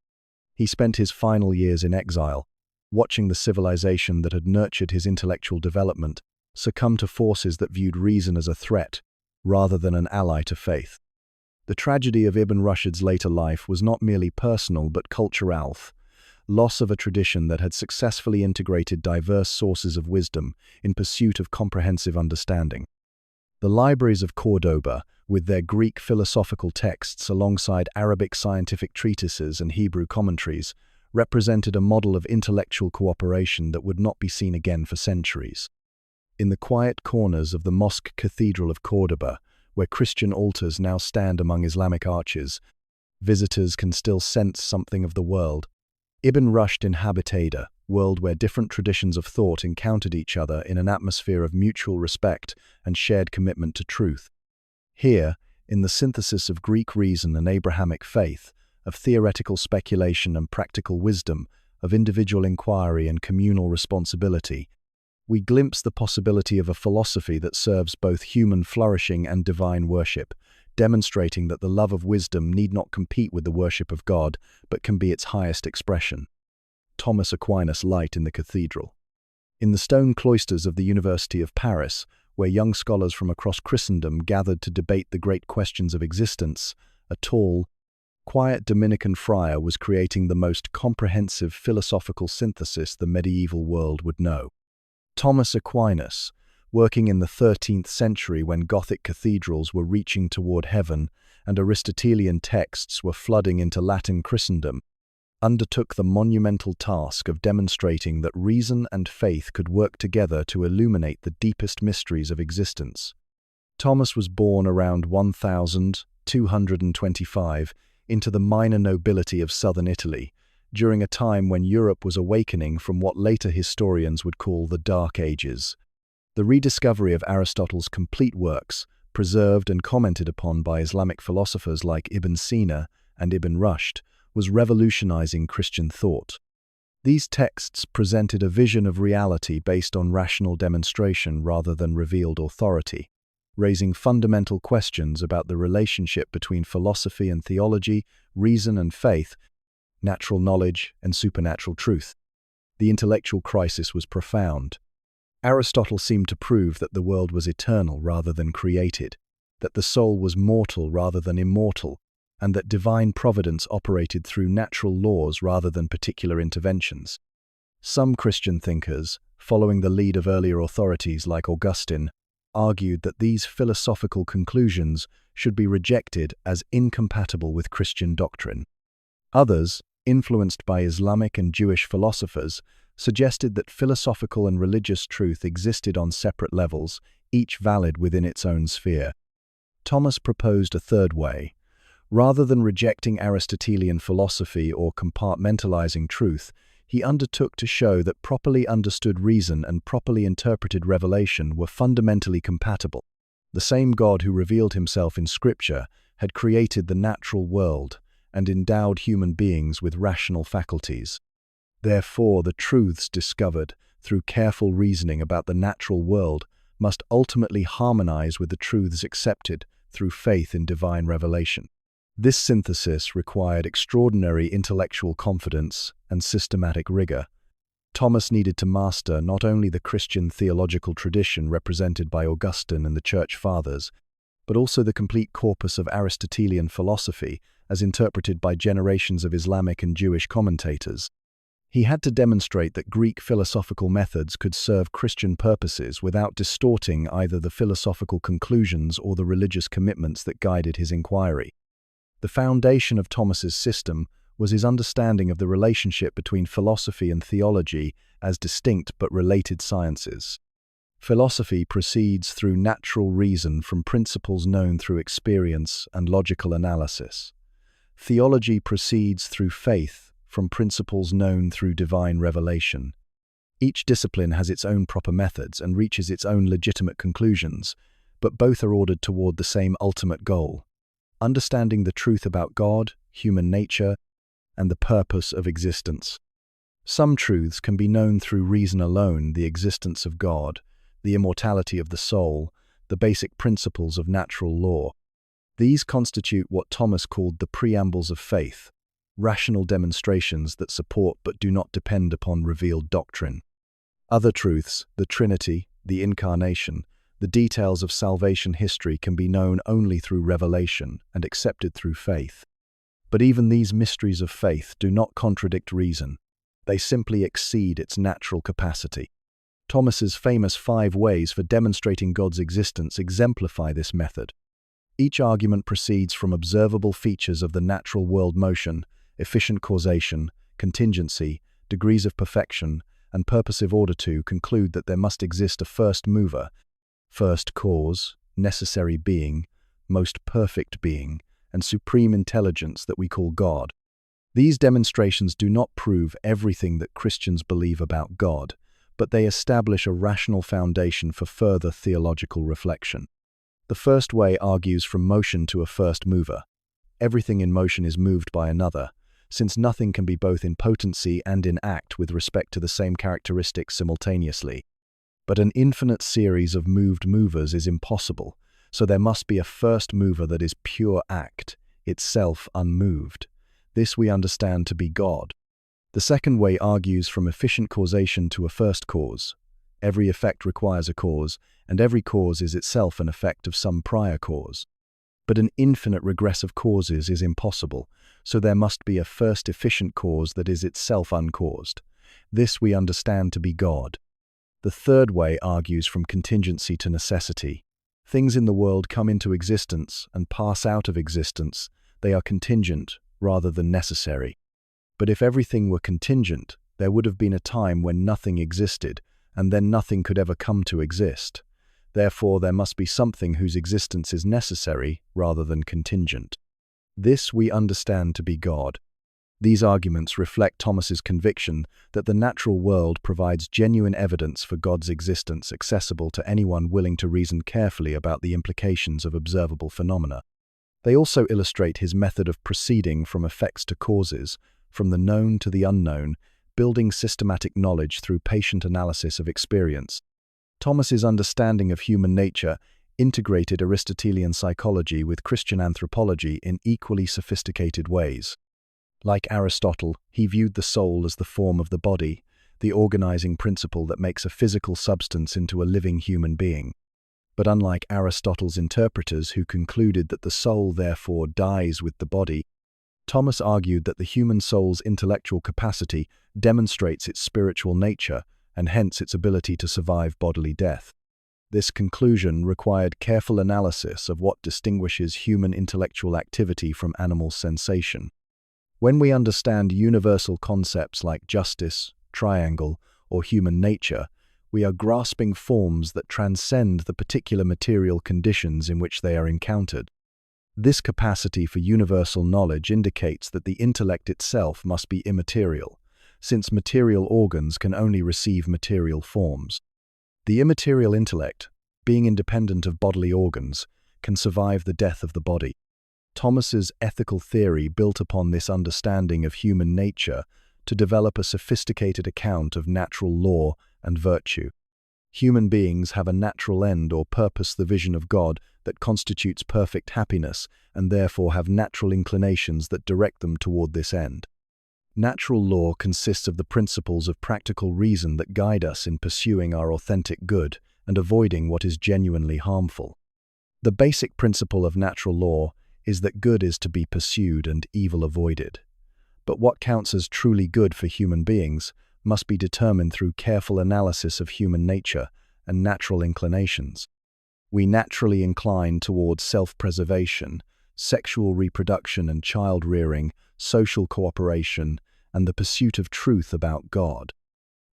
He spent his final years in exile, watching the civilization that had nurtured his intellectual development succumb to forces that viewed reason as a threat rather than an ally to faith. The tragedy of Ibn Rushd's later life was not merely personal but cultural, loss of a tradition that had successfully integrated diverse sources of wisdom in pursuit of comprehensive understanding. The libraries of Cordoba, with their Greek philosophical texts alongside Arabic scientific treatises and Hebrew commentaries, represented a model of intellectual cooperation that would not be seen again for centuries. In the quiet corners of the mosque Cathedral of Cordoba, where Christian altars now stand among Islamic arches, visitors can still sense something of the world. Ibn Rushd inhabited a world where different traditions of thought encountered each other in an atmosphere of mutual respect and shared commitment to truth. Here, in the synthesis of Greek reason and Abrahamic faith, of theoretical speculation and practical wisdom, of individual inquiry and communal responsibility, we glimpse the possibility of a philosophy that serves both human flourishing and divine worship, demonstrating that the love of wisdom need not compete with the worship of God, but can be its highest expression. Thomas Aquinas' Light in the Cathedral. In the stone cloisters of the University of Paris, where young scholars from across Christendom gathered to debate the great questions of existence, a tall, quiet Dominican friar was creating the most comprehensive philosophical synthesis the medieval world would know. Thomas Aquinas, working in the 13th century when Gothic cathedrals were reaching toward heaven and Aristotelian texts were flooding into Latin Christendom, undertook the monumental task of demonstrating that reason and faith could work together to illuminate the deepest mysteries of existence. Thomas was born around 1225 into the minor nobility of southern Italy, during a time when Europe was awakening from what later historians would call the Dark Ages. The rediscovery of Aristotle's complete works, preserved and commented upon by Islamic philosophers like Ibn Sina and Ibn Rushd, was revolutionizing Christian thought. These texts presented a vision of reality based on rational demonstration rather than revealed authority, raising fundamental questions about the relationship between philosophy and theology, reason and faith, natural knowledge and supernatural truth. The intellectual crisis was profound. Aristotle seemed to prove that the world was eternal rather than created, that the soul was mortal rather than immortal, and that divine providence operated through natural laws rather than particular interventions. Some Christian thinkers, following the lead of earlier authorities like Augustine, argued that these philosophical conclusions should be rejected as incompatible with Christian doctrine. Others, influenced by Islamic and Jewish philosophers, suggested that philosophical and religious truth existed on separate levels, each valid within its own sphere. Thomas proposed a third way. Rather than rejecting Aristotelian philosophy or compartmentalizing truth, he undertook to show that properly understood reason and properly interpreted revelation were fundamentally compatible. The same God who revealed himself in Scripture had created the natural world and endowed human beings with rational faculties. Therefore, the truths discovered through careful reasoning about the natural world must ultimately harmonize with the truths accepted through faith in divine revelation. This synthesis required extraordinary intellectual confidence and systematic rigor. Thomas needed to master not only the Christian theological tradition represented by Augustine and the Church Fathers, but also the complete corpus of Aristotelian philosophy as interpreted by generations of Islamic and Jewish commentators. He had to demonstrate that Greek philosophical methods could serve Christian purposes without distorting either the philosophical conclusions or the religious commitments that guided his inquiry. The foundation of Thomas's system was his understanding of the relationship between philosophy and theology as distinct but related sciences. Philosophy proceeds through natural reason from principles known through experience and logical analysis. Theology proceeds through faith from principles known through divine revelation. Each discipline has its own proper methods and reaches its own legitimate conclusions, but both are ordered toward the same ultimate goal: understanding the truth about God, human nature, and the purpose of existence. Some truths can be known through reason alone: the existence of God, the immortality of the soul, the basic principles of natural law. These constitute what Thomas called the preambles of faith, rational demonstrations that support but do not depend upon revealed doctrine. Other truths, the Trinity, the Incarnation, the details of salvation history can be known only through revelation and accepted through faith. But even these mysteries of faith do not contradict reason. They simply exceed its natural capacity. Thomas's famous 5 ways for demonstrating God's existence exemplify this method. Each argument proceeds from observable features of the natural world: motion, efficient causation, contingency, degrees of perfection, and purposive order to conclude that there must exist a first mover, first cause, necessary being, most perfect being, and supreme intelligence that we call God. These demonstrations do not prove everything that Christians believe about God, but they establish a rational foundation for further theological reflection. The first way argues from motion to a first mover. Everything in motion is moved by another, since nothing can be both in potency and in act with respect to the same characteristics simultaneously. But an infinite series of moved movers is impossible, so there must be a first mover that is pure act, itself unmoved. This we understand to be God. The second way argues from efficient causation to a first cause. Every effect requires a cause, and every cause is itself an effect of some prior cause. But an infinite regress of causes is impossible, so there must be a first efficient cause that is itself uncaused. This we understand to be God. The third way argues from contingency to necessity. Things in the world come into existence and pass out of existence. They are contingent rather than necessary. But if everything were contingent, there would have been a time when nothing existed, and then nothing could ever come to exist. Therefore, there must be something whose existence is necessary rather than contingent. This we understand to be God. These arguments reflect Thomas's conviction that the natural world provides genuine evidence for God's existence accessible to anyone willing to reason carefully about the implications of observable phenomena. They also illustrate his method of proceeding from effects to causes, from the known to the unknown, building systematic knowledge through patient analysis of experience. Thomas's understanding of human nature integrated Aristotelian psychology with Christian anthropology in equally sophisticated ways. Like Aristotle, he viewed the soul as the form of the body, the organizing principle that makes a physical substance into a living human being. But unlike Aristotle's interpreters who concluded that the soul therefore dies with the body, Thomas argued that the human soul's intellectual capacity demonstrates its spiritual nature and hence its ability to survive bodily death. This conclusion required careful analysis of what distinguishes human intellectual activity from animal sensation. When we understand universal concepts like justice, triangle, or human nature, we are grasping forms that transcend the particular material conditions in which they are encountered. This capacity for universal knowledge indicates that the intellect itself must be immaterial, since material organs can only receive material forms. The immaterial intellect, being independent of bodily organs, can survive the death of the body. Thomas's ethical theory built upon this understanding of human nature to develop a sophisticated account of natural law and virtue. Human beings have a natural end or purpose, the vision of God, that constitutes perfect happiness, and therefore have natural inclinations that direct them toward this end. Natural law consists of the principles of practical reason that guide us in pursuing our authentic good and avoiding what is genuinely harmful. The basic principle of natural law is that good is to be pursued and evil avoided. But what counts as truly good for human beings must be determined through careful analysis of human nature and natural inclinations. We naturally incline towards self-preservation, sexual reproduction and child-rearing, social cooperation, and the pursuit of truth about God.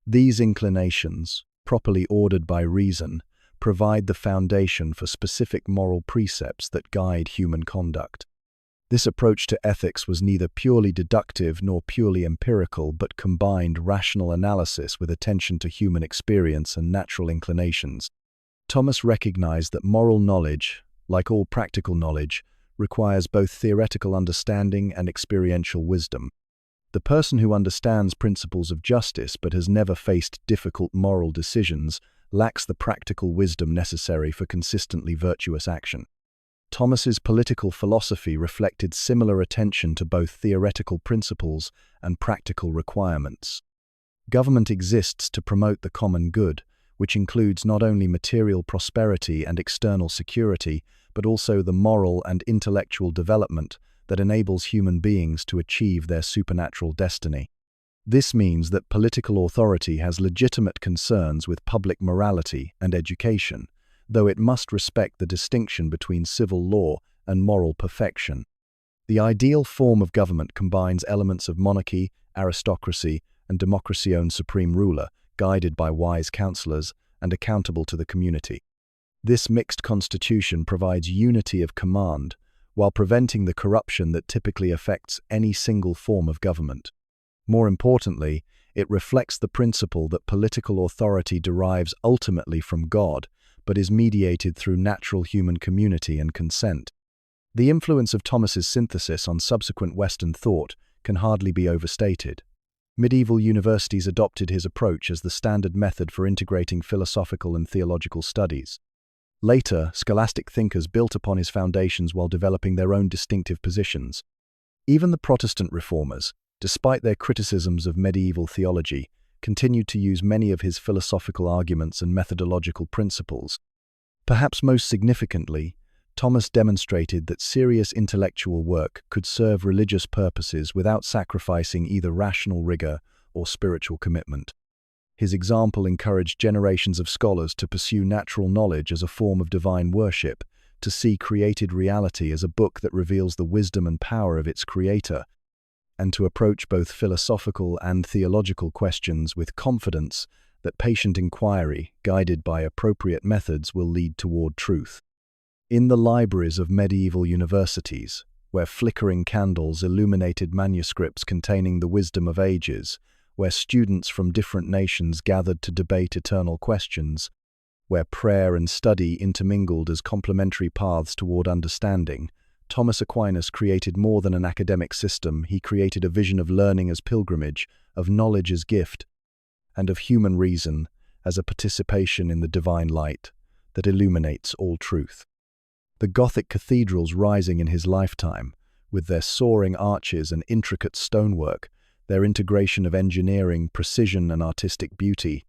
These inclinations, properly ordered by reason, provide the foundation for specific moral precepts that guide human conduct. This approach to ethics was neither purely deductive nor purely empirical, but combined rational analysis with attention to human experience and natural inclinations. Thomas recognized that moral knowledge, like all practical knowledge, requires both theoretical understanding and experiential wisdom. The person who understands principles of justice but has never faced difficult moral decisions lacks the practical wisdom necessary for consistently virtuous action. Thomas's political philosophy reflected similar attention to both theoretical principles and practical requirements. Government exists to promote the common good, which includes not only material prosperity and external security, but also the moral and intellectual development that enables human beings to achieve their supernatural destiny. This means that political authority has legitimate concerns with public morality and education, though it must respect the distinction between civil law and moral perfection. The ideal form of government combines elements of monarchy, aristocracy, and democracy-owned supreme ruler, guided by wise counselors and accountable to the community. This mixed constitution provides unity of command, while preventing the corruption that typically affects any single form of government. More importantly, it reflects the principle that political authority derives ultimately from God, but is mediated through natural human community and consent. The influence of Thomas's synthesis on subsequent Western thought can hardly be overstated. Medieval universities adopted his approach as the standard method for integrating philosophical and theological studies. Later, scholastic thinkers built upon his foundations while developing their own distinctive positions. Even the Protestant reformers, despite their criticisms of medieval theology, continued to use many of his philosophical arguments and methodological principles. Perhaps most significantly, Thomas demonstrated that serious intellectual work could serve religious purposes without sacrificing either rational rigor or spiritual commitment. His example encouraged generations of scholars to pursue natural knowledge as a form of divine worship, to see created reality as a book that reveals the wisdom and power of its creator, and to approach both philosophical and theological questions with confidence that patient inquiry, guided by appropriate methods, will lead toward truth. In the libraries of medieval universities, where flickering candles illuminated manuscripts containing the wisdom of ages, where students from different nations gathered to debate eternal questions, where prayer and study intermingled as complementary paths toward understanding, Thomas Aquinas created more than an academic system. He created a vision of learning as pilgrimage, of knowledge as gift, and of human reason as a participation in the divine light that illuminates all truth. The Gothic cathedrals rising in his lifetime, with their soaring arches and intricate stonework, their integration of engineering, precision, and artistic beauty,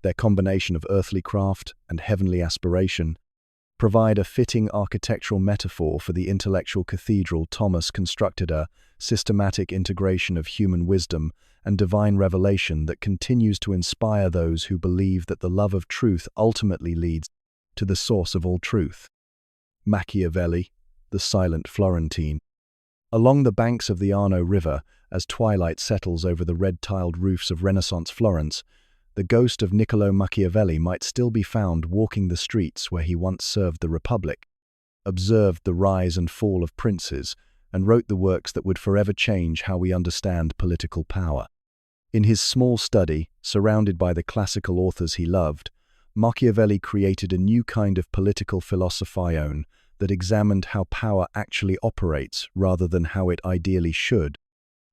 their combination of earthly craft and heavenly aspiration, provide a fitting architectural metaphor for the intellectual cathedral. Thomas constructed a systematic integration of human wisdom and divine revelation that continues to inspire those who believe that the love of truth ultimately leads to the source of all truth. Machiavelli, the silent Florentine. Along the banks of the Arno River, as twilight settles over the red-tiled roofs of Renaissance Florence, the ghost of Niccolò Machiavelli might still be found walking the streets where he once served the Republic, observed the rise and fall of princes, and wrote the works that would forever change how we understand political power. In his small study, surrounded by the classical authors he loved, Machiavelli created a new kind of political philosophione that examined how power actually operates rather than how it ideally should,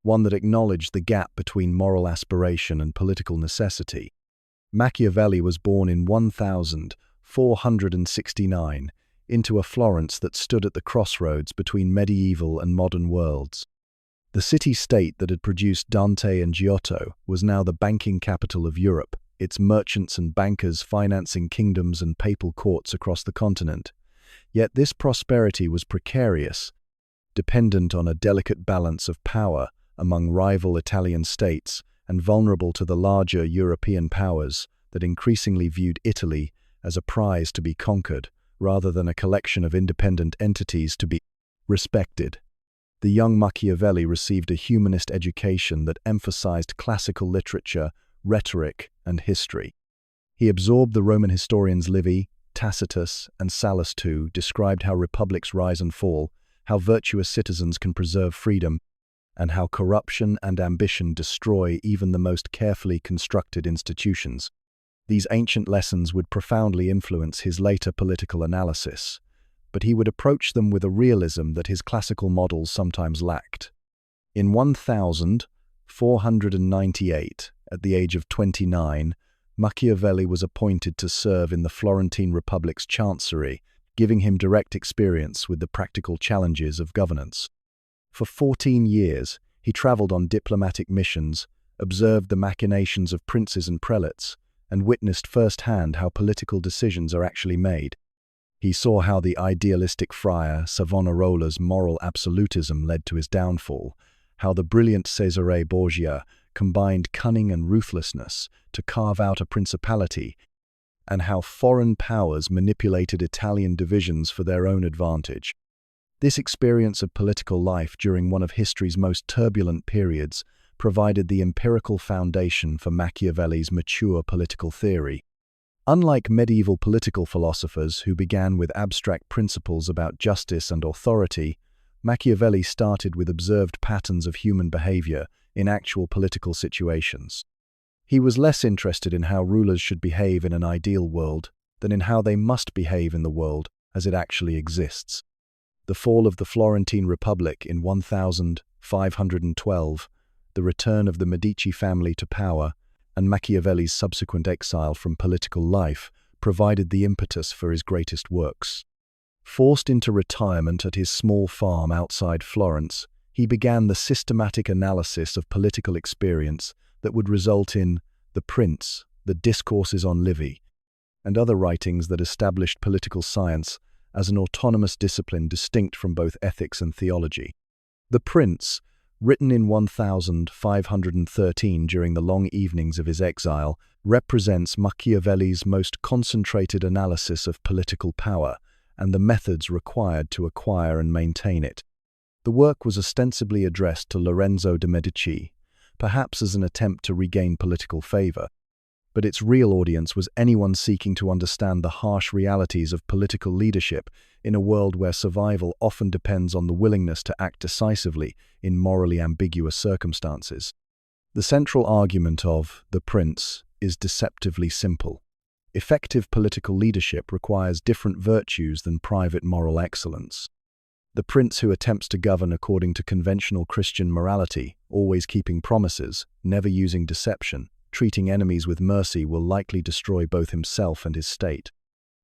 one that acknowledged the gap between moral aspiration and political necessity. Machiavelli was born in 1469 into a Florence that stood at the crossroads between medieval and modern worlds. The city-state that had produced Dante and Giotto was now the banking capital of Europe, its merchants and bankers financing kingdoms and papal courts across the continent. Yet this prosperity was precarious, dependent on a delicate balance of power among rival Italian states and vulnerable to the larger European powers that increasingly viewed Italy as a prize to be conquered rather than a collection of independent entities to be respected. The young Machiavelli received a humanist education that emphasized classical literature, rhetoric, and history. He absorbed the Roman historians Livy, Tacitus, and Sallust who described how republics rise and fall, how virtuous citizens can preserve freedom, and how corruption and ambition destroy even the most carefully constructed institutions. These ancient lessons would profoundly influence his later political analysis, but he would approach them with a realism that his classical models sometimes lacked. In 1498, at the age of 29, Machiavelli was appointed to serve in the Florentine Republic's chancery, giving him direct experience with the practical challenges of governance. For 14 years, he traveled on diplomatic missions, observed the machinations of princes and prelates, and witnessed firsthand how political decisions are actually made. He saw how the idealistic friar Savonarola's moral absolutism led to his downfall, how the brilliant Cesare Borgia combined cunning and ruthlessness to carve out a principality, and how foreign powers manipulated Italian divisions for their own advantage. This experience of political life during one of history's most turbulent periods provided the empirical foundation for Machiavelli's mature political theory. Unlike medieval political philosophers who began with abstract principles about justice and authority, Machiavelli started with observed patterns of human behavior in actual political situations. He was less interested in how rulers should behave in an ideal world than in how they must behave in the world as it actually exists. The fall of the Florentine Republic in 1512, the return of the Medici family to power, and Machiavelli's subsequent exile from political life provided the impetus for his greatest works. Forced into retirement at his small farm outside Florence, he began the systematic analysis of political experience that would result in The Prince, the Discourses on Livy, and other writings that established political science as an autonomous discipline distinct from both ethics and theology. The Prince, written in 1513 during the long evenings of his exile, represents Machiavelli's most concentrated analysis of political power and the methods required to acquire and maintain it. The work was ostensibly addressed to Lorenzo de' Medici, perhaps as an attempt to regain political favor, but its real audience was anyone seeking to understand the harsh realities of political leadership in a world where survival often depends on the willingness to act decisively in morally ambiguous circumstances. The central argument of The Prince is deceptively simple. Effective political leadership requires different virtues than private moral excellence. The prince who attempts to govern according to conventional Christian morality, always keeping promises, never using deception, treating enemies with mercy will likely destroy both himself and his state.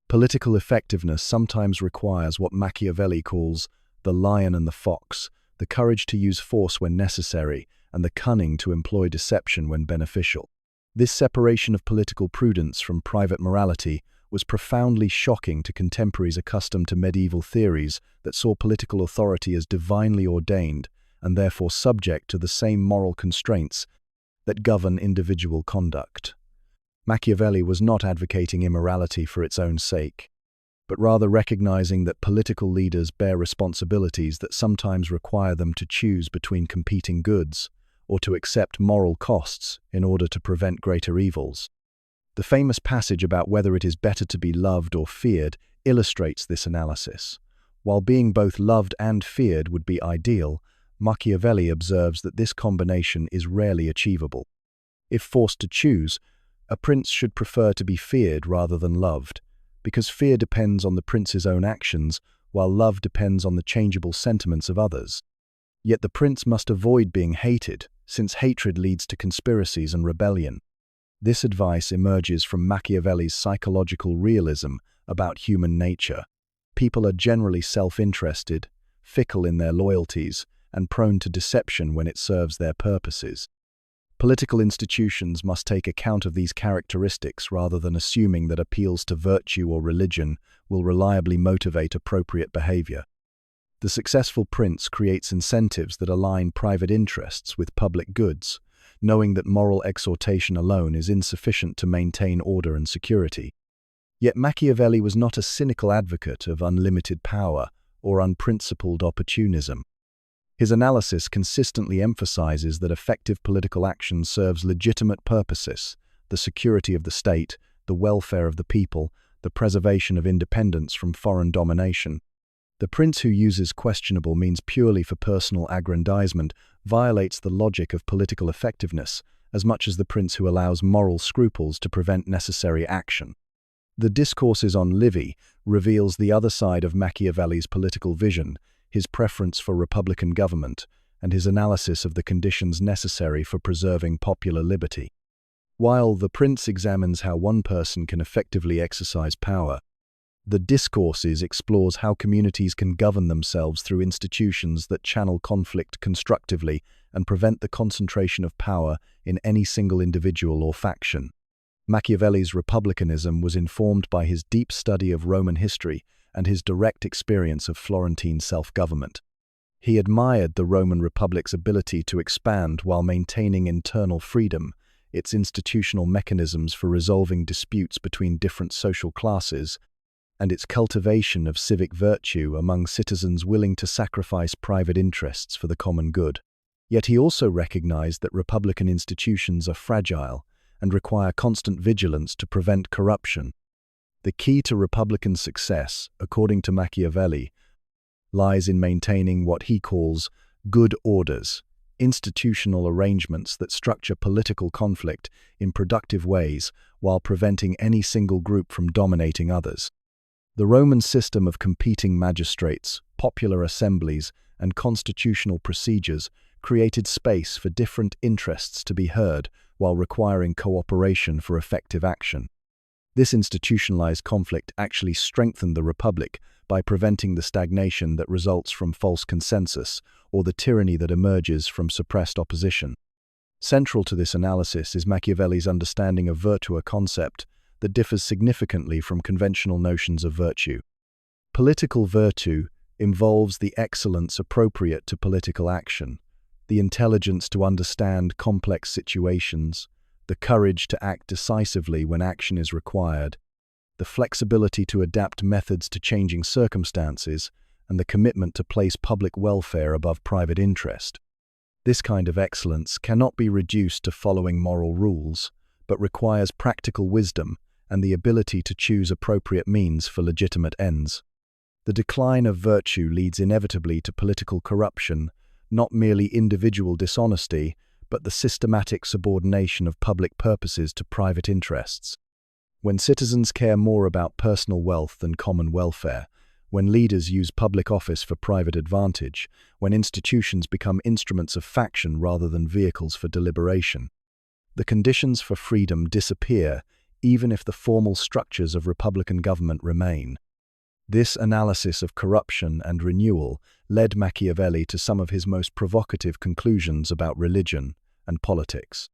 Political effectiveness sometimes requires what Machiavelli calls the lion and the fox, the courage to use force when necessary, and the cunning to employ deception when beneficial. This separation of political prudence from private morality was profoundly shocking to contemporaries accustomed to medieval theories that saw political authority as divinely ordained and therefore subject to the same moral constraints that govern individual conduct. Machiavelli was not advocating immorality for its own sake. but rather recognizing that political leaders bear responsibilities that sometimes require them to choose between competing goods or to accept moral costs in order to prevent greater evils. The famous passage about whether it is better to be loved or feared illustrates this analysis. While being both loved and feared would be ideal, Machiavelli observes that this combination is rarely achievable. If forced to choose, a prince should prefer to be feared rather than loved, because fear depends on the prince's own actions, while love depends on the changeable sentiments of others. Yet the prince must avoid being hated, since hatred leads to conspiracies and rebellion. This advice emerges from Machiavelli's psychological realism about human nature. People are generally self-interested, fickle in their loyalties, and prone to deception when it serves their purposes. Political institutions must take account of these characteristics rather than assuming that appeals to virtue or religion will reliably motivate appropriate behavior. The successful prince creates incentives that align private interests with public goods, knowing that moral exhortation alone is insufficient to maintain order and security. Yet Machiavelli was not a cynical advocate of unlimited power or unprincipled opportunism. His analysis consistently emphasizes that effective political action serves legitimate purposes: the security of the state, the welfare of the people, the preservation of independence from foreign domination. The prince who uses questionable means purely for personal aggrandizement violates the logic of political effectiveness as much as the prince who allows moral scruples to prevent necessary action. The Discourses on Livy reveals the other side of Machiavelli's political vision, his preference for republican government, and his analysis of the conditions necessary for preserving popular liberty. While the prince examines how one person can effectively exercise power, the Discourses explores how communities can govern themselves through institutions that channel conflict constructively and prevent the concentration of power in any single individual or faction. Machiavelli's republicanism was informed by his deep study of Roman history and his direct experience of Florentine self-government. He admired the Roman Republic's ability to expand while maintaining internal freedom, its institutional mechanisms for resolving disputes between different social classes, and its cultivation of civic virtue among citizens willing to sacrifice private interests for the common good. Yet he also recognized that republican institutions are fragile and require constant vigilance to prevent corruption. The key to republican success, according to Machiavelli, lies in maintaining what he calls good orders, institutional arrangements that structure political conflict in productive ways while preventing any single group from dominating others. The Roman system of competing magistrates, popular assemblies, and constitutional procedures created space for different interests to be heard while requiring cooperation for effective action. This institutionalized conflict actually strengthened the Republic by preventing the stagnation that results from false consensus or the tyranny that emerges from suppressed opposition. Central to this analysis is Machiavelli's understanding of virtue concept that differs significantly from conventional notions of virtue. Political virtue involves the excellence appropriate to political action, the intelligence to understand complex situations, the courage to act decisively when action is required, the flexibility to adapt methods to changing circumstances, and the commitment to place public welfare above private interest. This kind of excellence cannot be reduced to following moral rules, but requires practical wisdom and the ability to choose appropriate means for legitimate ends. The decline of virtue leads inevitably to political corruption, not merely individual dishonesty, but the systematic subordination of public purposes to private interests. When citizens care more about personal wealth than common welfare, when leaders use public office for private advantage, when institutions become instruments of faction rather than vehicles for deliberation, the conditions for freedom disappear even if the formal structures of republican government remain. This analysis of corruption and renewal led Machiavelli to some of his most provocative conclusions about religion and politics.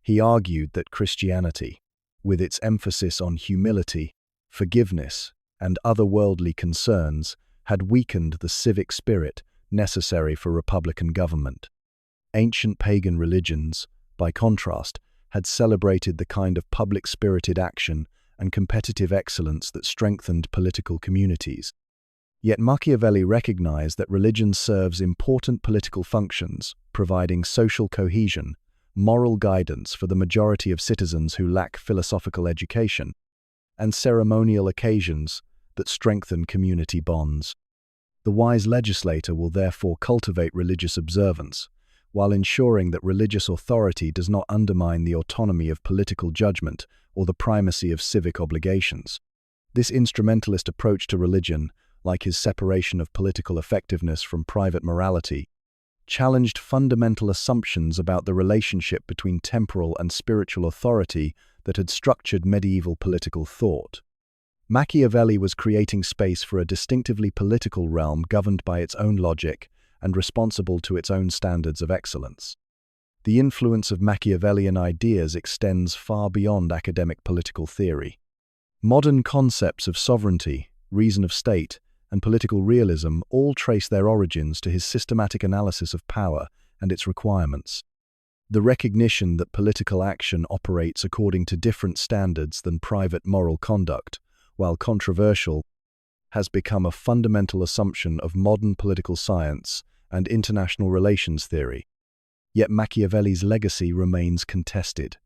He argued that Christianity, with its emphasis on humility, forgiveness, and other worldly concerns, had weakened the civic spirit necessary for republican government. Ancient pagan religions, by contrast, had celebrated the kind of public-spirited action and competitive excellence that strengthened political communities. Yet Machiavelli recognized that religion serves important political functions, providing social cohesion, moral guidance for the majority of citizens who lack philosophical education, and ceremonial occasions that strengthen community bonds. The wise legislator will therefore cultivate religious observance, while ensuring that religious authority does not undermine the autonomy of political judgment or the primacy of civic obligations. This instrumentalist approach to religion, like his separation of political effectiveness from private morality, challenged fundamental assumptions about the relationship between temporal and spiritual authority that had structured medieval political thought. Machiavelli was creating space for a distinctively political realm governed by its own logic and responsible to its own standards of excellence. The influence of Machiavellian ideas extends far beyond academic political theory. Modern concepts of sovereignty, reason of state, and political realism all trace their origins to his systematic analysis of power and its requirements. The recognition that political action operates according to different standards than private moral conduct, while controversial, has become a fundamental assumption of modern political science and international relations theory. Yet Machiavelli's legacy remains contested.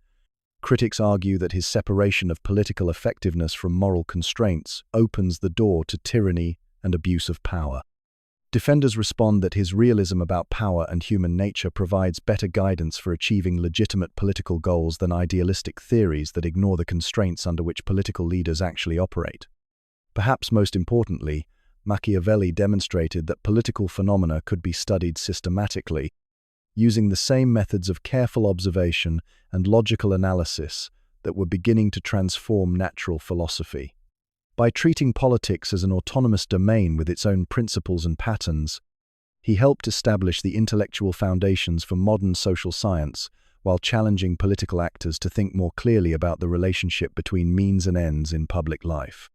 Critics argue that his separation of political effectiveness from moral constraints opens the door to tyranny and abuse of power. Defenders respond that his realism about power and human nature provides better guidance for achieving legitimate political goals than idealistic theories that ignore the constraints under which political leaders actually operate. Perhaps most importantly, Machiavelli demonstrated that political phenomena could be studied systematically, using the same methods of careful observation and logical analysis that were beginning to transform natural philosophy. By treating politics as an autonomous domain with its own principles and patterns, he helped establish the intellectual foundations for modern social science while challenging political actors to think more clearly about the relationship between means and ends in public life.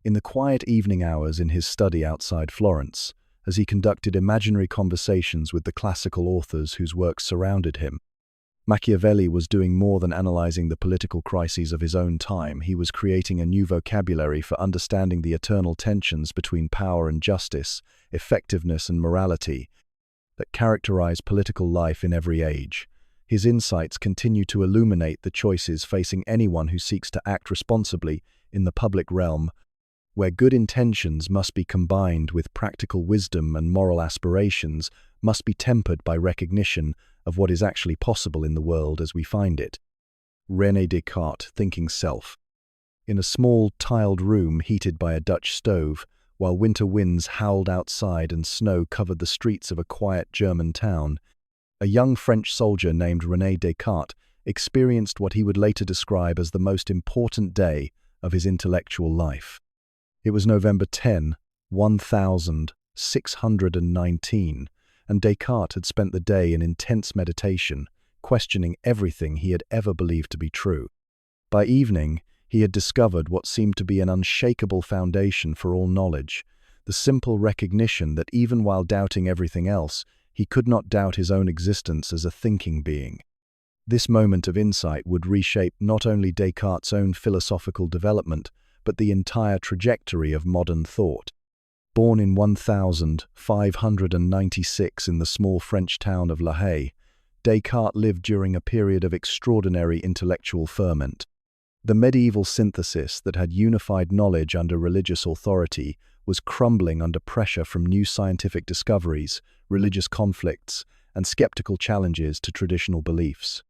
In the quiet evening hours in his study outside Florence, as he conducted imaginary conversations with the classical authors whose works surrounded him, Machiavelli was doing more than analyzing the political crises of his own time. He was creating a new vocabulary for understanding the eternal tensions between power and justice, effectiveness and morality that characterize political life in every age. His insights continue to illuminate the choices facing anyone who seeks to act responsibly in the public realm, where good intentions must be combined with practical wisdom and moral aspirations must be tempered by recognition of what is actually possible in the world as we find it. René Descartes, Thinking Self. In a small, tiled room heated by a Dutch stove, while winter winds howled outside and snow covered the streets of a quiet German town, a young French soldier named René Descartes experienced what he would later describe as the most important day of his intellectual life. It was November 10, 1619, and Descartes had spent the day in intense meditation, questioning everything he had ever believed to be true. By evening, he had discovered what seemed to be an unshakable foundation for all knowledge, the simple recognition that even while doubting everything else, he could not doubt his own existence as a thinking being. This moment of insight would reshape not only Descartes' own philosophical development, but the entire trajectory of modern thought. Born in 1596 in the small French town of La Haye, Descartes lived during a period of extraordinary intellectual ferment. The medieval synthesis that had unified knowledge under religious authority was crumbling under pressure from new scientific discoveries, religious conflicts, and skeptical challenges to traditional beliefs.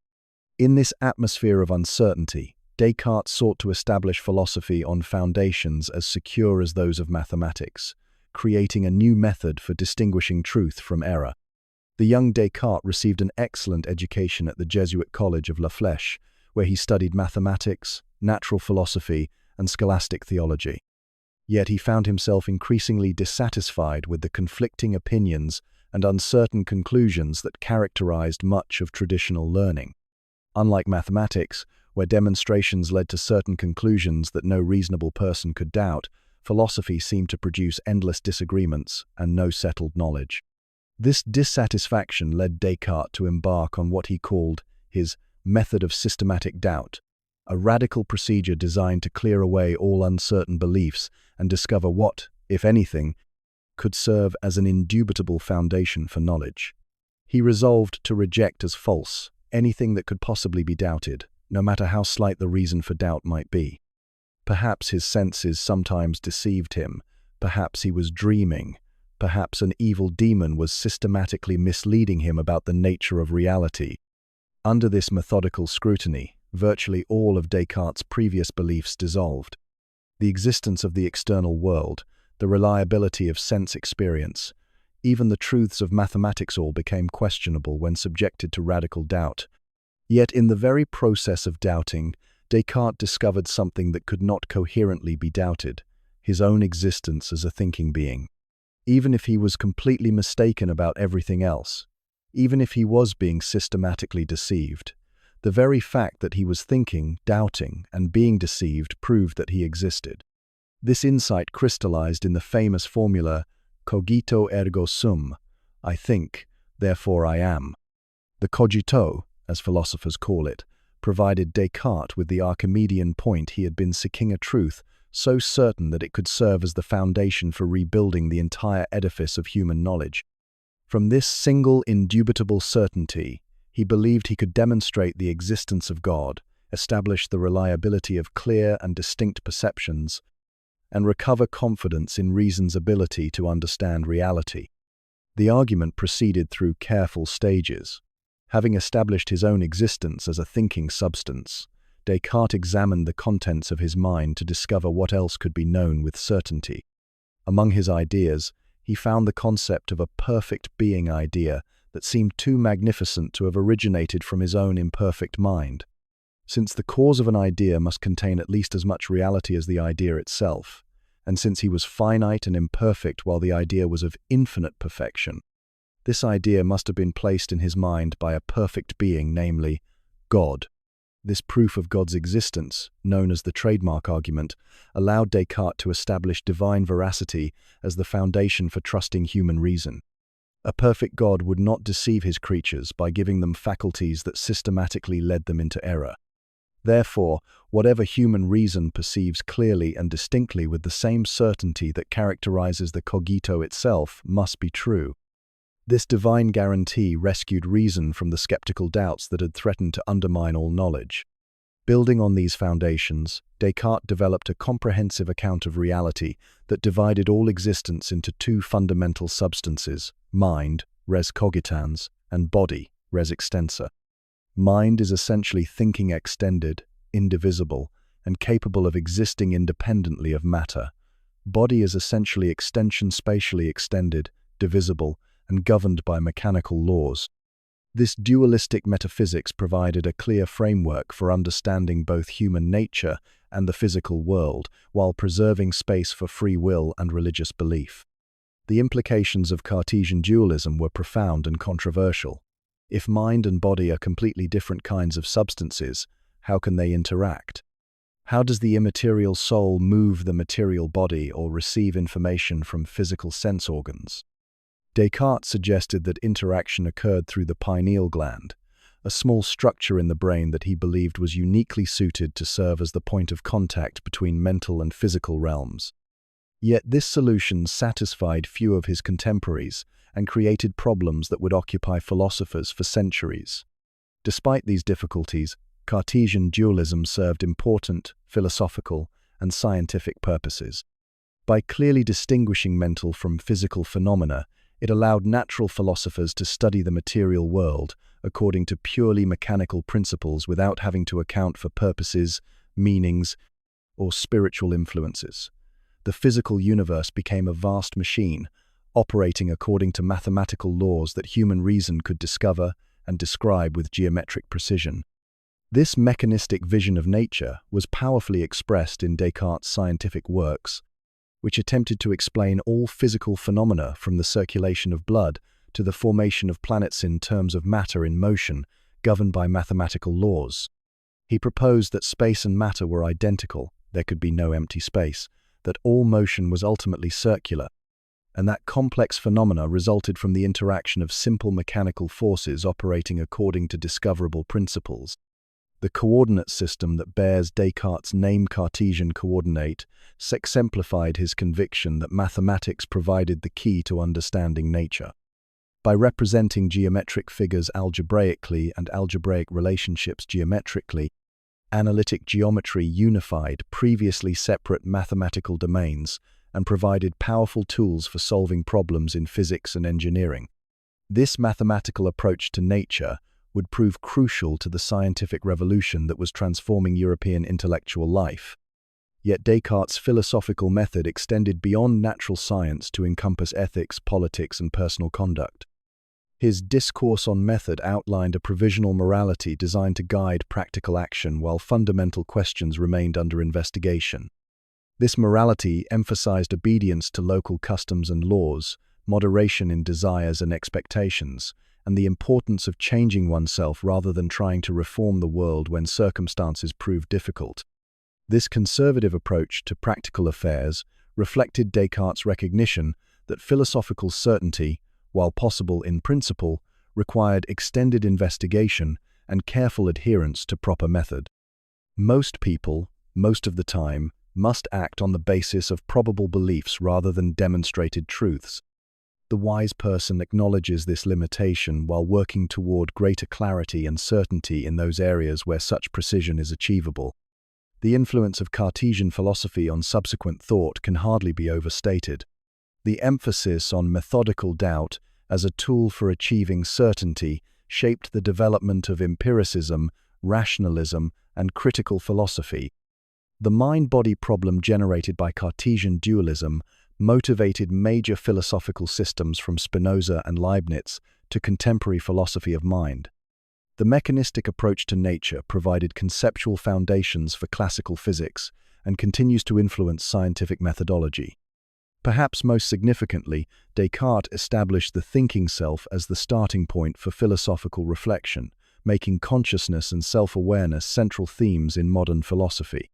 In this atmosphere of uncertainty, Descartes sought to establish philosophy on foundations as secure as those of mathematics, creating a new method for distinguishing truth from error. The young Descartes received an excellent education at the Jesuit College of La Flèche, where he studied mathematics, natural philosophy, and scholastic theology. Yet he found himself increasingly dissatisfied with the conflicting opinions and uncertain conclusions that characterized much of traditional learning. Unlike mathematics, where demonstrations led to certain conclusions that no reasonable person could doubt, philosophy seemed to produce endless disagreements and no settled knowledge. This dissatisfaction led Descartes to embark on what he called his method of systematic doubt, a radical procedure designed to clear away all uncertain beliefs and discover what, if anything, could serve as an indubitable foundation for knowledge. He resolved to reject as false anything that could possibly be doubted, no matter how slight the reason for doubt might be. Perhaps his senses sometimes deceived him, perhaps he was dreaming, perhaps an evil demon was systematically misleading him about the nature of reality. Under this methodical scrutiny, virtually all of Descartes' previous beliefs dissolved. The existence of the external world, the reliability of sense experience, even the truths of mathematics all became questionable when subjected to radical doubt. Yet in the very process of doubting, Descartes discovered something that could not coherently be doubted: his own existence as a thinking being. Even if he was completely mistaken about everything else, even if he was being systematically deceived, the very fact that he was thinking, doubting, and being deceived proved that he existed. This insight crystallized in the famous formula, cogito ergo sum, I think, therefore I am. The cogito, as philosophers call it, provided Descartes with the Archimedean point he had been seeking: a truth so certain that it could serve as the foundation for rebuilding the entire edifice of human knowledge. From this single indubitable certainty, he believed he could demonstrate the existence of God, establish the reliability of clear and distinct perceptions, and recover confidence in reason's ability to understand reality. The argument proceeded through careful stages. Having established his own existence as a thinking substance, Descartes examined the contents of his mind to discover what else could be known with certainty. Among his ideas, he found the concept of a perfect being idea that seemed too magnificent to have originated from his own imperfect mind. Since the cause of an idea must contain at least as much reality as the idea itself, and since he was finite and imperfect while the idea was of infinite perfection, this idea must have been placed in his mind by a perfect being, namely, God. This proof of God's existence, known as the trademark argument, allowed Descartes to establish divine veracity as the foundation for trusting human reason. A perfect God would not deceive his creatures by giving them faculties that systematically led them into error. Therefore, whatever human reason perceives clearly and distinctly with the same certainty that characterizes the cogito itself must be true. This divine guarantee rescued reason from the skeptical doubts that had threatened to undermine all knowledge. Building on these foundations, Descartes developed a comprehensive account of reality that divided all existence into two fundamental substances: mind, res cogitans, and body, res extensa. Mind is essentially thinking extended, indivisible, and capable of existing independently of matter. Body is essentially extension spatially extended, divisible, and governed by mechanical laws. This dualistic metaphysics provided a clear framework for understanding both human nature and the physical world, while preserving space for free will and religious belief. The implications of Cartesian dualism were profound and controversial. If mind and body are completely different kinds of substances, how can they interact? How does the immaterial soul move the material body or receive information from physical sense organs? Descartes suggested that interaction occurred through the pineal gland, a small structure in the brain that he believed was uniquely suited to serve as the point of contact between mental and physical realms. Yet this solution satisfied few of his contemporaries and created problems that would occupy philosophers for centuries. Despite these difficulties, Cartesian dualism served important, philosophical, and scientific purposes. By clearly distinguishing mental from physical phenomena, it allowed natural philosophers to study the material world according to purely mechanical principles without having to account for purposes, meanings, or spiritual influences. The physical universe became a vast machine, operating according to mathematical laws that human reason could discover and describe with geometric precision. This mechanistic vision of nature was powerfully expressed in Descartes' scientific works, which attempted to explain all physical phenomena from the circulation of blood to the formation of planets in terms of matter in motion, governed by mathematical laws. He proposed that space and matter were identical, there could be no empty space, that all motion was ultimately circular, and that complex phenomena resulted from the interaction of simple mechanical forces operating according to discoverable principles. The coordinate system that bears Descartes' name Cartesian coordinate exemplified his conviction that mathematics provided the key to understanding nature. By representing geometric figures algebraically and algebraic relationships geometrically, analytic geometry unified previously separate mathematical domains and provided powerful tools for solving problems in physics and engineering. This mathematical approach to nature would prove crucial to the scientific revolution that was transforming European intellectual life. Yet Descartes' philosophical method extended beyond natural science to encompass ethics, politics, and personal conduct. His discourse on method outlined a provisional morality designed to guide practical action while fundamental questions remained under investigation. This morality emphasized obedience to local customs and laws, moderation in desires and expectations, and the importance of changing oneself rather than trying to reform the world when circumstances proved difficult. This conservative approach to practical affairs reflected Descartes' recognition that philosophical certainty, while possible in principle, required extended investigation and careful adherence to proper method. Most people, most of the time, must act on the basis of probable beliefs rather than demonstrated truths. The wise person acknowledges this limitation while working toward greater clarity and certainty in those areas where such precision is achievable. The influence of Cartesian philosophy on subsequent thought can hardly be overstated. The emphasis on methodical doubt as a tool for achieving certainty shaped the development of empiricism, rationalism, and critical philosophy. The mind-body problem generated by Cartesian dualism motivated major philosophical systems from Spinoza and Leibniz to contemporary philosophy of mind. The mechanistic approach to nature provided conceptual foundations for classical physics and continues to influence scientific methodology. Perhaps most significantly, Descartes established the thinking self as the starting point for philosophical reflection, making consciousness and self-awareness central themes in modern philosophy.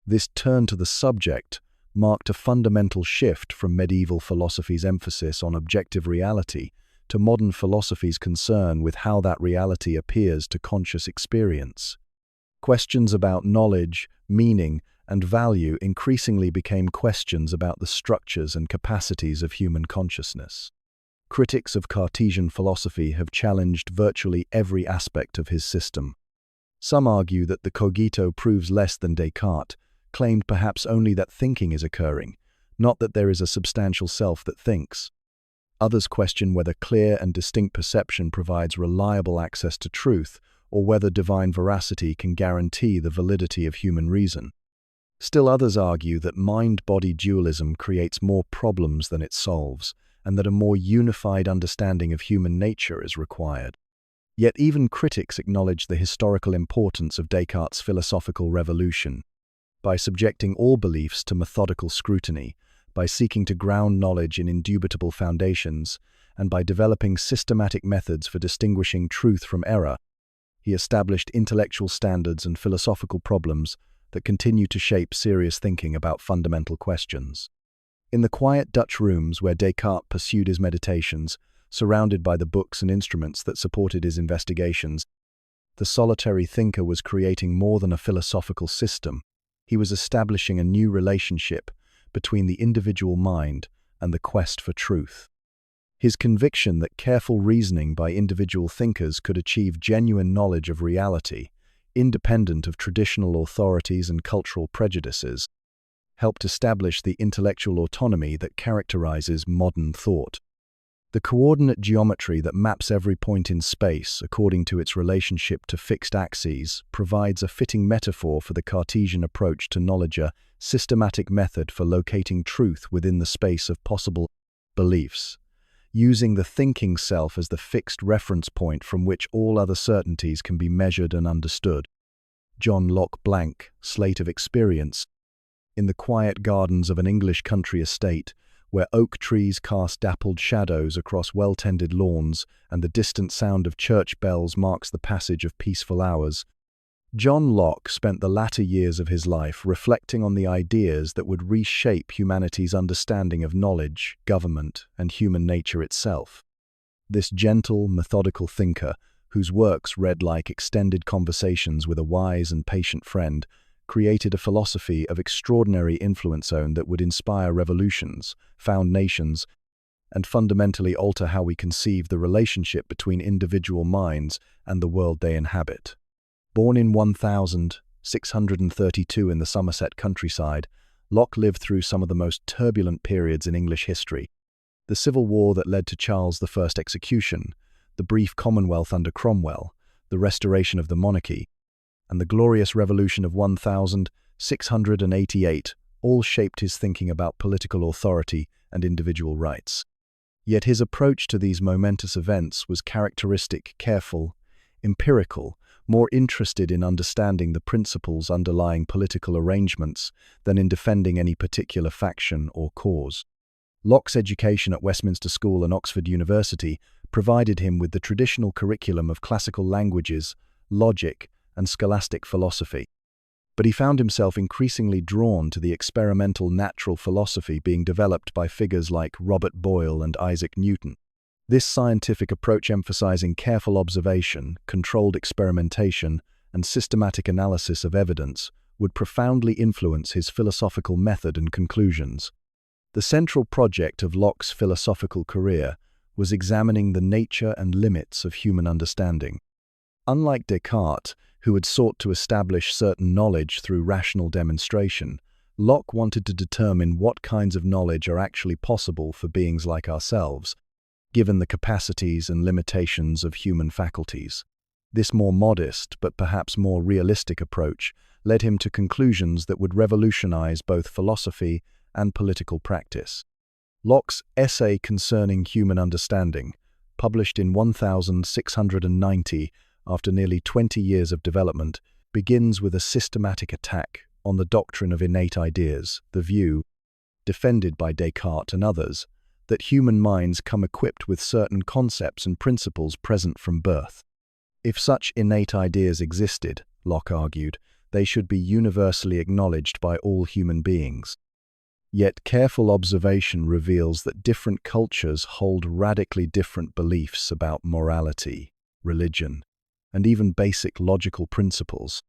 This turn to the subject marked a fundamental shift from medieval philosophy's emphasis on objective reality to modern philosophy's concern with how that reality appears to conscious experience. Questions about knowledge, meaning, and value increasingly became questions about the structures and capacities of human consciousness. Critics of Cartesian philosophy have challenged virtually every aspect of his system. Some argue that the cogito proves less than Descartes, claimed perhaps only that thinking is occurring, not that there is a substantial self that thinks. Others question whether clear and distinct perception provides reliable access to truth, or whether divine veracity can guarantee the validity of human reason. Still others argue that mind-body dualism creates more problems than it solves, and that a more unified understanding of human nature is required. Yet even critics acknowledge the historical importance of Descartes' philosophical revolution. By subjecting all beliefs to methodical scrutiny, by seeking to ground knowledge in indubitable foundations, and by developing systematic methods for distinguishing truth from error, he established intellectual standards and philosophical problems that continue to shape serious thinking about fundamental questions. In the quiet Dutch rooms where Descartes pursued his meditations, surrounded by the books and instruments that supported his investigations, the solitary thinker was creating more than a philosophical system. He was establishing a new relationship between the individual mind and the quest for truth. His conviction that careful reasoning by individual thinkers could achieve genuine knowledge of reality, independent of traditional authorities and cultural prejudices, helped establish the intellectual autonomy that characterizes modern thought. The coordinate geometry that maps every point in space according to its relationship to fixed axes provides a fitting metaphor for the Cartesian approach to knowledge, a systematic method for locating truth within the space of possible beliefs, using the thinking self as the fixed reference point from which all other certainties can be measured and understood. John Locke blank, Slate of Experience. In the quiet gardens of an English country estate, where oak trees cast dappled shadows across well-tended lawns and the distant sound of church bells marks the passage of peaceful hours, John Locke spent the latter years of his life reflecting on the ideas that would reshape humanity's understanding of knowledge, government, and human nature itself. This gentle, methodical thinker whose works read like extended conversations with a wise and patient friend, created a philosophy of extraordinary influence that would inspire revolutions, found nations, and fundamentally alter how we conceive the relationship between individual minds and the world they inhabit. Born in 1632 in the Somerset countryside, Locke lived through some of the most turbulent periods in English history. The civil war that led to Charles I's execution, the brief Commonwealth under Cromwell, the restoration of the monarchy, and the glorious revolution of 1688 all shaped his thinking about political authority and individual rights. Yet his approach to these momentous events was characteristic, careful, empirical, more interested in understanding the principles underlying political arrangements than in defending any particular faction or cause. Locke's education at Westminster School and Oxford University provided him with the traditional curriculum of classical languages, logic, and scholastic philosophy. But he found himself increasingly drawn to the experimental natural philosophy being developed by figures like Robert Boyle and Isaac Newton. This scientific approach, emphasizing careful observation, controlled experimentation, and systematic analysis of evidence, would profoundly influence his philosophical method and conclusions. The central project of Locke's philosophical career was examining the nature and limits of human understanding. Unlike Descartes, who had sought to establish certain knowledge through rational demonstration, Locke wanted to determine what kinds of knowledge are actually possible for beings like ourselves, given the capacities and limitations of human faculties. This more modest, but perhaps more realistic approach led him to conclusions that would revolutionize both philosophy and political practice. Locke's Essay Concerning Human Understanding, published in 1690, after nearly 20 years of development, begins with a systematic attack on the doctrine of innate ideas, the view, defended by Descartes and others, that human minds come equipped with certain concepts and principles present from birth. If such innate ideas existed, Locke argued, they should be universally acknowledged by all human beings. Yet careful observation reveals that different cultures hold radically different beliefs about morality, religion, and even basic logical principles.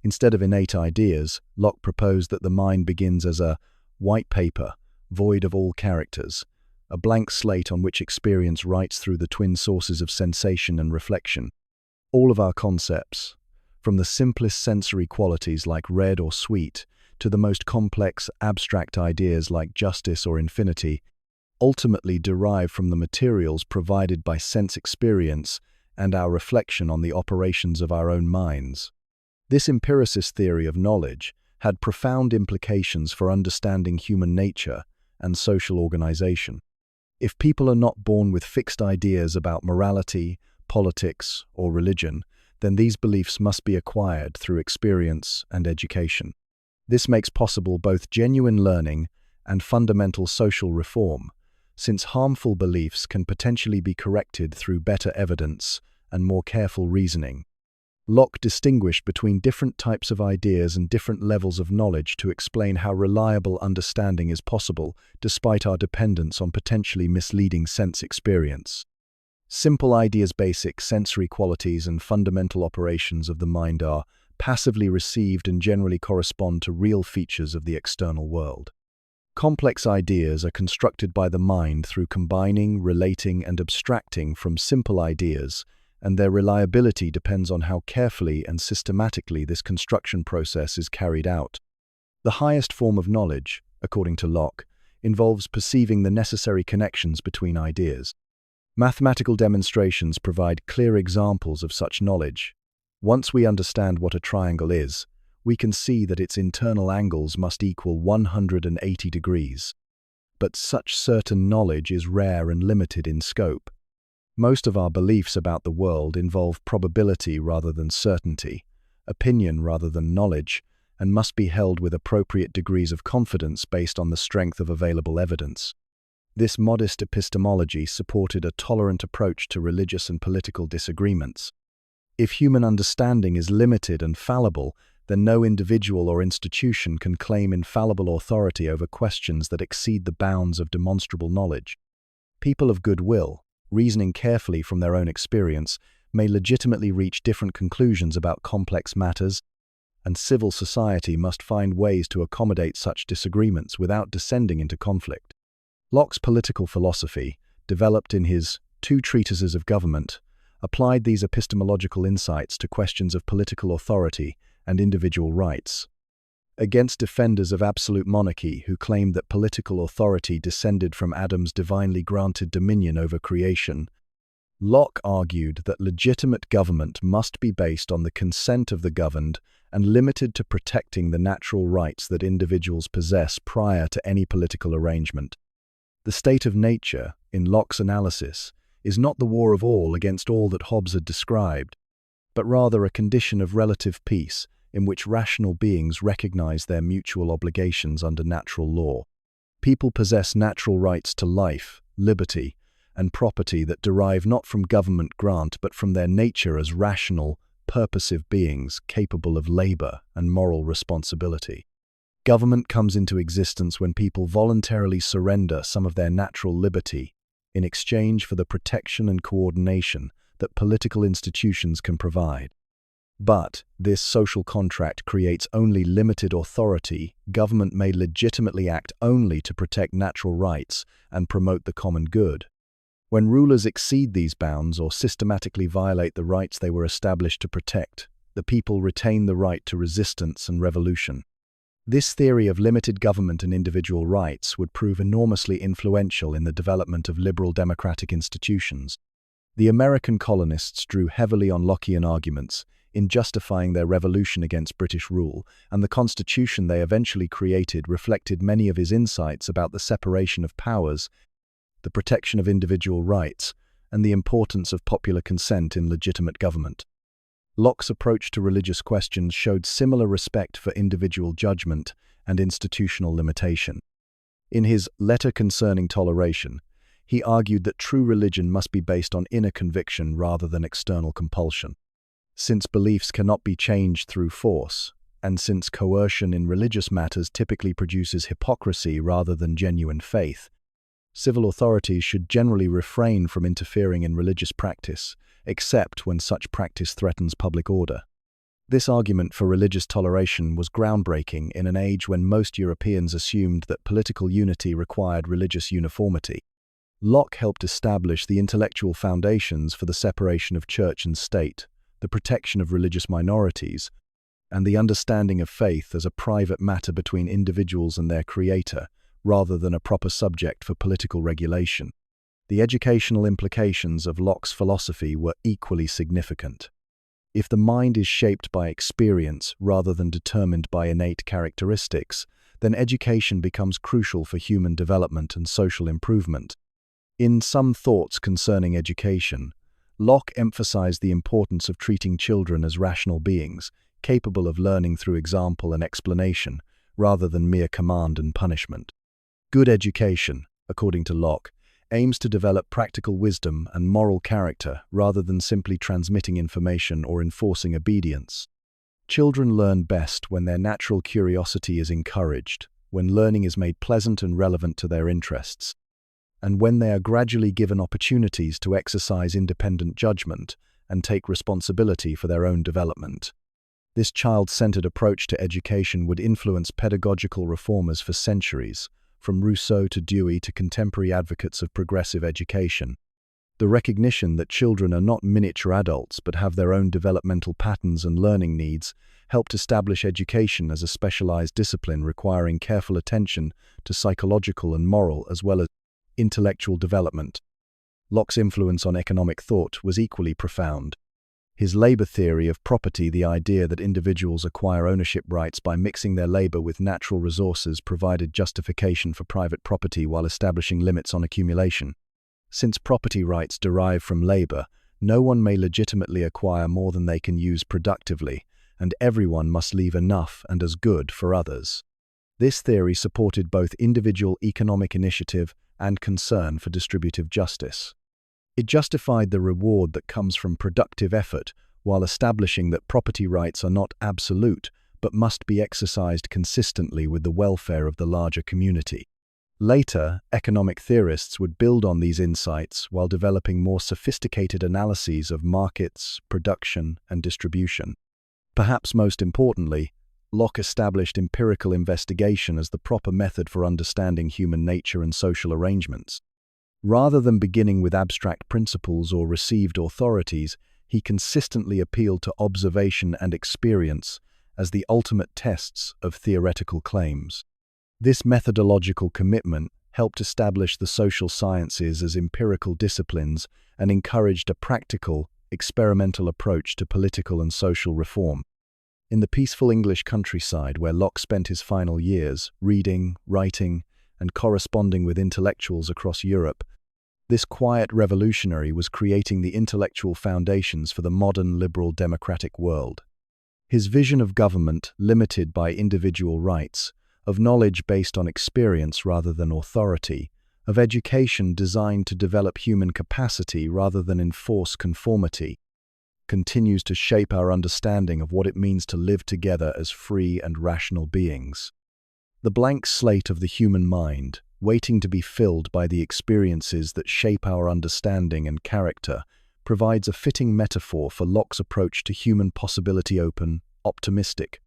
Instead of innate ideas, Locke proposed that the mind begins as a white paper, void of all characters, a blank slate on which experience writes through the twin sources of sensation and reflection. All of our concepts, from the simplest sensory qualities like red or sweet, to the most complex abstract ideas like justice or infinity, ultimately derive from the materials provided by sense experience and our reflection on the operations of our own minds. This empiricist theory of knowledge had profound implications for understanding human nature and social organization. If people are not born with fixed ideas about morality, politics, or religion, then these beliefs must be acquired through experience and education. This makes possible both genuine learning and fundamental social reform, since harmful beliefs can potentially be corrected through better evidence and more careful reasoning. Locke distinguished between different types of ideas and different levels of knowledge to explain how reliable understanding is possible despite our dependence on potentially misleading sense experience. Simple ideas, basic sensory qualities, and fundamental operations of the mind are passively received and generally correspond to real features of the external world. Complex ideas are constructed by the mind through combining, relating, and abstracting from simple ideas, and their reliability depends on how carefully and systematically this construction process is carried out. The highest form of knowledge, according to Locke, involves perceiving the necessary connections between ideas. Mathematical demonstrations provide clear examples of such knowledge. Once we understand what a triangle is, we can see that its internal angles must equal 180 degrees. But such certain knowledge is rare and limited in scope. Most of our beliefs about the world involve probability rather than certainty, opinion rather than knowledge, and must be held with appropriate degrees of confidence based on the strength of available evidence. This modest epistemology supported a tolerant approach to religious and political disagreements. If human understanding is limited and fallible, then no individual or institution can claim infallible authority over questions that exceed the bounds of demonstrable knowledge. People of goodwill, reasoning carefully from their own experience, may legitimately reach different conclusions about complex matters, and civil society must find ways to accommodate such disagreements without descending into conflict. Locke's political philosophy, developed in his Two Treatises of Government, applied these epistemological insights to questions of political authority and individual rights. Against defenders of absolute monarchy who claimed that political authority descended from Adam's divinely granted dominion over creation, Locke argued that legitimate government must be based on the consent of the governed and limited to protecting the natural rights that individuals possess prior to any political arrangement. The state of nature, in Locke's analysis, is not the war of all against all that Hobbes had described, but rather a condition of relative peace in which rational beings recognize their mutual obligations under natural law. People possess natural rights to life, liberty, and property that derive not from government grant but from their nature as rational, purposive beings capable of labor and moral responsibility. Government comes into existence when people voluntarily surrender some of their natural liberty in exchange for the protection and coordination that political institutions can provide. But this social contract creates only limited authority. Government may legitimately act only to protect natural rights and promote the common good. When rulers exceed these bounds or systematically violate the rights they were established to protect, the people retain the right to resistance and revolution. This theory of limited government and individual rights would prove enormously influential in the development of liberal democratic institutions. The American colonists drew heavily on Lockean arguments in justifying their revolution against British rule, and the constitution they eventually created reflected many of his insights about the separation of powers, the protection of individual rights, and the importance of popular consent in legitimate government. Locke's approach to religious questions showed similar respect for individual judgment and institutional limitation. In his Letter Concerning Toleration, he argued that true religion must be based on inner conviction rather than external compulsion. Since beliefs cannot be changed through force, and since coercion in religious matters typically produces hypocrisy rather than genuine faith, civil authorities should generally refrain from interfering in religious practice, except when such practice threatens public order. This argument for religious toleration was groundbreaking in an age when most Europeans assumed that political unity required religious uniformity. Locke helped establish the intellectual foundations for the separation of church and state, the protection of religious minorities, and the understanding of faith as a private matter between individuals and their creator, rather than a proper subject for political regulation. The educational implications of Locke's philosophy were equally significant. If the mind is shaped by experience rather than determined by innate characteristics, then education becomes crucial for human development and social improvement. In Some Thoughts Concerning Education, Locke emphasized the importance of treating children as rational beings, capable of learning through example and explanation, rather than mere command and punishment. Good education, according to Locke, aims to develop practical wisdom and moral character rather than simply transmitting information or enforcing obedience. Children learn best when their natural curiosity is encouraged, when learning is made pleasant and relevant to their interests, and when they are gradually given opportunities to exercise independent judgment and take responsibility for their own development. This child-centered approach to education would influence pedagogical reformers for centuries, from Rousseau to Dewey to contemporary advocates of progressive education. The recognition that children are not miniature adults but have their own developmental patterns and learning needs helped establish education as a specialized discipline requiring careful attention to psychological and moral as well as intellectual development. Locke's influence on economic thought was equally profound. His labor theory of property, the idea that individuals acquire ownership rights by mixing their labor with natural resources, provided justification for private property while establishing limits on accumulation. Since property rights derive from labor, no one may legitimately acquire more than they can use productively, and everyone must leave enough and as good for others. This theory supported both individual economic initiative and concern for distributive justice. It justified the reward that comes from productive effort while establishing that property rights are not absolute but must be exercised consistently with the welfare of the larger community. Later, economic theorists would build on these insights while developing more sophisticated analyses of markets, production, and distribution. Perhaps most importantly, Locke established empirical investigation as the proper method for understanding human nature and social arrangements. Rather than beginning with abstract principles or received authorities, he consistently appealed to observation and experience as the ultimate tests of theoretical claims. This methodological commitment helped establish the social sciences as empirical disciplines and encouraged a practical, experimental approach to political and social reform. In the peaceful English countryside where Locke spent his final years, reading, writing, and corresponding with intellectuals across Europe, this quiet revolutionary was creating the intellectual foundations for the modern liberal democratic world. His vision of government, limited by individual rights, of knowledge based on experience rather than authority, of education designed to develop human capacity rather than enforce conformity, continues to shape our understanding of what it means to live together as free and rational beings. The blank slate of the human mind, waiting to be filled by the experiences that shape our understanding and character, provides a fitting metaphor for Locke's approach to human possibility: open, optimistic,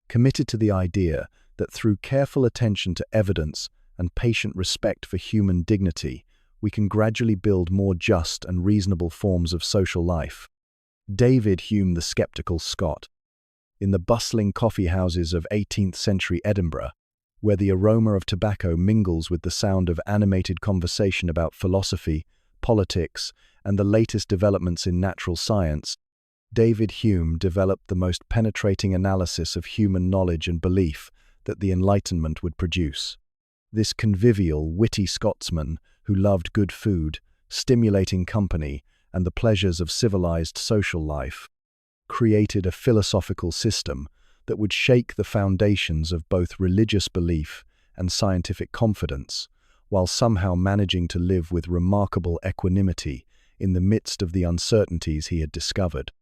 committed to the idea that through careful attention to evidence and patient respect for human dignity, we can gradually build more just and reasonable forms of social life. David Hume, the skeptical Scot. In the bustling coffee houses of 18th century Edinburgh, where the aroma of tobacco mingles with the sound of animated conversation about philosophy, politics, and the latest developments in natural science, David Hume developed the most penetrating analysis of human knowledge and belief that the Enlightenment would produce. This convivial, witty Scotsman, who loved good food, stimulating company, and the pleasures of civilized social life, created a philosophical system that would shake the foundations of both religious belief and scientific confidence, while somehow managing to live with remarkable equanimity in the midst of the uncertainties he had discovered.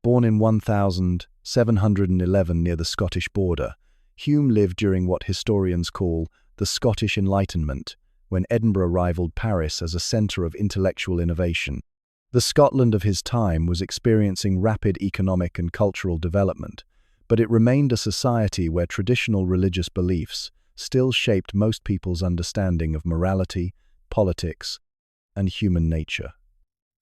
Born in 1711 near the Scottish border, Hume lived during what historians call the Scottish Enlightenment, when Edinburgh rivaled Paris as a centre of intellectual innovation. The Scotland of his time was experiencing rapid economic and cultural development, but it remained a society where traditional religious beliefs still shaped most people's understanding of morality, politics, and human nature.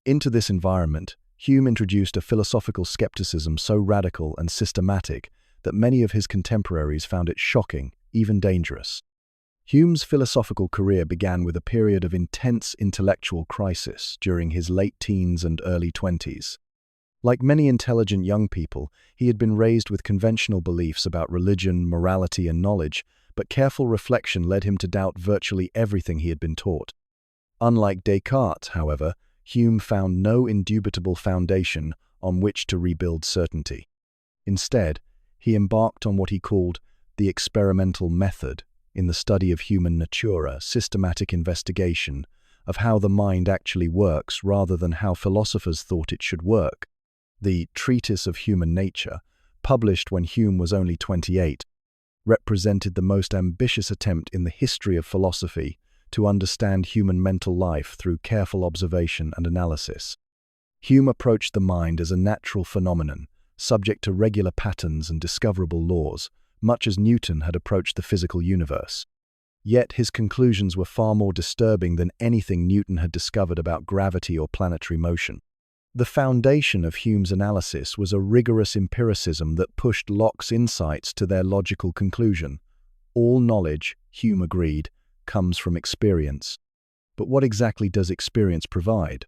Into this environment, Hume introduced a philosophical skepticism so radical and systematic that many of his contemporaries found it shocking, even dangerous. Hume's philosophical career began with a period of intense intellectual crisis during his late teens and early 20s. Like many intelligent young people, he had been raised with conventional beliefs about religion, morality, and knowledge, but careful reflection led him to doubt virtually everything he had been taught. Unlike Descartes, however, Hume found no indubitable foundation on which to rebuild certainty. Instead, he embarked on what he called the experimental method, in the study of human nature, a systematic investigation of how the mind actually works rather than how philosophers thought it should work. The Treatise of Human Nature, published when Hume was only 28, represented the most ambitious attempt in the history of philosophy to understand human mental life through careful observation and analysis. Hume approached the mind as a natural phenomenon, subject to regular patterns and discoverable laws, much as Newton had approached the physical universe. Yet his conclusions were far more disturbing than anything Newton had discovered about gravity or planetary motion. The foundation of Hume's analysis was a rigorous empiricism that pushed Locke's insights to their logical conclusion. All knowledge, Hume agreed, comes from experience. But what exactly does experience provide?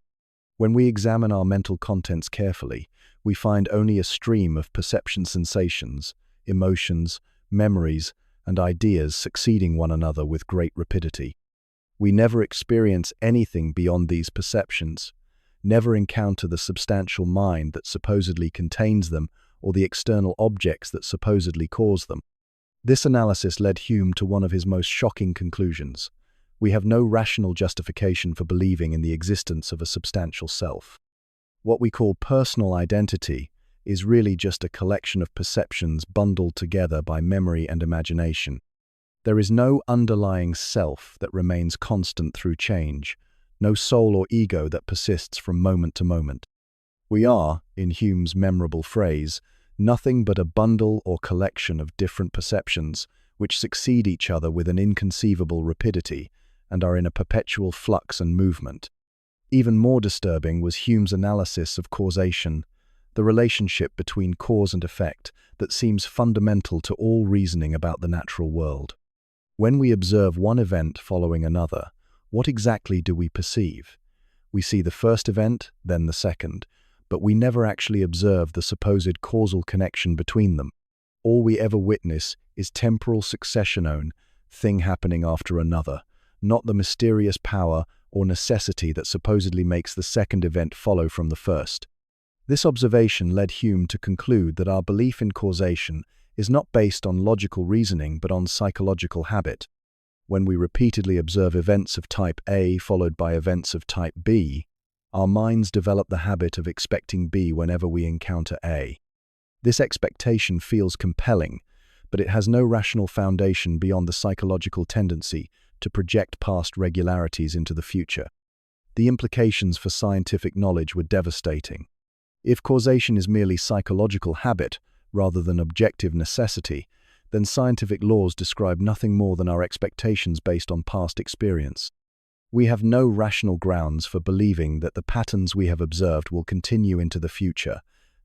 When we examine our mental contents carefully, we find only a stream of perception sensations, emotions, memories, and ideas succeeding one another with great rapidity. We never experience anything beyond these perceptions, never encounter the substantial mind that supposedly contains them or the external objects that supposedly cause them. This analysis led Hume to one of his most shocking conclusions. We have no rational justification for believing in the existence of a substantial self. What we call personal identity is really just a collection of perceptions bundled together by memory and imagination. There is no underlying self that remains constant through change, no soul or ego that persists from moment to moment. We are, in Hume's memorable phrase, nothing but a bundle or collection of different perceptions which succeed each other with an inconceivable rapidity and are in a perpetual flux and movement. Even more disturbing was Hume's analysis of causation, the relationship between cause and effect that seems fundamental to all reasoning about the natural world. When we observe one event following another, what exactly do we perceive? We see the first event, then the second, but we never actually observe the supposed causal connection between them. All we ever witness is temporal succession, thing happening after another, not the mysterious power or necessity that supposedly makes the second event follow from the first. This observation led Hume to conclude that our belief in causation is not based on logical reasoning but on psychological habit. When we repeatedly observe events of type A followed by events of type B, our minds develop the habit of expecting B whenever we encounter A. This expectation feels compelling, but it has no rational foundation beyond the psychological tendency to project past regularities into the future. The implications for scientific knowledge were devastating. If causation is merely psychological habit rather than objective necessity, then scientific laws describe nothing more than our expectations based on past experience. We have no rational grounds for believing that the patterns we have observed will continue into the future,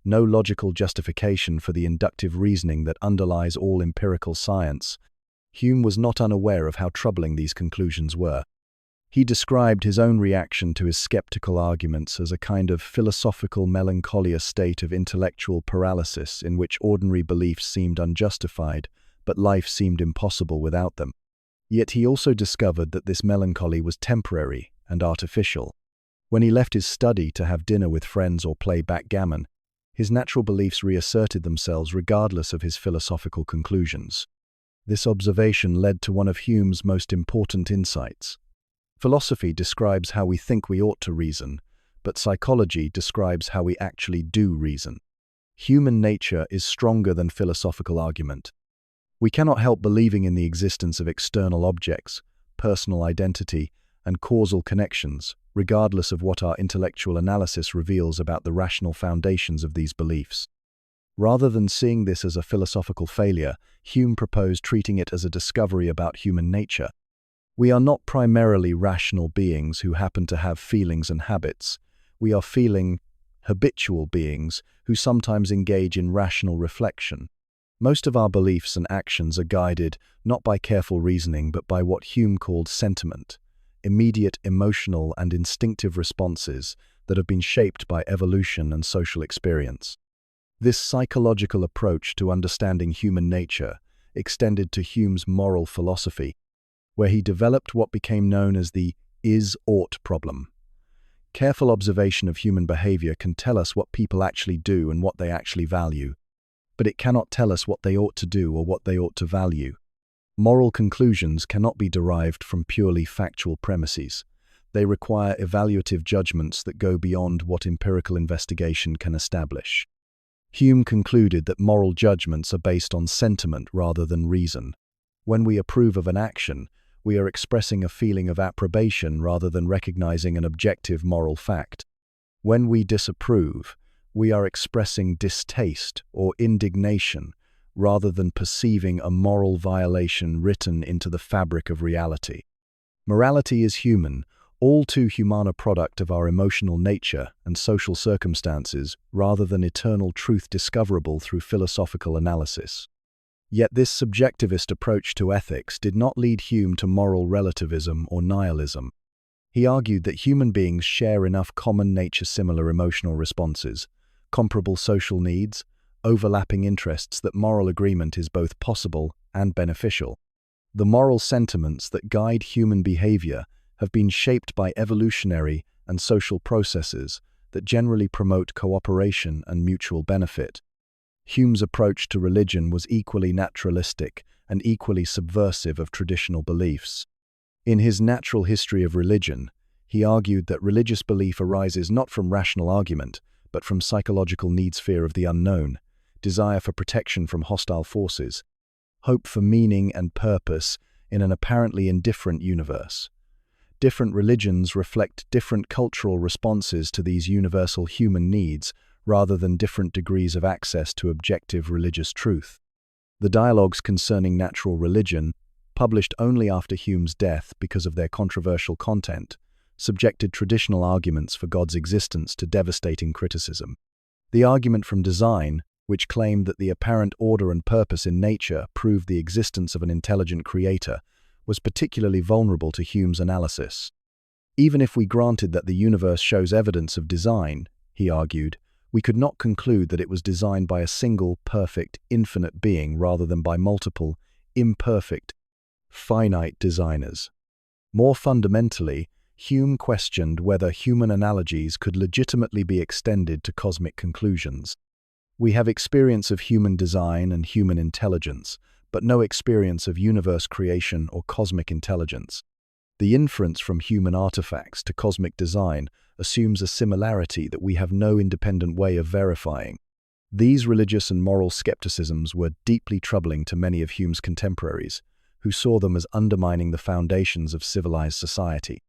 no logical justification for the inductive reasoning that underlies all empirical science. Hume was not unaware of how troubling these conclusions were. He described his own reaction to his skeptical arguments as a kind of philosophical melancholia state of intellectual paralysis in which ordinary beliefs seemed unjustified, but life seemed impossible without them. Yet he also discovered that this melancholy was temporary and artificial. When he left his study to have dinner with friends or play backgammon, his natural beliefs reasserted themselves regardless of his philosophical conclusions. This observation led to one of Hume's most important insights. Philosophy describes how we think we ought to reason, but psychology describes how we actually do reason. Human nature is stronger than philosophical argument. We cannot help believing in the existence of external objects, personal identity, and causal connections, regardless of what our intellectual analysis reveals about the rational foundations of these beliefs. Rather than seeing this as a philosophical failure, Hume proposed treating it as a discovery about human nature. We are not primarily rational beings who happen to have feelings and habits. We are feeling, habitual beings who sometimes engage in rational reflection. Most of our beliefs and actions are guided not by careful reasoning but by what Hume called sentiment, immediate emotional and instinctive responses that have been shaped by evolution and social experience. This psychological approach to understanding human nature extended to Hume's moral philosophy, where he developed what became known as the is-ought problem. Careful observation of human behavior can tell us what people actually do and what they actually value, but it cannot tell us what they ought to do or what they ought to value. Moral conclusions cannot be derived from purely factual premises. They require evaluative judgments that go beyond what empirical investigation can establish. Hume concluded that moral judgments are based on sentiment rather than reason. When we approve of an action, we are expressing a feeling of approbation rather than recognizing an objective moral fact. When we disapprove, we are expressing distaste or indignation rather than perceiving a moral violation written into the fabric of reality. Morality is human, all too human a product of our emotional nature and social circumstances rather than eternal truth discoverable through philosophical analysis. Yet this subjectivist approach to ethics did not lead Hume to moral relativism or nihilism. He argued that human beings share enough common nature-similar emotional responses, comparable social needs, overlapping interests that moral agreement is both possible and beneficial. The moral sentiments that guide human behavior have been shaped by evolutionary and social processes that generally promote cooperation and mutual benefit. Hume's approach to religion was equally naturalistic and equally subversive of traditional beliefs. In his Natural History of Religion, he argued that religious belief arises not from rational argument, but from psychological needs, fear of the unknown, desire for protection from hostile forces, hope for meaning and purpose in an apparently indifferent universe. Different religions reflect different cultural responses to these universal human needs, rather than different degrees of access to objective religious truth. The dialogues concerning natural religion, published only after Hume's death because of their controversial content, subjected traditional arguments for God's existence to devastating criticism. The argument from design, which claimed that the apparent order and purpose in nature proved the existence of an intelligent creator, was particularly vulnerable to Hume's analysis. Even if we granted that the universe shows evidence of design, he argued, we could not conclude that it was designed by a single, perfect, infinite being rather than by multiple, imperfect, finite designers. More fundamentally, Hume questioned whether human analogies could legitimately be extended to cosmic conclusions. We have experience of human design and human intelligence, but no experience of universe creation or cosmic intelligence. The inference from human artifacts to cosmic design assumes a similarity that we have no independent way of verifying. These religious and moral skepticisms were deeply troubling to many of Hume's contemporaries, who saw them as undermining the foundations of civilized society.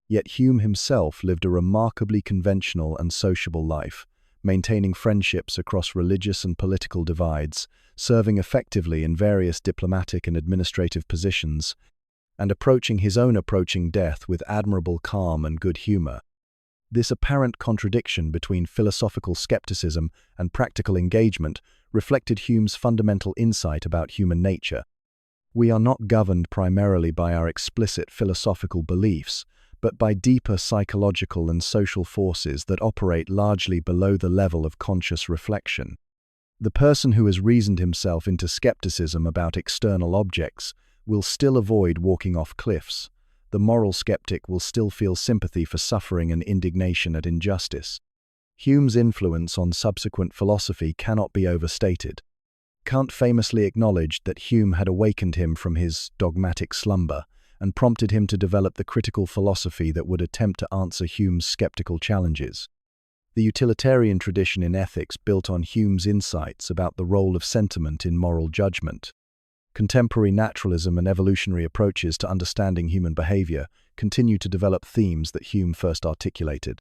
Yet Hume himself lived a remarkably conventional and sociable life, maintaining friendships across religious and political divides, serving effectively in various diplomatic and administrative positions, and approaching his own death with admirable calm and good humor. This apparent contradiction between philosophical skepticism and practical engagement reflected Hume's fundamental insight about human nature. We are not governed primarily by our explicit philosophical beliefs, but by deeper psychological and social forces that operate largely below the level of conscious reflection. The person who has reasoned himself into skepticism about external objects will still avoid walking off cliffs. The moral skeptic will still feel sympathy for suffering and indignation at injustice. Hume's influence on subsequent philosophy cannot be overstated. Kant famously acknowledged that Hume had awakened him from his dogmatic slumber and prompted him to develop the critical philosophy that would attempt to answer Hume's skeptical challenges. The utilitarian tradition in ethics built on Hume's insights about the role of sentiment in moral judgment. Contemporary naturalism and evolutionary approaches to understanding human behavior continue to develop themes that Hume first articulated.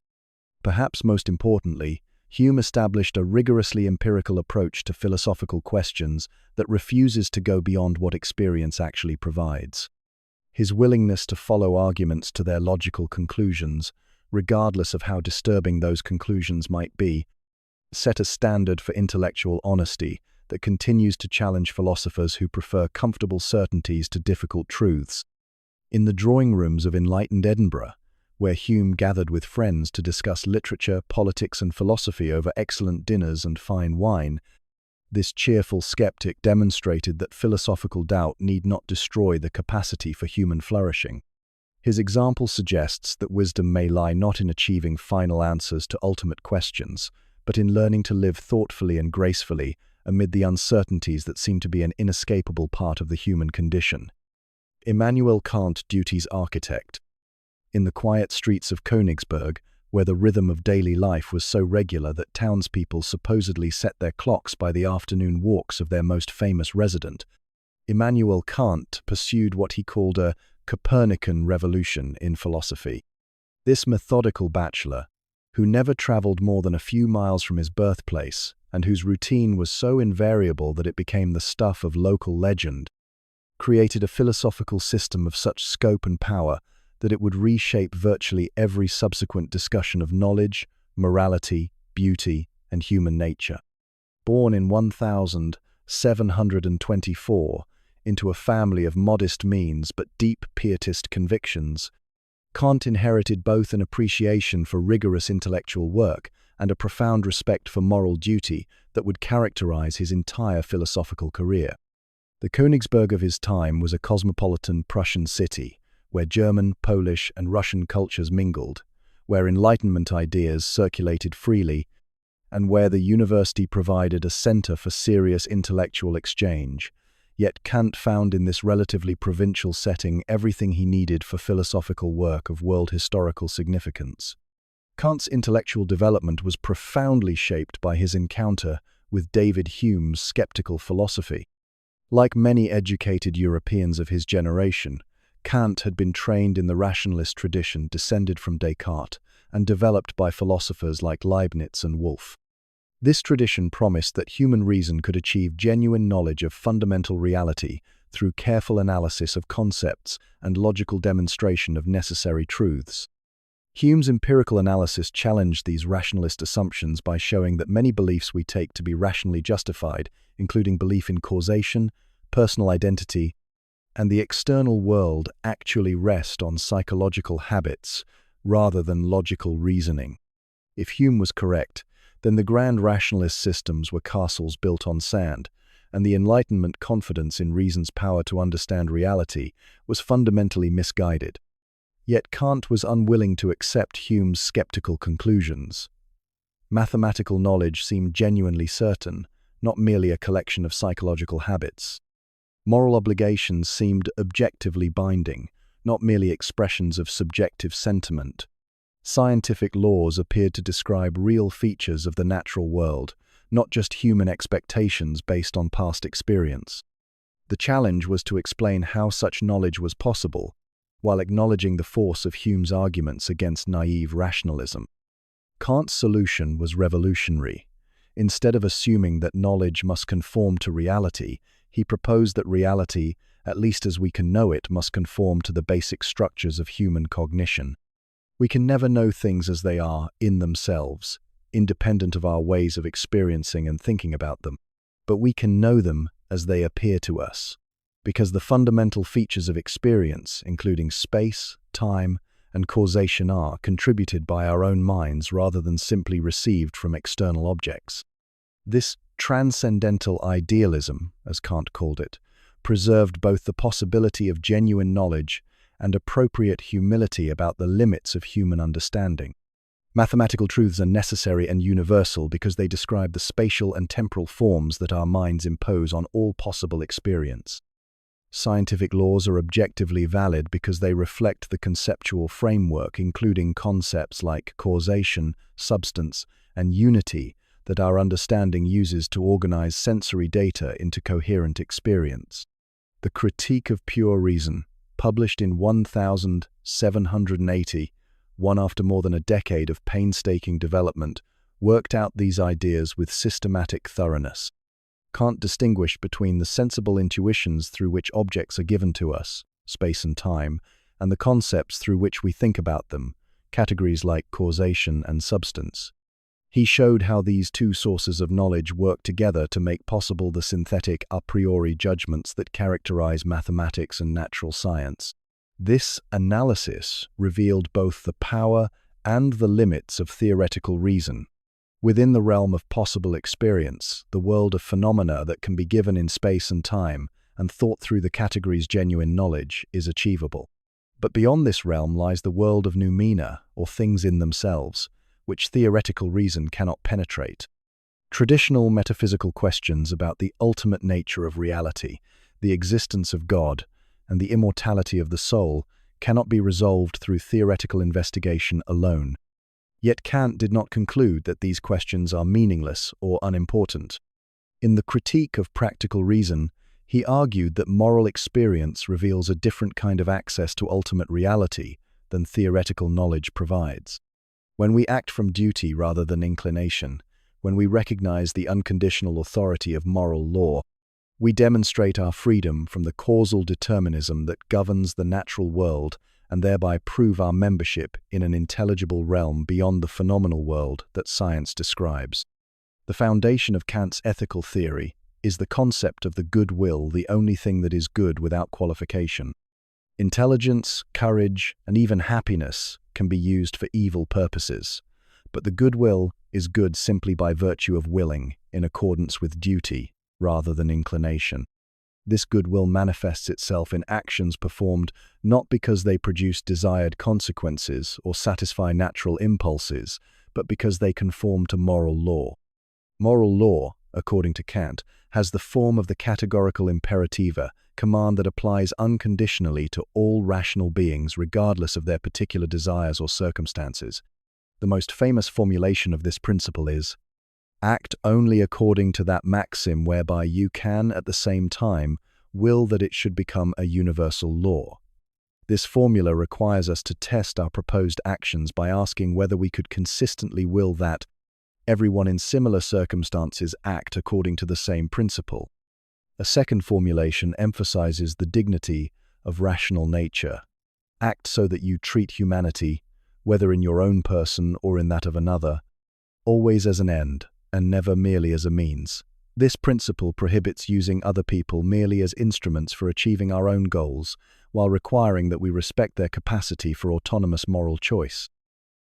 Perhaps most importantly, Hume established a rigorously empirical approach to philosophical questions that refuses to go beyond what experience actually provides. His willingness to follow arguments to their logical conclusions, regardless of how disturbing those conclusions might be, set a standard for intellectual honesty that continues to challenge philosophers who prefer comfortable certainties to difficult truths. In the drawing rooms of enlightened Edinburgh, where Hume gathered with friends to discuss literature, politics, and philosophy over excellent dinners and fine wine, this cheerful skeptic demonstrated that philosophical doubt need not destroy the capacity for human flourishing. His example suggests that wisdom may lie not in achieving final answers to ultimate questions, but in learning to live thoughtfully and gracefully amid the uncertainties that seem to be an inescapable part of the human condition. Immanuel Kant, duty's architect. In the quiet streets of Königsberg, where the rhythm of daily life was so regular that townspeople supposedly set their clocks by the afternoon walks of their most famous resident, Immanuel Kant pursued what he called a Copernican revolution in philosophy. This methodical bachelor, who never traveled more than a few miles from his birthplace and whose routine was so invariable that it became the stuff of local legend, created a philosophical system of such scope and power that it would reshape virtually every subsequent discussion of knowledge, morality, beauty, and human nature. Born in 1724 into a family of modest means but deep pietist convictions, Kant inherited both an appreciation for rigorous intellectual work and a profound respect for moral duty that would characterize his entire philosophical career. The Königsberg of his time was a cosmopolitan Prussian city, where German, Polish, and Russian cultures mingled, where Enlightenment ideas circulated freely, and where the university provided a center for serious intellectual exchange. Yet Kant found in this relatively provincial setting everything he needed for philosophical work of world historical significance. Kant's intellectual development was profoundly shaped by his encounter with David Hume's skeptical philosophy. Like many educated Europeans of his generation, Kant had been trained in the rationalist tradition descended from Descartes and developed by philosophers like Leibniz and Wolff. This tradition promised that human reason could achieve genuine knowledge of fundamental reality through careful analysis of concepts and logical demonstration of necessary truths. Hume's empirical analysis challenged these rationalist assumptions by showing that many beliefs we take to be rationally justified, including belief in causation, personal identity, and the external world, actually rest on psychological habits rather than logical reasoning. If Hume was correct, then the grand rationalist systems were castles built on sand, and the Enlightenment confidence in reason's power to understand reality was fundamentally misguided. Yet Kant was unwilling to accept Hume's skeptical conclusions. Mathematical knowledge seemed genuinely certain, not merely a collection of psychological habits. Moral obligations seemed objectively binding, not merely expressions of subjective sentiment. Scientific laws appeared to describe real features of the natural world, not just human expectations based on past experience. The challenge was to explain how such knowledge was possible, while acknowledging the force of Hume's arguments against naive rationalism. Kant's solution was revolutionary. Instead of assuming that knowledge must conform to reality, he proposed that reality, at least as we can know it, must conform to the basic structures of human cognition. We can never know things as they are in themselves, independent of our ways of experiencing and thinking about them, but we can know them as they appear to us, because the fundamental features of experience, including space, time, and causation, are contributed by our own minds rather than simply received from external objects. This transcendental idealism, as Kant called it, preserved both the possibility of genuine knowledge and appropriate humility about the limits of human understanding. Mathematical truths are necessary and universal because they describe the spatial and temporal forms that our minds impose on all possible experience. Scientific laws are objectively valid because they reflect the conceptual framework, including concepts like causation, substance, and unity, that our understanding uses to organize sensory data into coherent experience. The Critique of Pure Reason, published in 1780, one after more than a decade of painstaking development, worked out these ideas with systematic thoroughness. Kant distinguished between the sensible intuitions through which objects are given to us, space and time, and the concepts through which we think about them, categories like causation and substance. He showed how these two sources of knowledge work together to make possible the synthetic a priori judgments that characterize mathematics and natural science. This analysis revealed both the power and the limits of theoretical reason. Within the realm of possible experience, the world of phenomena that can be given in space and time and thought through the categories genuine knowledge is achievable. But beyond this realm lies the world of noumena, or things in themselves, which theoretical reason cannot penetrate. Traditional metaphysical questions about the ultimate nature of reality, the existence of God, and the immortality of the soul cannot be resolved through theoretical investigation alone. Yet Kant did not conclude that these questions are meaningless or unimportant. In the Critique of Practical Reason, he argued that moral experience reveals a different kind of access to ultimate reality than theoretical knowledge provides. When we act from duty rather than inclination, when we recognize the unconditional authority of moral law, we demonstrate our freedom from the causal determinism that governs the natural world and thereby prove our membership in an intelligible realm beyond the phenomenal world that science describes. The foundation of Kant's ethical theory is the concept of the good will, the only thing that is good without qualification. Intelligence, courage, and even happiness can be used for evil purposes, but the good will is good simply by virtue of willing in accordance with duty rather than inclination. This goodwill manifests itself in actions performed not because they produce desired consequences or satisfy natural impulses, but because they conform to moral law. Moral law, according to Kant, has the form of the categorical imperativa, command that applies unconditionally to all rational beings regardless of their particular desires or circumstances. The most famous formulation of this principle is, Act only according to that maxim whereby you can, at the same time, will that it should become a universal law. This formula requires us to test our proposed actions by asking whether we could consistently will that everyone in similar circumstances act according to the same principle. A second formulation emphasizes the dignity of rational nature. Act so that you treat humanity, whether in your own person or in that of another, always as an end, and never merely as a means. This principle prohibits using other people merely as instruments for achieving our own goals, while requiring that we respect their capacity for autonomous moral choice.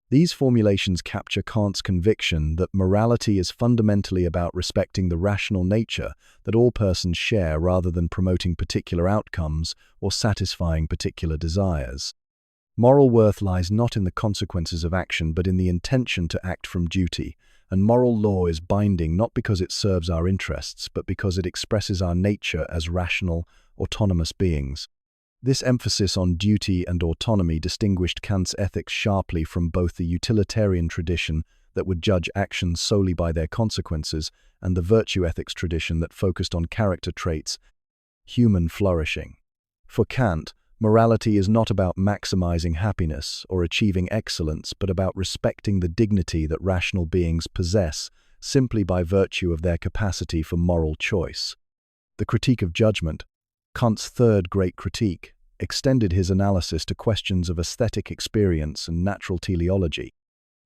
These formulations capture Kant's conviction that morality is fundamentally about respecting the rational nature that all persons share rather than promoting particular outcomes or satisfying particular desires. Moral worth lies not in the consequences of action but in the intention to act from duty, and moral law is binding not because it serves our interests but because it expresses our nature as rational, autonomous beings. This emphasis on duty and autonomy distinguished Kant's ethics sharply from both the utilitarian tradition that would judge actions solely by their consequences and the virtue ethics tradition that focused on character traits, human flourishing. For Kant, morality is not about maximizing happiness or achieving excellence, but about respecting the dignity that rational beings possess simply by virtue of their capacity for moral choice. The critique of judgment, Kant's third great critique, extended his analysis to questions of aesthetic experience and natural teleology.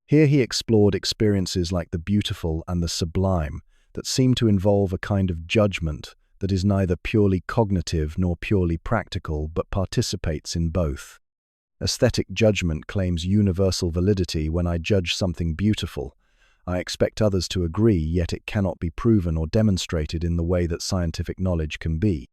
Here he explored experiences like the beautiful and the sublime that seem to involve a kind of judgment that is neither purely cognitive nor purely practical but participates in both. Aesthetic judgment claims universal validity. When I judge something beautiful, I expect others to agree, yet it cannot be proven or demonstrated in the way that scientific knowledge can be.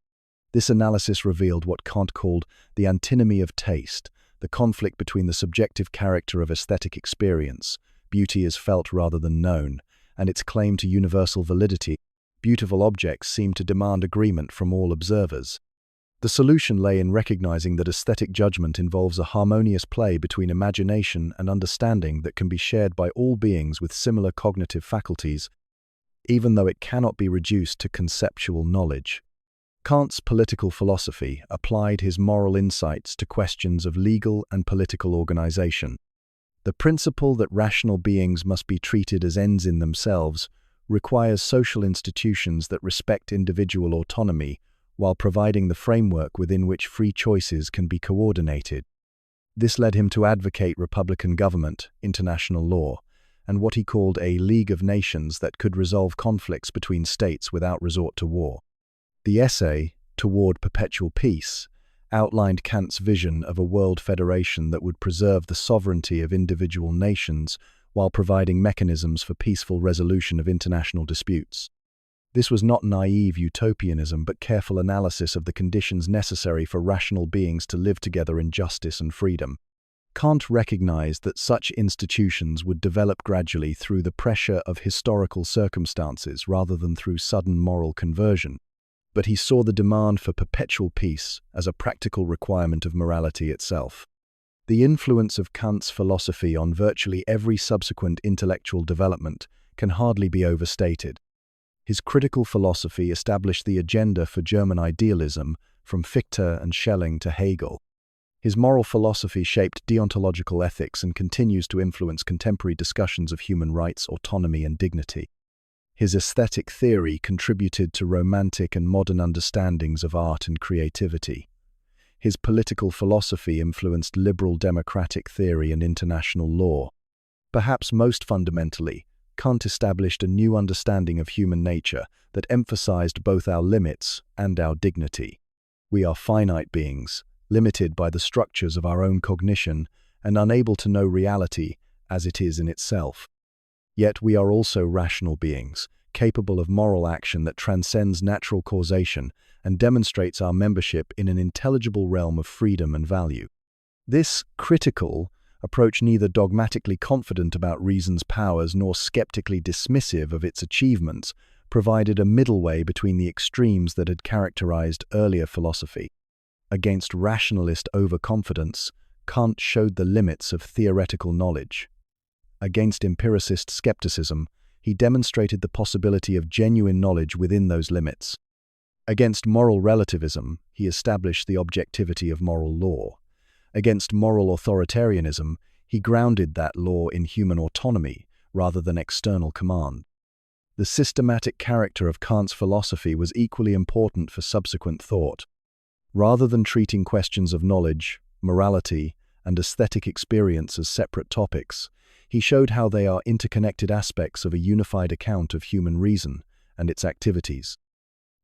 This analysis revealed what Kant called the antinomy of taste, the conflict between the subjective character of aesthetic experience, beauty is felt rather than known, and its claim to universal validity. Beautiful objects seem to demand agreement from all observers. The solution lay in recognizing that aesthetic judgment involves a harmonious play between imagination and understanding that can be shared by all beings with similar cognitive faculties, even though it cannot be reduced to conceptual knowledge. Kant's political philosophy applied his moral insights to questions of legal and political organization. The principle that rational beings must be treated as ends in themselves requires social institutions that respect individual autonomy while providing the framework within which free choices can be coordinated. This led him to advocate republican government, international law, and what he called a League of Nations that could resolve conflicts between states without resort to war. The essay, Toward Perpetual Peace, outlined Kant's vision of a world federation that would preserve the sovereignty of individual nations while providing mechanisms for peaceful resolution of international disputes. This was not naive utopianism, but careful analysis of the conditions necessary for rational beings to live together in justice and freedom. Kant recognized that such institutions would develop gradually through the pressure of historical circumstances rather than through sudden moral conversion. But he saw the demand for perpetual peace as a practical requirement of morality itself. The influence of Kant's philosophy on virtually every subsequent intellectual development can hardly be overstated. His critical philosophy established the agenda for German idealism, from Fichte and Schelling to Hegel. His moral philosophy shaped deontological ethics and continues to influence contemporary discussions of human rights, autonomy, and dignity. His aesthetic theory contributed to romantic and modern understandings of art and creativity. His political philosophy influenced liberal democratic theory and international law. Perhaps most fundamentally, Kant established a new understanding of human nature that emphasized both our limits and our dignity. We are finite beings, limited by the structures of our own cognition and unable to know reality as it is in itself. Yet we are also rational beings, capable of moral action that transcends natural causation and demonstrates our membership in an intelligible realm of freedom and value. This critical approach, neither dogmatically confident about reason's powers nor skeptically dismissive of its achievements, provided a middle way between the extremes that had characterized earlier philosophy. Against rationalist overconfidence, Kant showed the limits of theoretical knowledge. Against empiricist skepticism, he demonstrated the possibility of genuine knowledge within those limits. Against moral relativism, he established the objectivity of moral law. Against moral authoritarianism, he grounded that law in human autonomy rather than external command. The systematic character of Kant's philosophy was equally important for subsequent thought. Rather than treating questions of knowledge, morality, and aesthetic experience as separate topics, he showed how they are interconnected aspects of a unified account of human reason and its activities.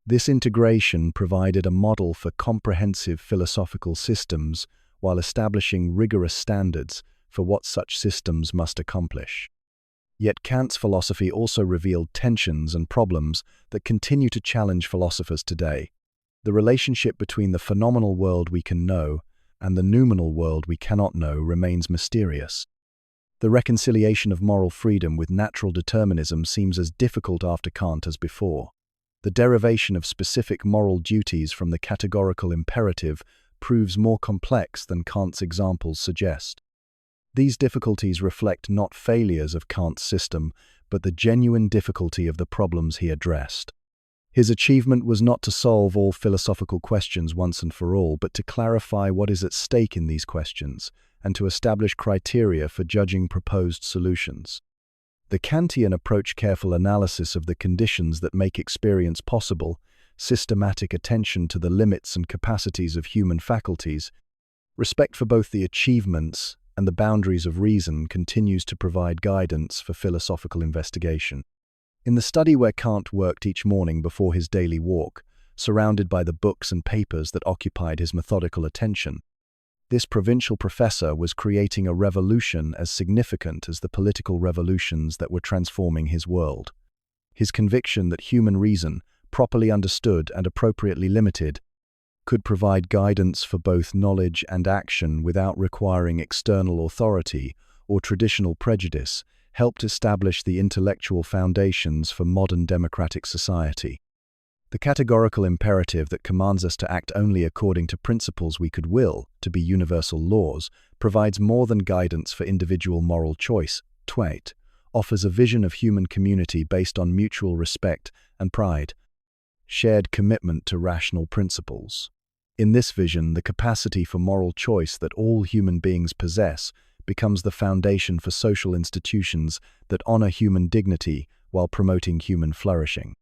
This integration provided a model for comprehensive philosophical systems while establishing rigorous standards for what such systems must accomplish. Yet Kant's philosophy also revealed tensions and problems that continue to challenge philosophers today. The relationship between the phenomenal world we can know and the noumenal world we cannot know remains mysterious. The reconciliation of moral freedom with natural determinism seems as difficult after Kant as before. The derivation of specific moral duties from the categorical imperative proves more complex than Kant's examples suggest. These difficulties reflect not failures of Kant's system, but the genuine difficulty of the problems he addressed. His achievement was not to solve all philosophical questions once and for all, but to clarify what is at stake in these questions, and to establish criteria for judging proposed solutions. The Kantian approach careful analysis of the conditions that make experience possible, systematic attention to the limits and capacities of human faculties, respect for both the achievements and the boundaries of reason continues to provide guidance for philosophical investigation. In the study where Kant worked each morning before his daily walk, surrounded by the books and papers that occupied his methodical attention, this provincial professor was creating a revolution as significant as the political revolutions that were transforming his world. His conviction that human reason, properly understood and appropriately limited, could provide guidance for both knowledge and action without requiring external authority or traditional prejudice, helped establish the intellectual foundations for modern democratic society. The categorical imperative that commands us to act only according to principles we could will to be universal laws provides more than guidance for individual moral choice. Twait offers a vision of human community based on mutual respect and pride, shared commitment to rational principles. In this vision, the capacity for moral choice that all human beings possess becomes the foundation for social institutions that honor human dignity while promoting human flourishing.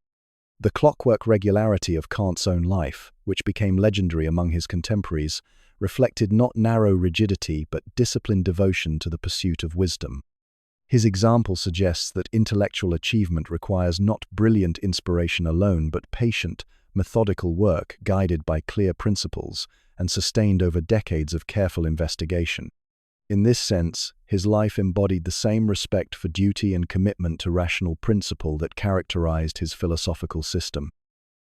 The clockwork regularity of Kant's own life, which became legendary among his contemporaries, reflected not narrow rigidity but disciplined devotion to the pursuit of wisdom. His example suggests that intellectual achievement requires not brilliant inspiration alone but patient, methodical work guided by clear principles and sustained over decades of careful investigation. In this sense, his life embodied the same respect for duty and commitment to rational principle that characterized his philosophical system.